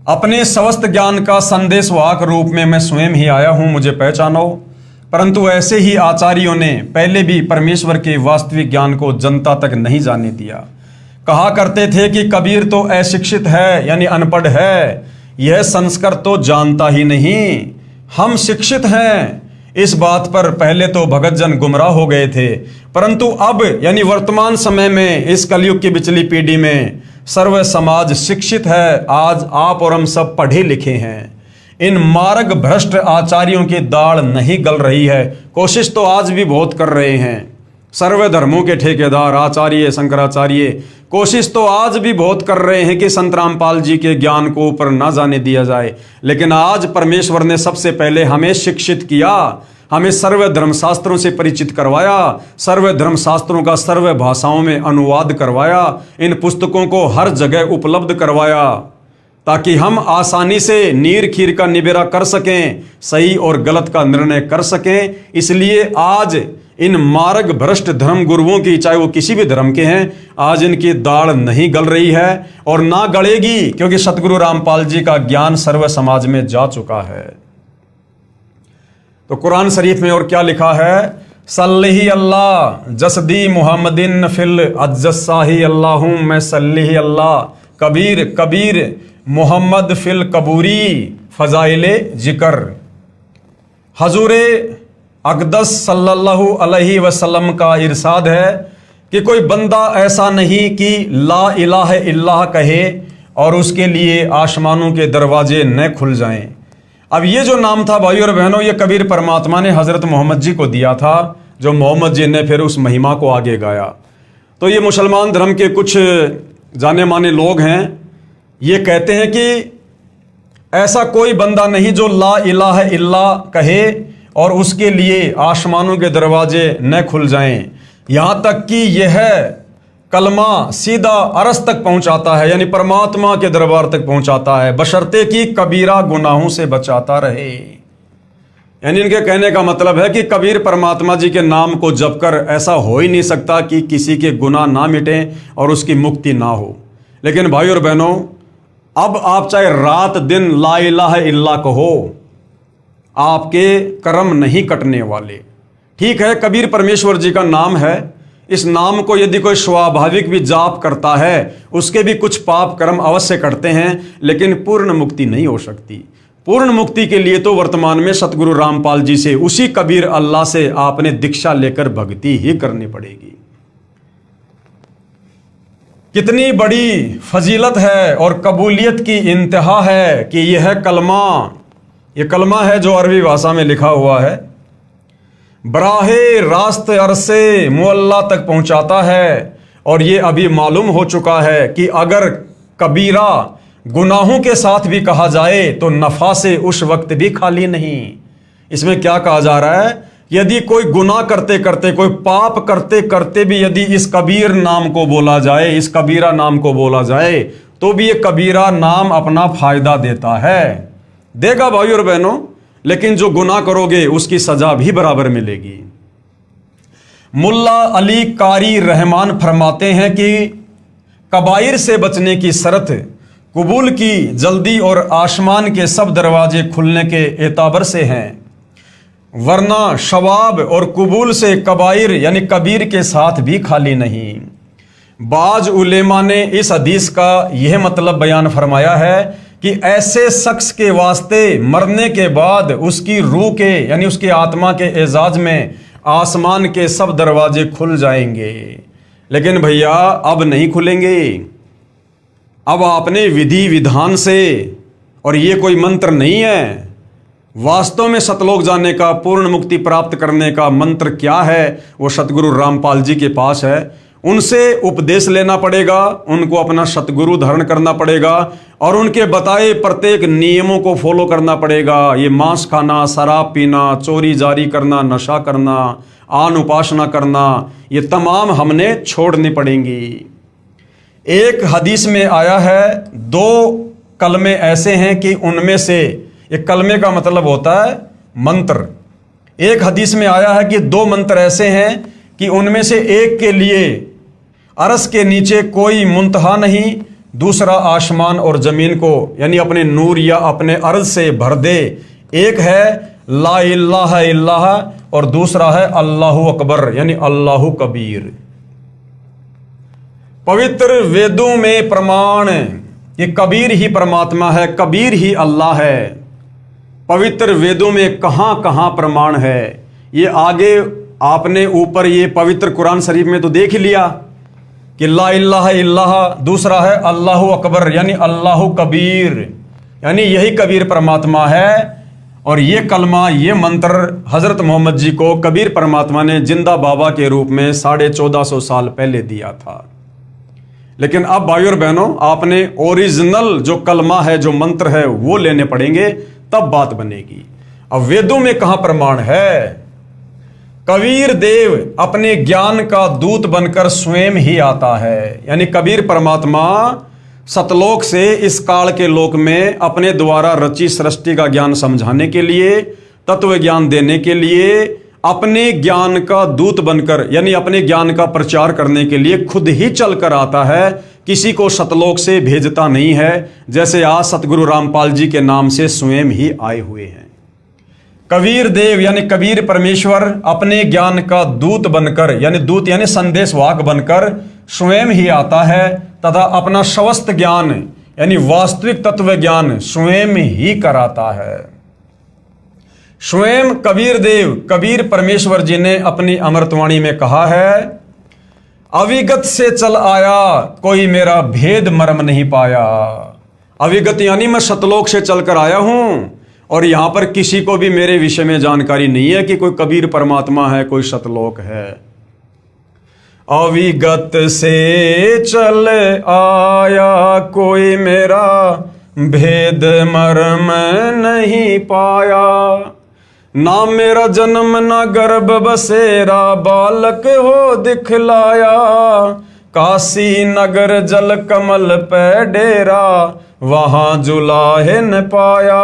अपने समस्त ज्ञान का संदेशवाहक रूप में मैं स्वयं ही आया हूं, मुझे पहचानो। परंतु ऐसे ही आचार्यों ने पहले भी परमेश्वर के वास्तविक ज्ञान को जनता तक नहीं जाने दिया। कहा करते थे कि कबीर तो अशिक्षित है यानी अनपढ़ है, यह संस्कृत तो जानता ही नहीं, हम शिक्षित हैं। इस बात पर पहले तो भगत जन गुमराह हो गए थे, परंतु अब यानी वर्तमान समय में इस कलयुग की पिछली पीढ़ी में सर्व समाज शिक्षित है। आज आप और हम सब पढ़े लिखे हैं। इन मार्ग भ्रष्ट आचार्यों की दाढ़ नहीं गल रही है। कोशिश तो आज भी बहुत कर रहे हैं सर्व धर्मों के ठेकेदार आचार्य शंकराचार्य, कोशिश तो आज भी बहुत कर रहे हैं कि संत रामपाल जी के ज्ञान को ऊपर ना जाने दिया जाए। लेकिन आज परमेश्वर ने सबसे पहले हमें शिक्षित किया, हमें सर्व धर्म शास्त्रों से परिचित करवाया, सर्व धर्म शास्त्रों का सर्व भाषाओं में अनुवाद करवाया, इन पुस्तकों को हर जगह उपलब्ध करवाया, ताकि हम आसानी से नीर खीर का निबेरा कर सकें, सही और गलत का निर्णय कर सकें। इसलिए आज इन मार्ग भ्रष्ट धर्म गुरुओं की, चाहे वो किसी भी धर्म के हैं, आज इनकी दाढ़ नहीं गल रही है और ना गलेगी, क्योंकि सतगुरु रामपाल जी का ज्ञान सर्व समाज में जा चुका है। तो कुरान शरीफ में और क्या लिखा है? सल्लही अल्लाह जसदी मुहम्मदिन फिल अज्जसाही अल्लाहुम मैं सल्लही अल्लाह कबीर कबीर मोहम्मद फिल कबूरी फजाइले जिक्र। हजूर अक़दस सल्लल्लाहु अलैहि वसल्लम का इरशाद है कि कोई बंदा ऐसा नहीं कि ला इलाहा इल्लल्लाह कहे और उसके लिए आसमानों के दरवाजे न खुल जाएं। अब ये जो नाम था भाइयों और बहनों, ये कबीर परमात्मा ने हज़रत मोहम्मद जी को दिया था, जो मोहम्मद जी ने फिर उस महिमा को आगे गाया। तो ये मुसलमान धर्म के कुछ जाने माने लोग हैं, ये कहते हैं कि ऐसा कोई बंदा नहीं जो ला इलाहा इल्लल्लाह कहे और उसके लिए आसमानों के दरवाजे न खुल जाएं। यहाँ तक कि यह कलमा सीधा अरस तक पहुँचाता है, यानी परमात्मा के दरबार तक पहुँचाता है, बशर्ते कि कबीरा गुनाहों से बचाता रहे। यानी इनके कहने का मतलब है कि कबीर परमात्मा जी के नाम को जप कर ऐसा हो ही नहीं सकता कि किसी के गुनाह ना मिटें और उसकी मुक्ति ना हो। लेकिन भाई और बहनों, अब आप चाहे रात दिन ला इलाहा इल्लल्लाह कहो, आपके कर्म नहीं कटने वाले। ठीक है, कबीर परमेश्वर जी का नाम है, इस नाम को यदि कोई स्वाभाविक भी जाप करता है, उसके भी कुछ पाप कर्म अवश्य करते हैं, लेकिन पूर्ण मुक्ति नहीं हो सकती। पूर्ण मुक्ति के लिए तो वर्तमान में सतगुरु रामपाल जी से, उसी कबीर अल्लाह से आपने दीक्षा लेकर भक्ति ही करनी पड़ेगी। कितनी बड़ी फजीलत है और कबूलियत की इंतहा है कि यह कलमा है जो अरबी भाषा में लिखा हुआ है, बराहे रास्त अरसे मुअल्ला तक पहुंचाता है। और ये अभी मालूम हो चुका है कि अगर कबीरा गुनाहों के साथ भी कहा जाए तो नफा से उस वक्त भी खाली नहीं। इसमें क्या कहा जा रहा है, यदि कोई गुनाह करते करते, कोई पाप करते करते भी यदि इस कबीर नाम को बोला जाए, इस कबीरा नाम को बोला जाए, तो भी ये कबीरा नाम अपना फायदा देता है, देगा भाई और बहनों। लेकिन जो गुनाह करोगे उसकी सजा भी बराबर मिलेगी। मुल्ला अली कारी रहमान फरमाते हैं कि कबाइर से बचने की शर्त कबूल की जल्दी और आसमान के सब दरवाजे खुलने के एताबर से हैं, वरना शवाब और कबूल से कबाइर यानी कबीर के साथ भी खाली नहीं। बाज उलेमा ने इस हदीस का यह मतलब बयान फरमाया है कि ऐसे शख्स के वास्ते मरने के बाद उसकी रूह के यानी उसकी आत्मा के एजाज में आसमान के सब दरवाजे खुल जाएंगे। लेकिन भैया अब नहीं खुलेंगे। अब आपने विधि विधान से, और ये कोई मंत्र नहीं है, वास्तव में सतलोक जाने का, पूर्ण मुक्ति प्राप्त करने का मंत्र क्या है वो सतगुरु रामपाल जी के पास है। उनसे उपदेश लेना पड़ेगा, उनको अपना सतगुरु धारण करना पड़ेगा और उनके बताए प्रत्येक नियमों को फॉलो करना पड़ेगा। ये मांस खाना, शराब पीना, चोरी जारी करना, नशा करना, आन उपासना करना, ये तमाम हमने छोड़नी पड़ेंगी। एक हदीस में आया है, 2 कलमे ऐसे हैं कि उनमें से, एक कलमे का मतलब होता है मंत्र, एक हदीस में आया है कि 2 मंत्र ऐसे हैं कि उनमें से एक के लिए अरस के नीचे कोई मुंतहा नहीं, दूसरा आसमान और ज़मीन को यानी अपने नूर या अपने अर्ज से भर दे। एक है ला इलाहा इल्लल्लाह और दूसरा है अल्लाहु अकबर यानी अल्लाहु कबीर। पवित्र वेदों में प्रमाण ये कबीर ही परमात्मा है, कबीर ही अल्लाह है। पवित्र वेदों में कहाँ कहाँ प्रमाण है, ये आगे आपने ऊपर ये पवित्र कुरान शरीफ में तो देख ही लिया कि ला इलाहा इल्लल्लाह, दूसरा है अल्लाहु अकबर यानी अल्लाहु कबीर, यानी यही कबीर परमात्मा है। और ये कलमा, ये मंत्र हज़रत मोहम्मद जी को कबीर परमात्मा ने जिंदा बाबा के रूप में 1450 साल पहले दिया था। लेकिन अब भाइयों और बहनों, आपने ओरिजिनल जो कलमा है, जो मंत्र है, वो लेने पड़ेंगे, तब बात बनेगी। अब वेदों में कहाँ प्रमाण है? कबीर देव अपने ज्ञान का दूत बनकर स्वयं ही आता है, यानी कबीर परमात्मा सतलोक से इस काल के लोक में अपने द्वारा रची सृष्टि का ज्ञान समझाने के लिए, तत्व ज्ञान देने के लिए, अपने ज्ञान का दूत बनकर यानी अपने ज्ञान का प्रचार करने के लिए खुद ही चल कर आता है, किसी को सतलोक से भेजता नहीं है। जैसे आज सतगुरु रामपाल जी के नाम से स्वयं ही आए हुए हैं। कबीर देव यानी कबीर परमेश्वर अपने ज्ञान का दूत बनकर, यानी दूत यानी संदेशवाहक बनकर स्वयं ही आता है तथा अपना समस्त ज्ञान यानी वास्तविक तत्व ज्ञान स्वयं ही कराता है। स्वयं कबीर देव कबीर परमेश्वर जी ने अपनी अमृतवाणी में कहा है, अविगत से चल आया कोई मेरा भेद मर्म नहीं पाया। अविगत यानी मैं सतलोक से चलकर आया हूं और यहां पर किसी को भी मेरे विषय में जानकारी नहीं है कि कोई कबीर परमात्मा है, कोई सतलोक है। अविगत से चल आया कोई मेरा भेद मर्म नहीं पाया। ना मेरा जन्म ना गर्भ बसेरा बालक हो दिखलाया। काशी नगर जल कमल पे डेरा वहां जुलाहे न पाया।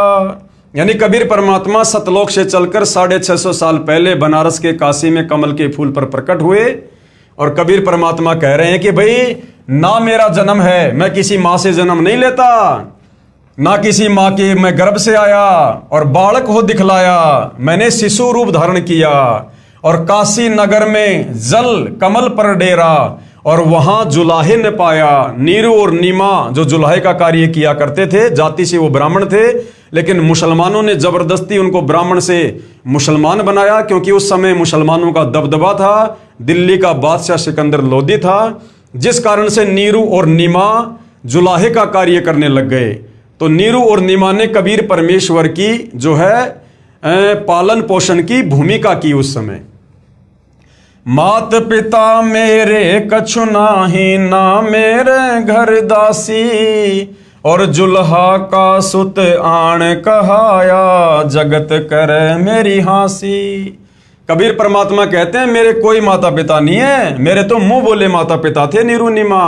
यानी कबीर परमात्मा सतलोक से चलकर 650 साल पहले बनारस के काशी में कमल के फूल पर प्रकट हुए और कबीर परमात्मा कह रहे हैं कि भाई ना मेरा जन्म है, मैं किसी मां से जन्म नहीं लेता, ना किसी मां के मैं गर्भ से आया और बालक हो दिखलाया, मैंने शिशु रूप धारण किया और काशी नगर में जल कमल पर डेरा और वहां जुलाहे न पाया। नीरू और नीमा जो जुलाहे का कार्य किया करते थे, जाति से वो ब्राह्मण थे, लेकिन मुसलमानों ने जबरदस्ती उनको ब्राह्मण से मुसलमान बनाया क्योंकि उस समय मुसलमानों का दबदबा था, दिल्ली का बादशाह सिकंदर लोदी था, जिस कारण से नीरू और नीमा जुलाहे का कार्य करने लग गए। तो नीरू और नीमा ने कबीर परमेश्वर की जो है पालन पोषण की भूमिका की उस समय। मात पिता मेरे कछु नाही, ना मेरे घर दासी, और जुल्हा का सुत आण कहाया, जगत करे मेरी हासी। कबीर परमात्मा कहते हैं मेरे कोई माता पिता नहीं है, मेरे तो मुंह बोले माता पिता थे नीरू नीमा,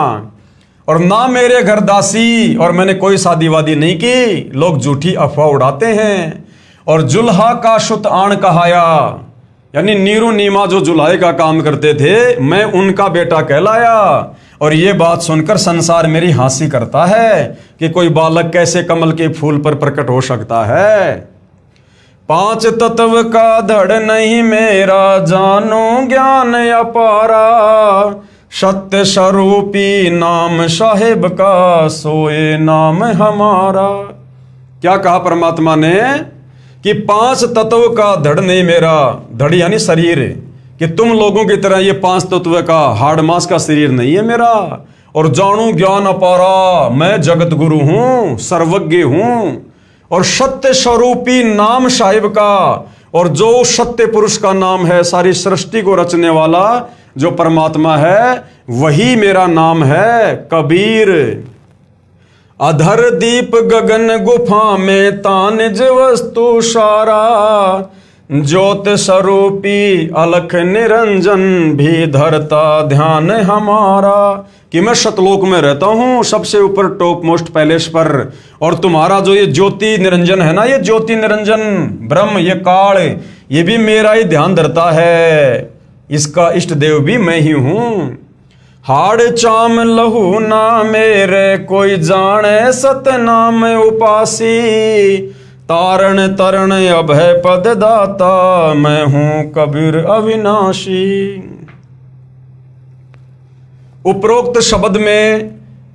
और ना मेरे घर दासी, और मैंने कोई शादी वादी नहीं की, लोग झूठी अफवाह उड़ाते हैं। और जुल्हा का सुत आण कहाया, यानी नीरू नीमा जो जुलाहे का काम करते थे, मैं उनका बेटा कहलाया। और ये बात सुनकर संसार मेरी हंसी करता है कि कोई बालक कैसे कमल के फूल पर प्रकट हो सकता है। 5 तत्व का धड़ नहीं मेरा, जानो ज्ञान अपारा, सत्य स्वरूपी नाम साहिब का, सोए नाम हमारा। क्या कहा परमात्मा ने कि 5 तत्व का धड़ नहीं मेरा, धड़ यानी शरीर, कि तुम लोगों की तरह ये 5 तत्व का हाड़ मांस का शरीर नहीं है मेरा। और जानू ज्ञान अपारा, मैं जगत गुरु हूं, सर्वज्ञ हूं, और सत्य स्वरूपी नाम साहिब का, और जो सत्य पुरुष का नाम है, सारी सृष्टि को रचने वाला जो परमात्मा है, वही मेरा नाम है कबीर। अधर दीप गगन गुफा में तानिज वस्तु सारा, ज्योत स्वरूपी अलख निरंजन भी धरता ध्यान हमारा। कि मैं सतलोक में रहता हूं सबसे ऊपर टॉप मोस्ट पैलेस पर, और तुम्हारा जो ये ज्योति निरंजन है ना, ये ज्योति निरंजन ब्रह्म, ये काल, ये भी मेरा ही ध्यान धरता है, इसका इष्ट देव भी मैं ही हूं। हाड़ चाम लहू ना मेरे, कोई जाने सत नाम उपासी, तारण तरण अभय पद दाता, मैं हूं कबीर अविनाशी। उपरोक्त शब्द में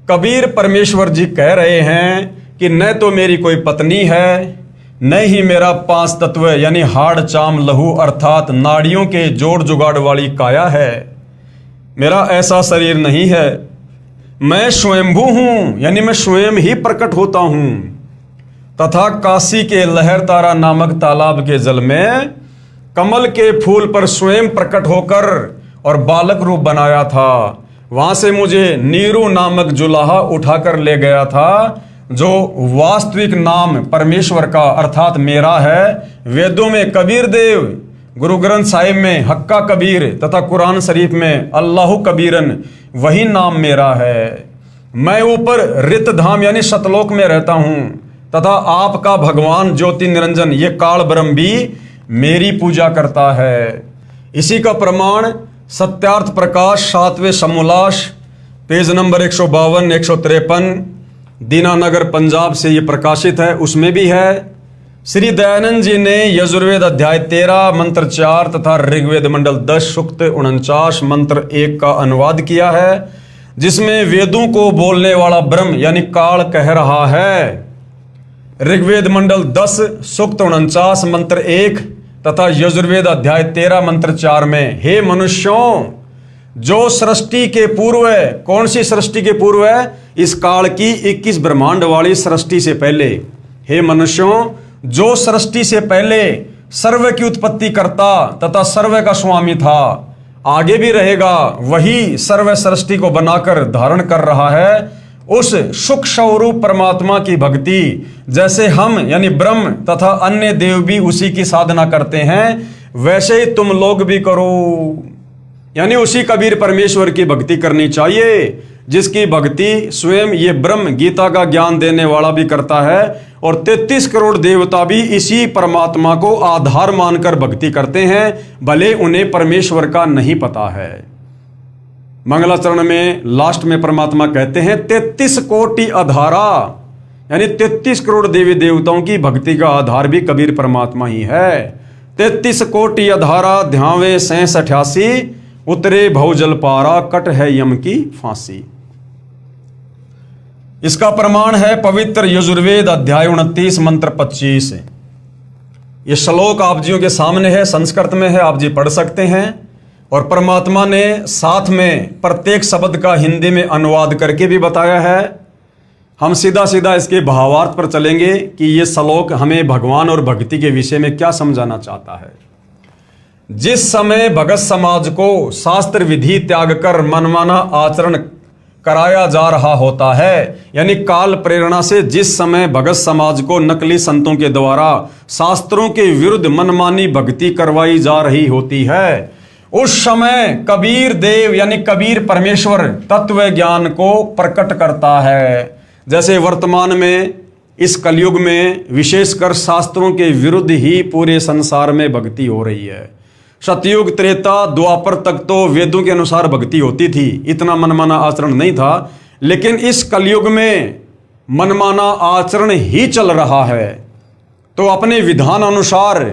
कबीर परमेश्वर जी कह रहे हैं कि न तो मेरी कोई पत्नी है, न ही मेरा 5 तत्व यानी हाड़ चाम लहू अर्थात नाड़ियों के जोड़ जुगाड़ वाली काया है, मेरा ऐसा शरीर नहीं है। मैं स्वयंभू हूं, यानी मैं स्वयं ही प्रकट होता हूं, तथा काशी के लहर तारा नामक तालाब के जल में कमल के फूल पर स्वयं प्रकट होकर और बालक रूप बनाया था। वहां से मुझे नीरू नामक जुलाहा उठाकर ले गया था, जो वास्तविक नाम परमेश्वर का अर्थात मेरा है। वेदों में कबीर देव, गुरु ग्रंथ साहिब में हक्का कबीर तथा कुरान शरीफ में अल्लाहु कबीरन, वही नाम मेरा है। मैं ऊपर रित धाम यानी सतलोक में रहता हूं, तथा आपका भगवान ज्योति निरंजन ये काल ब्रह्म भी मेरी पूजा करता है। इसी का प्रमाण सत्यार्थ प्रकाश 7वें समोल्लास पेज नंबर 152 153 दीनानगर पंजाब से ये प्रकाशित है, उसमें भी है। श्री दयानंद जी ने यजुर्वेद अध्याय 13 मंत्र 4 तथा ऋग्वेद मंडल 10 सूक्त 49 मंत्र 1 का अनुवाद किया है, जिसमें वेदों को बोलने वाला ब्रह्म यानी काल कह रहा है, ऋग्वेद मंडल 10 सूक्त 49 मंत्र 1 तथा यजुर्वेद अध्याय 13 मंत्र 4 में, हे मनुष्यों, जो सृष्टि के पूर्व है, कौन सी सृष्टि के पूर्व है? इस काल की 21 ब्रह्मांड वाली सृष्टि से पहले। हे मनुष्यों, जो सृष्टि से पहले सर्व की उत्पत्ति करता तथा सर्व का स्वामी था, आगे भी रहेगा, वही सर्व सृष्टि को बनाकर धारण कर रहा है, उस सुख स्वरूप परमात्मा की भक्ति जैसे हम यानी ब्रह्म तथा अन्य देव भी उसी की साधना करते हैं, वैसे ही तुम लोग भी करो। यानी उसी कबीर परमेश्वर की भक्ति करनी चाहिए, जिसकी भक्ति स्वयं ये ब्रह्म गीता का ज्ञान देने वाला भी करता है, और 33 करोड़ देवता भी इसी परमात्मा को आधार मानकर भक्ति करते हैं, भले उन्हें परमेश्वर का नहीं पता है। मंगलाचरण में लास्ट में परमात्मा कहते हैं 33 कोटि आधारा, यानी 33 करोड़ देवी देवताओं की भक्ति का आधार भी कबीर परमात्मा ही है। 33 कोटि आधारा ध्यावे 88, उतरे भवजल पारा, कट है यम की फांसी। इसका प्रमाण है पवित्र यजुर्वेद अध्याय 29 मंत्र 25। ये श्लोक आप जियों के सामने है, संस्कृत में है, आप जी पढ़ सकते हैं। और परमात्मा ने साथ में प्रत्येक शब्द का हिंदी में अनुवाद करके भी बताया है। हम सीधा सीधा इसके भावार्थ पर चलेंगे कि ये श्लोक हमें भगवान और भक्ति के विषय में क्या समझाना चाहता है। जिस समय भगत समाज को शास्त्र विधि त्याग कर मनमाना आचरण कराया जा रहा होता है, यानी काल प्रेरणा से जिस समय भगत समाज को नकली संतों के द्वारा शास्त्रों के विरुद्ध मनमानी भक्ति करवाई जा रही होती है, उस समय कबीर देव यानी कबीर परमेश्वर तत्व ज्ञान को प्रकट करता है। जैसे वर्तमान में इस कलयुग में विशेषकर शास्त्रों के विरुद्ध ही पूरे संसार में भक्ति हो रही है। सतयुग त्रेता द्वापर तक तो वेदों के अनुसार भक्ति होती थी, इतना मनमाना आचरण नहीं था, लेकिन इस कलयुग में मनमाना आचरण ही चल रहा है। तो अपने विधान अनुसार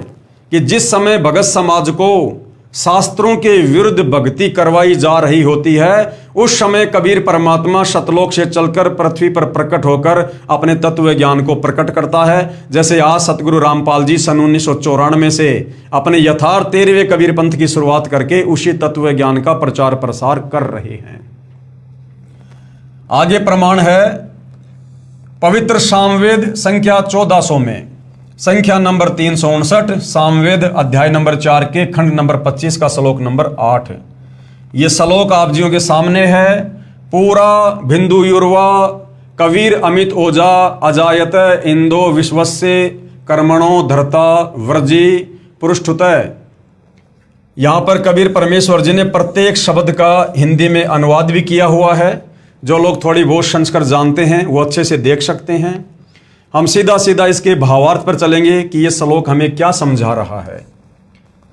कि जिस समय भगत समाज को शास्त्रों के विरुद्ध भक्ति करवाई जा रही होती है, उस समय कबीर परमात्मा सतलोक से चलकर पृथ्वी पर प्रकट होकर अपने तत्व ज्ञान को प्रकट करता है। जैसे आज सतगुरु रामपाल जी सन 1994 से अपने यथार्थ 13वें कबीर पंथ की शुरुआत करके उसी तत्व ज्ञान का प्रचार प्रसार कर रहे हैं। आगे प्रमाण है पवित्र सामवेद संख्या 1400 में, संख्या नंबर 359, सामवेद अध्याय नंबर 4 के खंड नंबर 25 का श्लोक नंबर 8। ये श्लोक आप जियों के सामने है। पूरा बिंदु युर्वा कबीर अमित ओजा अजायत इंदो विश्वस्य कर्मणो धरता व्रजी पुरुषुत। यहां पर कबीर परमेश्वर जी ने प्रत्येक शब्द का हिंदी में अनुवाद भी किया हुआ है। जो लोग थोड़ी बहुत संस्कृत जानते हैं वो अच्छे से देख सकते हैं। हम सीधा सीधा इसके भावार्थ पर चलेंगे कि ये श्लोक हमें क्या समझा रहा है।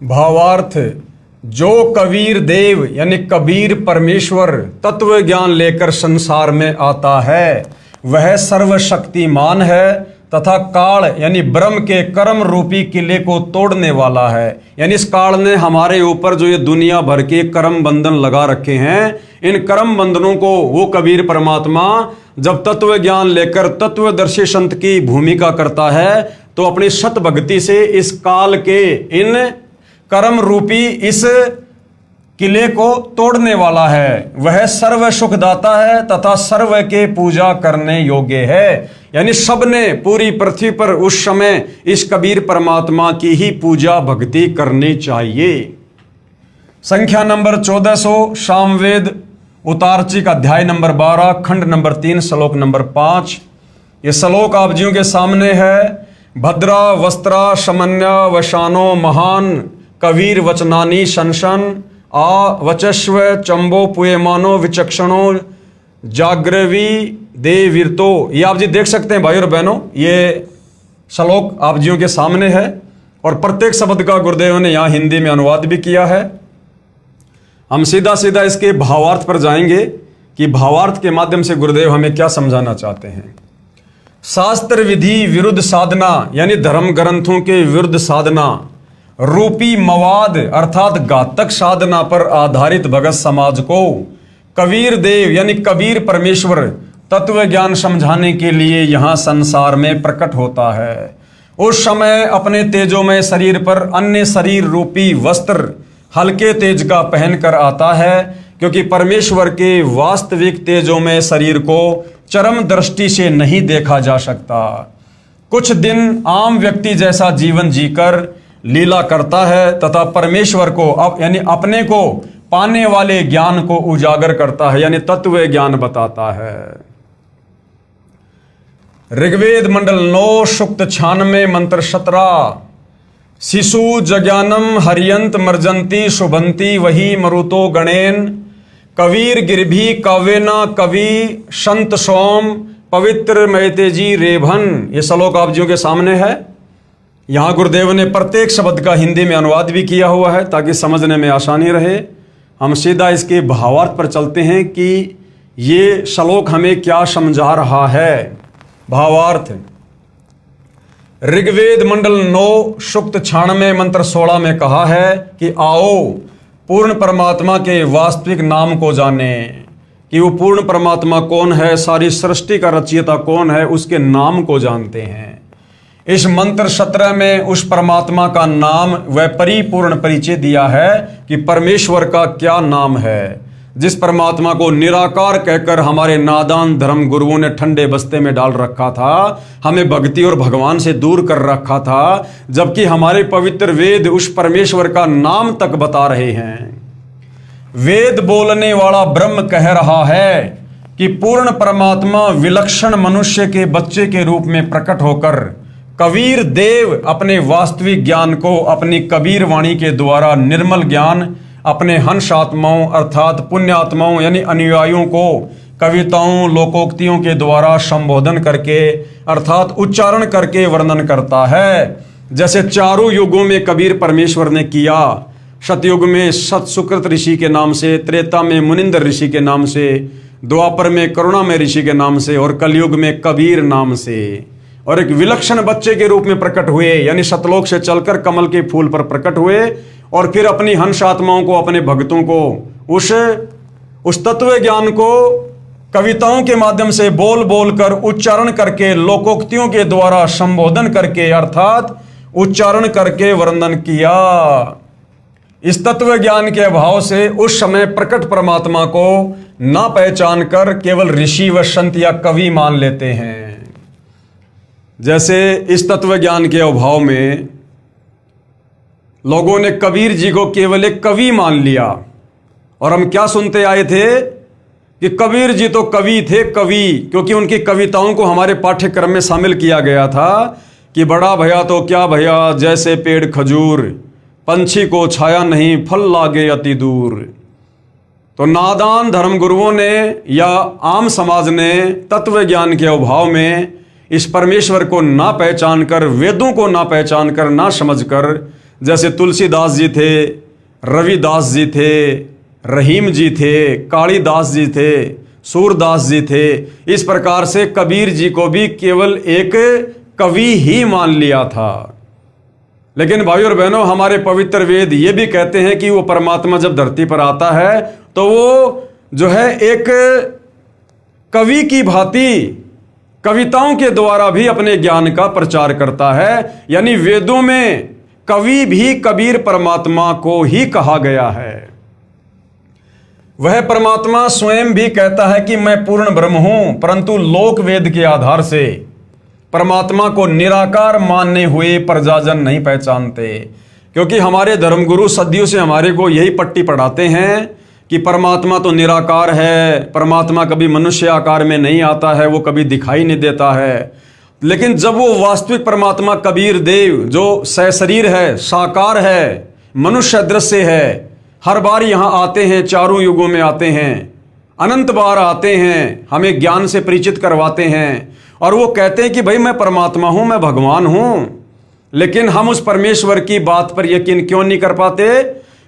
भावार्थ, जो कबीर देव यानी कबीर परमेश्वर तत्व ज्ञान लेकर संसार में आता है, वह सर्वशक्तिमान है तथा काल यानी ब्रह्म के कर्म रूपी किले को तोड़ने वाला है। यानी इस काल ने हमारे ऊपर जो ये दुनिया भर के कर्म बंधन लगा रखे हैं, इन कर्म बंधनों को वो कबीर परमात्मा जब तत्व ज्ञान लेकर तत्वदर्शी संत की भूमिका करता है, तो अपनी सत भक्ति से इस काल के इन कर्म रूपी इस किले को तोड़ने वाला है। वह सर्व सुखदाता है तथा सर्व के पूजा करने योग्य है। यानी सबने पूरी पृथ्वी पर उस समय इस कबीर परमात्मा की ही पूजा भक्ति करनी चाहिए। संख्या नंबर 1400 सामवेद उतारचिक अध्याय नंबर 12 खंड नंबर 3 श्लोक नंबर 5। ये श्लोक आप जियों के सामने है। भद्रा वस्त्रा समन्या वशानो महान कबीर वचनानी शनशन आ वचस्व चंबो पुयमानो विचक्षणो जाग्रवी देवीरतो। ये आप जी देख सकते हैं भाई और बहनों, ये श्लोक आप जियों के सामने है और प्रत्येक शब्द का गुरुदेव ने यहाँ हिंदी में अनुवाद भी किया है। हम सीधा सीधा इसके भावार्थ पर जाएंगे कि भावार्थ के माध्यम से गुरुदेव हमें क्या समझाना चाहते हैं। शास्त्र विधि विरुद्ध साधना यानी धर्म ग्रंथों के विरुद्ध साधना रूपी मवाद अर्थात घातक साधना पर आधारित भगत समाज को कबीर देव यानी कबीर परमेश्वर तत्व ज्ञान समझाने के लिए यहाँ संसार में प्रकट होता है। उस समय अपने तेजोमय शरीर पर अन्य शरीर रूपी वस्त्र हल्के तेज का पहनकर आता है, क्योंकि परमेश्वर के वास्तविक तेजोमय शरीर को चरम दृष्टि से नहीं देखा जा सकता। कुछ दिन आम व्यक्ति जैसा जीवन जीकर लीला करता है तथा परमेश्वर को यानी अपने को पाने वाले ज्ञान को उजागर करता है, यानी तत्व ज्ञान बताता है। ऋग्वेद मंडल 9 सूक्त 96 मंत्र 17। शिशु जज्ञानम हरियंत मर्जंती शुभंती वही मरुतो गणेन कवीर गिरभी कावेना कवि संत सोम पवित्र मैतेजी रेभन। ये श्लोक आप जियों के सामने है। यहाँ गुरुदेव ने प्रत्येक शब्द का हिंदी में अनुवाद भी किया हुआ है ताकि समझने में आसानी रहे। हम सीधा इसके भावार्थ पर चलते हैं कि ये श्लोक हमें क्या समझा रहा है। भावार्थ, ऋग्वेद मंडल 9 सूक्त 96 मंत्र 16 में कहा है कि आओ पूर्ण परमात्मा के वास्तविक नाम को जाने, कि वो पूर्ण परमात्मा कौन है, सारी सृष्टि का रचयिता कौन है, उसके नाम को जानते हैं। इस मंत्र 17 में उस परमात्मा का नाम व परिपूर्ण परिचय दिया है कि परमेश्वर का क्या नाम है, जिस परमात्मा को निराकार कहकर हमारे नादान धर्म गुरुओं ने ठंडे बस्ते में डाल रखा था, हमें भक्ति और भगवान से दूर कर रखा था, जबकि हमारे पवित्र वेद उस परमेश्वर का नाम तक बता रहे हैं। वेद बोलने वाला ब्रह्म कह रहा है कि पूर्ण परमात्मा विलक्षण मनुष्य के बच्चे के रूप में प्रकट होकर कबीर देव अपने वास्तविक ज्ञान को अपनी कबीर वाणी के द्वारा निर्मल ज्ञान अपने हंस आत्माओं अर्थात पुण्य आत्माओं यानी अनुयायियों को कविताओं लोकोक्तियों के द्वारा संबोधन करके अर्थात उच्चारण करके वर्णन करता है। जैसे चारों युगों में कबीर परमेश्वर ने किया। सतयुग में सत सुकृत ऋषि के नाम से, त्रेता में मुनिंदर ऋषि के नाम से, द्वापर में करुणामय ऋषि के नाम से और कलयुग में कबीर नाम से, और एक विलक्षण बच्चे के रूप में प्रकट हुए, यानी सतलोक से चलकर कमल के फूल पर प्रकट हुए और फिर अपनी हंस आत्माओं को, अपने भक्तों को उस तत्व ज्ञान को कविताओं के माध्यम से बोल बोल कर उच्चारण करके लोकोक्तियों के द्वारा संबोधन करके अर्थात उच्चारण करके वर्णन किया। इस तत्व ज्ञान के अभाव से उस समय प्रकट परमात्मा को ना पहचान कर केवल ऋषि व संत या कवि मान लेते हैं। जैसे इस तत्व ज्ञान के अभाव में लोगों ने कबीर जी को केवल एक कवि मान लिया, और हम क्या सुनते आए थे कि कबीर जी तो कवि थे, कवि, क्योंकि उनकी कविताओं को हमारे पाठ्यक्रम में शामिल किया गया था कि बड़ा भया तो क्या भया जैसे पेड़ खजूर, पंछी को छाया नहीं फल लागे अति दूर। तो नादान धर्मगुरुओं ने या आम समाज ने तत्व ज्ञान के अभाव में इस परमेश्वर को ना पहचान कर, वेदों को ना पहचान कर, ना समझ कर, जैसे तुलसीदास जी थे, रविदास जी थे, रहीम जी थे, कालिदास जी थे, सूरदास जी थे, इस प्रकार से कबीर जी को भी केवल एक कवि ही मान लिया था। लेकिन भाइयों और बहनों, हमारे पवित्र वेद ये भी कहते हैं कि वो परमात्मा जब धरती पर आता है तो वो जो है एक कवि की भांति कविताओं के द्वारा भी अपने ज्ञान का प्रचार करता है। यानी वेदों में कवि भी कबीर परमात्मा को ही कहा गया है। वह परमात्मा स्वयं भी कहता है कि मैं पूर्ण ब्रह्म हूं, परंतु लोक वेद के आधार से परमात्मा को निराकार मानने हुए प्रजाजन नहीं पहचानते, क्योंकि हमारे धर्मगुरु सदियों से हमारे को यही पट्टी पढ़ाते हैं कि परमात्मा तो निराकार है, परमात्मा कभी मनुष्य आकार में नहीं आता है, वो कभी दिखाई नहीं देता है। लेकिन जब वो वास्तविक परमात्मा कबीर देव जो सशरीर है, साकार है, मनुष्य दृश्य है, हर बार यहाँ आते हैं, चारों युगों में आते हैं, अनंत बार आते हैं, हमें ज्ञान से परिचित करवाते हैं और वो कहते हैं कि भाई मैं परमात्मा हूं, मैं भगवान हूं। लेकिन हम उस परमेश्वर की बात पर यकीन क्यों नहीं कर पाते?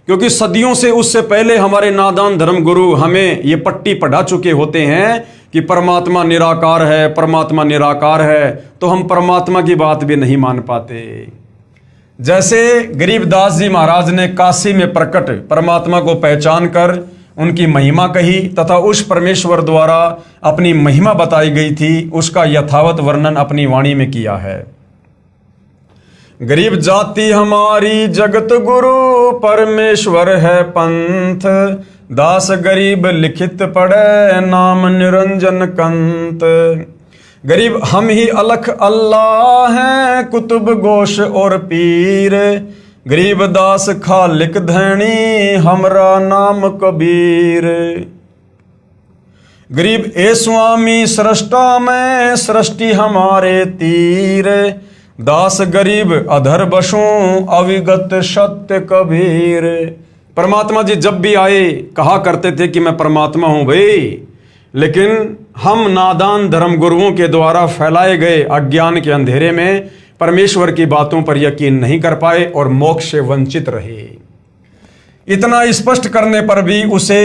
क्योंकि सदियों से उससे पहले हमारे नादान धर्मगुरु हमें ये पट्टी पढ़ा चुके होते हैं कि परमात्मा निराकार है, परमात्मा निराकार है, तो हम परमात्मा की बात भी नहीं मान पाते। जैसे गरीबदास जी महाराज ने काशी में प्रकट परमात्मा को पहचान कर उनकी महिमा कही तथा उस परमेश्वर द्वारा अपनी महिमा बताई गई थी, उसका यथावत वर्णन अपनी वाणी में किया है। गरीब जाति हमारी जगत गुरु, परमेश्वर है पंथ, दास गरीब लिखित पढ़े, नाम निरंजन कंत। गरीब हम ही अलख अल्लाह हैं, कुतुब गोश और पीर, गरीब दास खालिक धैनी, हमरा नाम कबीर। गरीब ए स्वामी सृष्टा में, सृष्टि हमारे तीर, दास गरीब अधर बसों, अविगत सत्य कबीर। परमात्मा जी जब भी आए कहा करते थे कि मैं परमात्मा हूं भाई, लेकिन हम नादान धर्म गुरुओं के द्वारा फैलाए गए अज्ञान के अंधेरे में परमेश्वर की बातों पर यकीन नहीं कर पाए और मोक्ष से वंचित रहे। इतना स्पष्ट करने पर भी उसे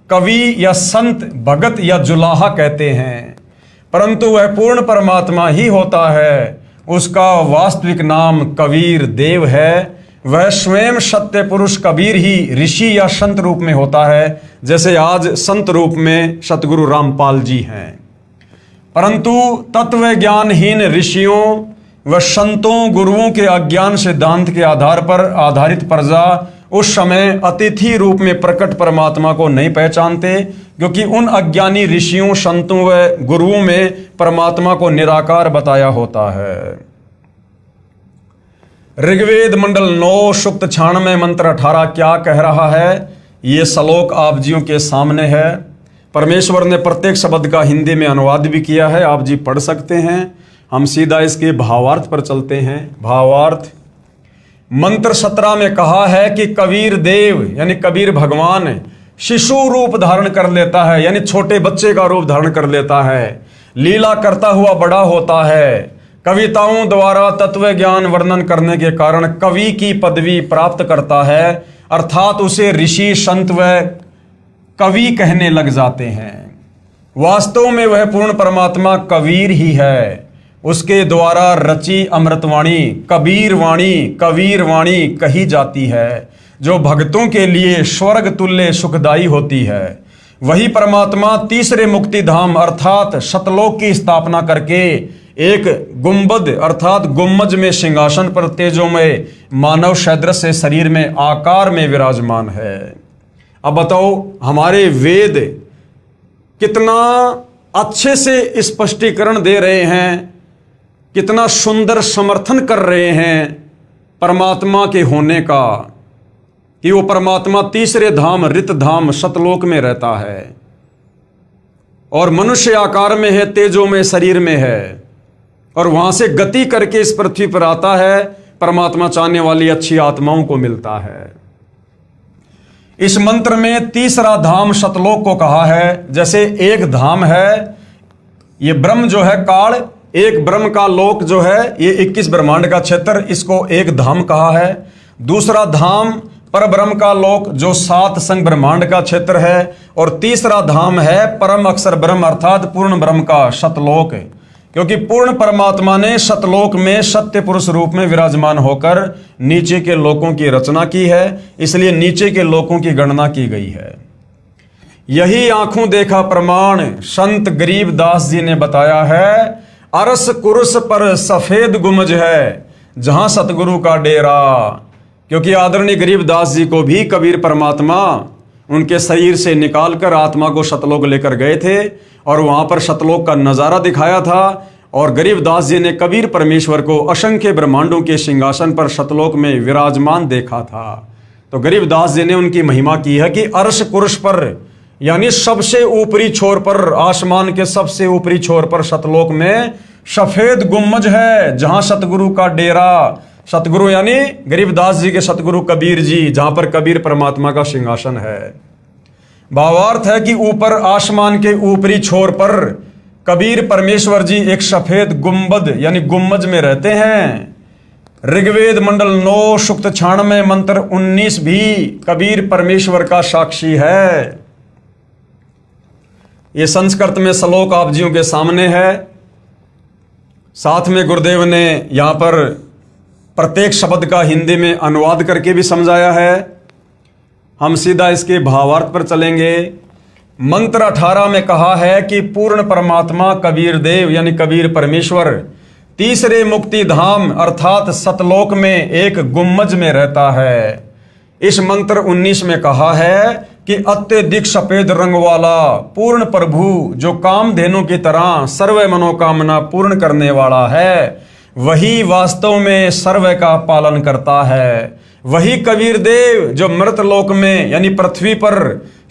कवि या संत, भगत या जुलाहा कहते हैं, परंतु वह पूर्ण परमात्मा ही होता है। उसका वास्तविक नाम कबीर देव है। वह स्वयं सत्य पुरुष कबीर ही ऋषि या संत रूप में होता है, जैसे आज संत रूप में सतगुरु रामपाल जी हैं। परंतु तत्व ज्ञानहीन ऋषियों व संतों गुरुओं के अज्ञान सिद्धांत के आधार पर आधारित प्रजा उस समय अतिथि रूप में प्रकट परमात्मा को नहीं पहचानते, क्योंकि उन अज्ञानी ऋषियों, संतों व गुरुओं में परमात्मा को निराकार बताया होता है। ऋग्वेद मंडल 9 सूक्त 96 मंत्र 18 क्या कह रहा है, ये श्लोक आप जियों के सामने है। परमेश्वर ने प्रत्येक शब्द का हिंदी में अनुवाद भी किया है, आप जी पढ़ सकते हैं। हम सीधा इसके भावार्थ पर चलते हैं। भावार्थ, मंत्र 17 में कहा है कि कबीर देव यानी कबीर भगवान शिशु रूप धारण कर लेता है, यानी छोटे बच्चे का रूप धारण कर लेता है, लीला करता हुआ बड़ा होता है। कविताओं द्वारा तत्व ज्ञान वर्णन करने के कारण कवि की पदवी प्राप्त करता है, अर्थात उसे ऋषि, संत व कवि कहने लग जाते हैं। वास्तव में वह पूर्ण परमात्मा कबीर ही है। उसके द्वारा रची अमृतवाणी कबीर वाणी कही जाती है, जो भक्तों के लिए स्वर्ग तुल्य सुखदायी होती है। वही परमात्मा तीसरे मुक्ति धाम अर्थात सतलोक की स्थापना करके एक गुंबद अर्थात गुम्मज में सिंहासन पर तेजोमय मानव सदृश से शरीर में आकार में विराजमान है। अब बताओ, हमारे वेद कितना अच्छे से स्पष्टीकरण दे रहे हैं, कितना सुंदर समर्थन कर रहे हैं परमात्मा के होने का, कि वो परमात्मा तीसरे धाम रित धाम सतलोक में रहता है और मनुष्य आकार में है, तेजो में शरीर में है, और वहां से गति करके इस पृथ्वी पर आता है। परमात्मा चाहने वाली अच्छी आत्माओं को मिलता है। इस मंत्र में तीसरा धाम सतलोक को कहा है। जैसे एक धाम है, ये ब्रह्म जो है काल, एक ब्रह्म का लोक जो है ये 21 ब्रह्मांड का क्षेत्र, इसको एक धाम कहा है। दूसरा धाम पर ब्रह्म का लोक जो 7 संग ब्रह्मांड का क्षेत्र है, और तीसरा धाम है परम अक्षर ब्रह्म अर्थात पूर्ण ब्रह्म का सतलोक, क्योंकि पूर्ण परमात्मा ने सतलोक में सत्य पुरुष रूप में विराजमान होकर नीचे के लोकों की रचना की है, इसलिए नीचे के लोकों की गणना की गई है। यही आंखों देखा प्रमाण संत गरीबदास जी ने बताया है। अरस कुरुस पर सफेद गुमज है, जहां सतगुरु का डेरा। क्योंकि आदरणीय गरीबदास जी को भी कबीर परमात्मा उनके शरीर से निकालकर आत्मा को सतलोक लेकर गए थे और वहां पर सतलोक का नजारा दिखाया था, और गरीबदास जी ने कबीर परमेश्वर को असंख्य ब्रह्मांडों के सिंहासन पर सतलोक में विराजमान देखा था। तो गरीबदास जी ने उनकी महिमा की है कि अर्श कुर्श पर यानी सबसे ऊपरी छोर पर, आसमान के सबसे ऊपरी छोर पर सतलोक में सफेद गुम्मज है, जहां सतगुरु का डेरा, सतगुरु यानी गरीबदास जी के सतगुरु कबीर जी, जहां पर कबीर परमात्मा का सिंहासन है। भावार्थ है कि ऊपर आसमान के ऊपरी छोर पर कबीर परमेश्वर जी एक सफेद गुंबद यानी गुम्मज में रहते हैं। ऋग्वेद मंडल 9 सूक्त 96 मंत्र 19 भी कबीर परमेश्वर का साक्षी है। ये संस्कृत में श्लोक आप जियों के सामने है। साथ में गुरुदेव ने यहां पर प्रत्येक शब्द का हिंदी में अनुवाद करके भी समझाया है। हम सीधा इसके भावार्थ पर चलेंगे। मंत्र 18 में कहा है कि पूर्ण परमात्मा कबीर देव यानी कबीर परमेश्वर तीसरे मुक्ति धाम अर्थात सतलोक में एक गुम्मज में रहता है। इस मंत्र 19 में कहा है कि अत्यधिक सफेद रंग वाला पूर्ण प्रभु जो कामधेनु की तरह सर्व मनोकामना पूर्ण करने वाला है, वही वास्तव में सर्व का पालन करता है। वही कबीर देव जो मृत लोक में यानी पृथ्वी पर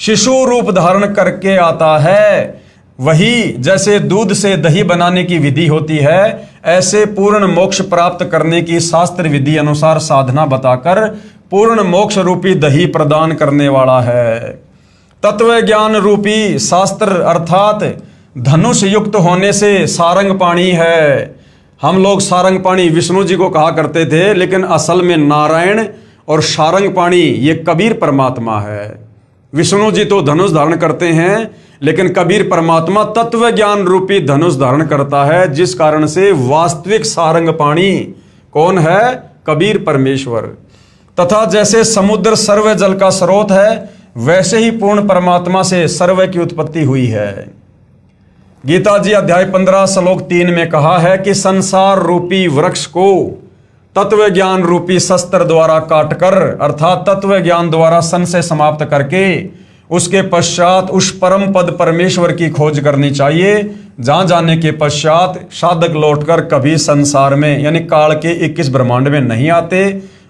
शिशु रूप धारण करके आता है, वही जैसे दूध से दही बनाने की विधि होती है, ऐसे पूर्ण मोक्ष प्राप्त करने की शास्त्र विधि अनुसार साधना बताकर पूर्ण मोक्ष रूपी दही प्रदान करने वाला है। तत्व ज्ञान रूपी शास्त्र अर्थात धनुष युक्त होने से सारंग पाणी है। हम लोग सारंग पाणी विष्णु जी को कहा करते थे, लेकिन असल में नारायण और सारंग पाणी ये कबीर परमात्मा है। विष्णु जी तो धनुष धारण करते हैं, लेकिन कबीर परमात्मा तत्व ज्ञान रूपी धनुष धारण करता है, जिस कारण से वास्तविक सारंग पाणी कौन है? कबीर परमेश्वर। तथा जैसे समुद्र सर्व जल का स्रोत है, वैसे ही पूर्ण परमात्मा से सर्व की उत्पत्ति हुई है। गीता जी अध्याय 15 श्लोक 3 में कहा है कि संसार रूपी वृक्ष को तत्व ज्ञान रूपी शस्त्र द्वारा काटकर अर्थात तत्व ज्ञान द्वारा संशय समाप्त करके उसके पश्चात उस परम पद परमेश्वर की खोज करनी चाहिए, जहां जाने के पश्चात साधक लौटकर कभी संसार में यानी काल के 21 ब्रह्मांड में नहीं आते,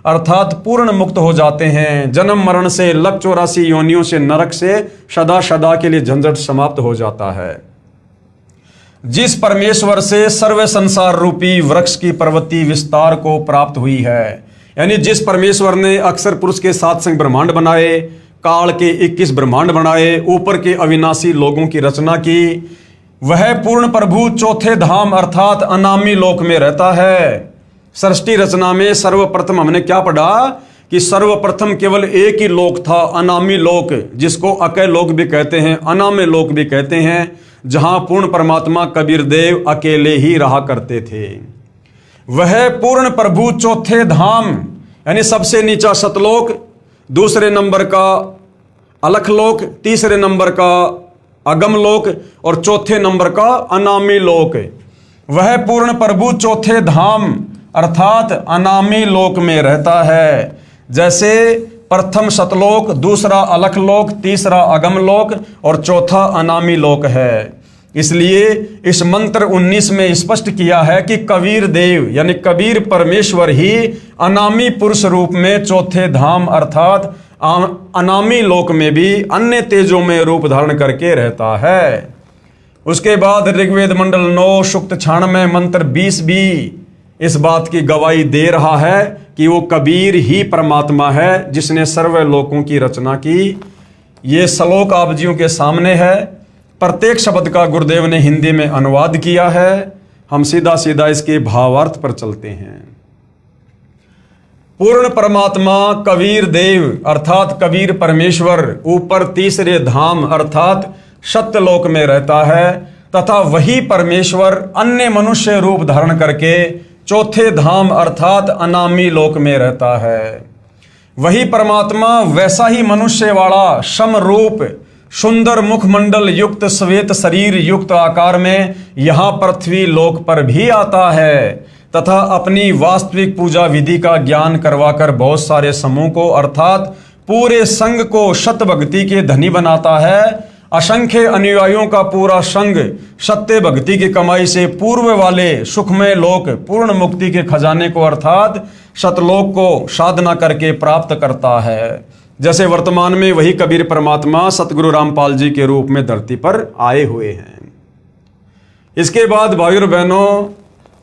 अर्थात पूर्ण मुक्त हो जाते हैं। जन्म मरण से, लक 84 योनियों से, नरक से सदा सदा के लिए झंझट समाप्त हो जाता है। जिस परमेश्वर से सर्व संसार रूपी वृक्ष की प्रवृत्ति विस्तार को प्राप्त हुई है, यानी जिस परमेश्वर ने अक्षर पुरुष के 7 संग ब्रह्मांड बनाए, काल के 21 ब्रह्मांड बनाए, ऊपर के अविनाशी लोगों की रचना की, वह पूर्ण प्रभु चौथे धाम अर्थात अनामी लोक में रहता है। सृष्टि रचना में सर्वप्रथम हमने क्या पढ़ा कि सर्वप्रथम केवल एक ही लोक था, अनामी लोक, जिसको अकय लोक भी कहते हैं, अनामे लोक भी कहते हैं, जहां पूर्ण परमात्मा कबीर देव अकेले ही रहा करते थे। वह पूर्ण प्रभु चौथे धाम यानी सबसे नीचा सतलोक, दूसरे नंबर का अलख लोक, तीसरे नंबर का अगम लोक और चौथे नंबर का अनामी लोक, वह पूर्ण प्रभु चौथे धाम अर्थात अनामी लोक में रहता है। जैसे प्रथम सतलोक, दूसरा अलख लोक, तीसरा अगम लोक और चौथा अनामी लोक है। इसलिए इस मंत्र 19 में स्पष्ट किया है कि कबीर देव यानी कबीर परमेश्वर ही अनामी पुरुष रूप में चौथे धाम अर्थात अनामी लोक में भी अन्य तेजों में रूप धारण करके रहता है। उसके बाद ऋग्वेद मंडल 9 सूक्त 96 मंत्र 20 भी इस बात की गवाही दे रहा है कि वो कबीर ही परमात्मा है जिसने सर्व लोकों की रचना की। ये श्लोक आप जियों के सामने है। प्रत्येक शब्द का गुरुदेव ने हिंदी में अनुवाद किया है। हम सीधा सीधा इसके भावार्थ पर चलते हैं। पूर्ण परमात्मा कबीर देव अर्थात कबीर परमेश्वर ऊपर तीसरे धाम अर्थात सत्यलोक में रहता है, तथा वही परमेश्वर अन्य मनुष्य रूप धारण करके चौथे धाम अर्थात अनामी लोक में रहता है। वही परमात्मा वैसा ही मनुष्य वाला समरूप सुंदर मुखमंडल युक्त श्वेत शरीर युक्त आकार में यहाँ पृथ्वी लोक पर भी आता है, तथा अपनी वास्तविक पूजा विधि का ज्ञान करवाकर बहुत सारे समूह को अर्थात पूरे संघ को शत भक्ति के धनी बनाता है। असंख्य अनुयायियों का पूरा संघ सत्य भक्ति की कमाई से पूर्व वाले सुखमय लोक पूर्ण मुक्ति के खजाने को अर्थात सतलोक को साधना करके प्राप्त करता है। जैसे वर्तमान में वही कबीर परमात्मा सतगुरु रामपाल जी के रूप में धरती पर आए हुए हैं। इसके बाद भाइयों और बहनों,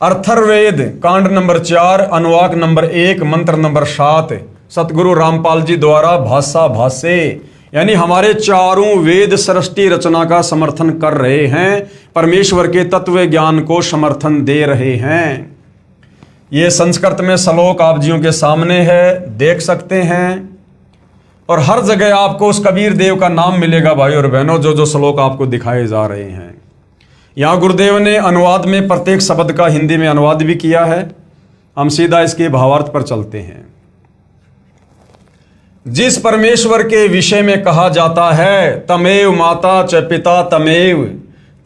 अथर्ववेद कांड नंबर 4 अनुवाक नंबर 1 मंत्र नंबर 7 सतगुरु रामपाल जी द्वारा भाषा भाष्य यानी हमारे चारों वेद सृष्टि रचना का समर्थन कर रहे हैं, परमेश्वर के तत्व ज्ञान को समर्थन दे रहे हैं। ये संस्कृत में श्लोक आप जियों के सामने है, देख सकते हैं। और हर जगह आपको उस कबीर देव का नाम मिलेगा भाई और बहनों, जो जो श्लोक आपको दिखाए जा रहे हैं। यहाँ गुरुदेव ने अनुवाद में प्रत्येक शब्द का हिंदी में अनुवाद भी किया है। हम सीधा इसके भावार्थ पर चलते हैं। जिस परमेश्वर के विषय में कहा जाता है, तमेव माता च पिता तमेव,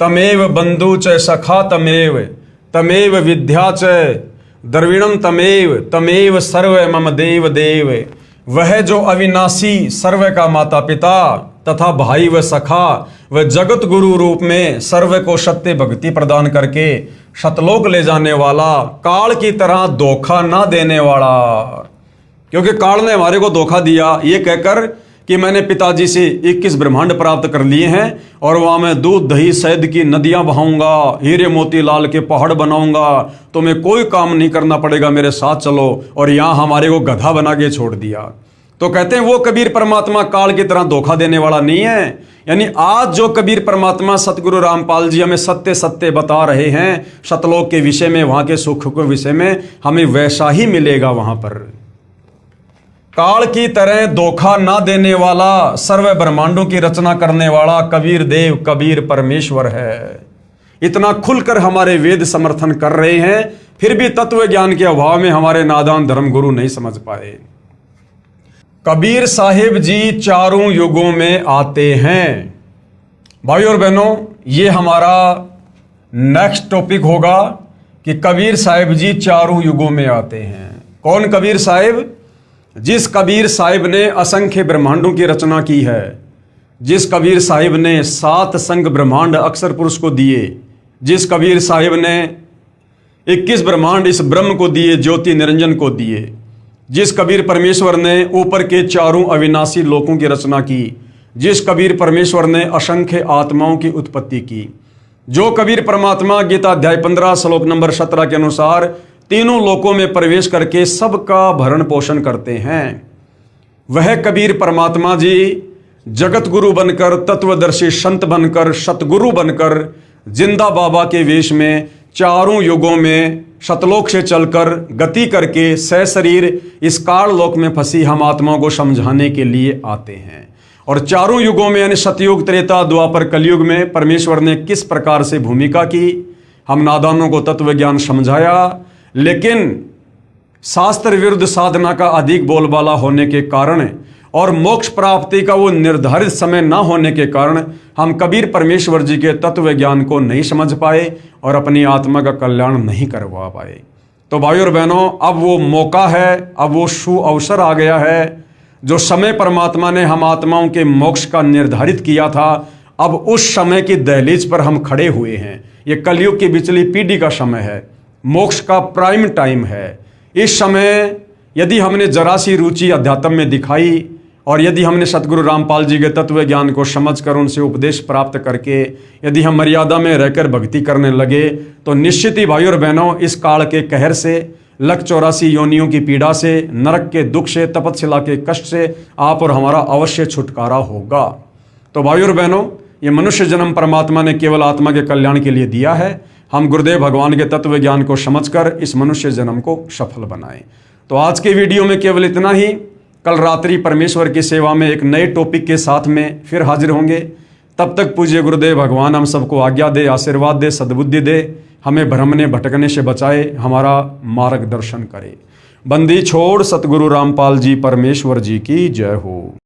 तमेव बंधु च सखा तमेव, तमेव विद्या च द्रविणम तमेव, तमेव सर्व मम देव देव। वह जो अविनाशी, सर्व का माता पिता तथा भाई व सखा व जगत गुरु रूप में सर्व को सत्य भक्ति प्रदान करके शतलोक ले जाने वाला, काल की तरह धोखा ना देने वाला। क्योंकि काल ने हमारे को धोखा दिया ये कहकर कि मैंने पिताजी से 21 ब्रह्मांड प्राप्त कर लिए हैं और वहां मैं दूध दही शहद की नदियां बहाऊंगा, हीरे मोती लाल के पहाड़ बनाऊंगा, तुम्हें कोई काम नहीं करना पड़ेगा, मेरे साथ चलो। और यहां हमारे को गधा बना के छोड़ दिया। तो कहते हैं वो कबीर परमात्मा काल की तरह धोखा देने वाला नहीं है। यानी आज जो कबीर परमात्मा सतगुरु रामपाल जी हमें सत्य सत्य बता रहे हैं सतलोक के विषय में, वहां के सुख के विषय में, हमें वैसा ही मिलेगा वहां पर। काल की तरह धोखा ना देने वाला, सर्व ब्रह्मांडों की रचना करने वाला कबीर देव, कबीर परमेश्वर है। इतना खुलकर हमारे वेद समर्थन कर रहे हैं, फिर भी तत्व ज्ञान के अभाव में हमारे नादान धर्म गुरु नहीं समझ पाए। कबीर साहिब जी चारों युगों में आते हैं। भाइयों और बहनों, ये हमारा नेक्स्ट टॉपिक होगा कि कबीर साहिब जी चारों युगों में आते हैं। कौन कबीर साहिब? जिस कबीर साहिब ने असंख्य ब्रह्मांडों की रचना की है, जिस कबीर साहिब ने 7 संग ब्रह्मांड अक्षर पुरुष को दिए, जिस कबीर साहिब ने 21 ब्रह्मांड इस ब्रह्म को दिए, ज्योति निरंजन को दिए, जिस कबीर परमेश्वर ने ऊपर के चारों अविनाशी लोकों की रचना की, जिस कबीर परमेश्वर ने असंख्य आत्माओं की उत्पत्ति की, जो कबीर परमात्मा गीता अध्याय 15 श्लोक नंबर 17 के अनुसार तीनों लोकों में प्रवेश करके सबका भरण पोषण करते हैं, वह कबीर परमात्मा जी जगत गुरु बनकर, तत्वदर्शी संत बनकर, सतगुरु बनकर, जिंदा बाबा के वेश में चारों युगों में शतलोक से चलकर गति करके सशरीर इस काल लोक में फंसी हम आत्माओं को समझाने के लिए आते हैं। और चारों युगों में यानी सतयुग, त्रेता, द्वापर, कलयुग में परमेश्वर ने किस प्रकार से भूमिका की, हम नादानों को तत्व ज्ञान समझाया। लेकिन शास्त्र विरुद्ध साधना का अधिक बोलबाला होने के कारण और मोक्ष प्राप्ति का वो निर्धारित समय ना होने के कारण हम कबीर परमेश्वर जी के तत्व ज्ञान को नहीं समझ पाए और अपनी आत्मा का कल्याण नहीं करवा पाए। तो भाइयों और बहनों, अब वो मौका है, अब वो शु अवसर आ गया है, जो समय परमात्मा ने हम आत्माओं के मोक्ष का निर्धारित किया था, अब उस समय की दहलीज पर हम खड़े हुए हैं। ये कलयुग की बिचली पीढ़ी का समय है, मोक्ष का प्राइम टाइम है। इस समय यदि हमने जरा सी रुचि अध्यात्म में दिखाई और यदि हमने सतगुरु रामपाल जी के तत्व ज्ञान को समझकर उनसे उपदेश प्राप्त करके यदि हम मर्यादा में रहकर भक्ति करने लगे, तो निश्चित ही भाइयों और बहनों इस काल के कहर से, लख 84 योनियों की पीड़ा से, नरक के दुख से, तपस्या के कष्ट से आप और हमारा अवश्य छुटकारा होगा। तो भाइयों और बहनों, ये मनुष्य जन्म परमात्मा ने केवल आत्मा के कल्याण के लिए दिया है। हम गुरुदेव भगवान के तत्व ज्ञान को समझकर इस मनुष्य जन्म को सफल बनाएं। तो आज के वीडियो में केवल इतना ही। कल रात्रि परमेश्वर की सेवा में एक नए टॉपिक के साथ में फिर हाजिर होंगे। तब तक पूज्य गुरुदेव भगवान हम सबको आज्ञा दे, आशीर्वाद दे, सद्बुद्धि दे, हमें भ्रमने भटकने से बचाए, हमारा मार्गदर्शन करे। बंदी छोड़ सतगुरु रामपाल जी परमेश्वर जी की जय हो।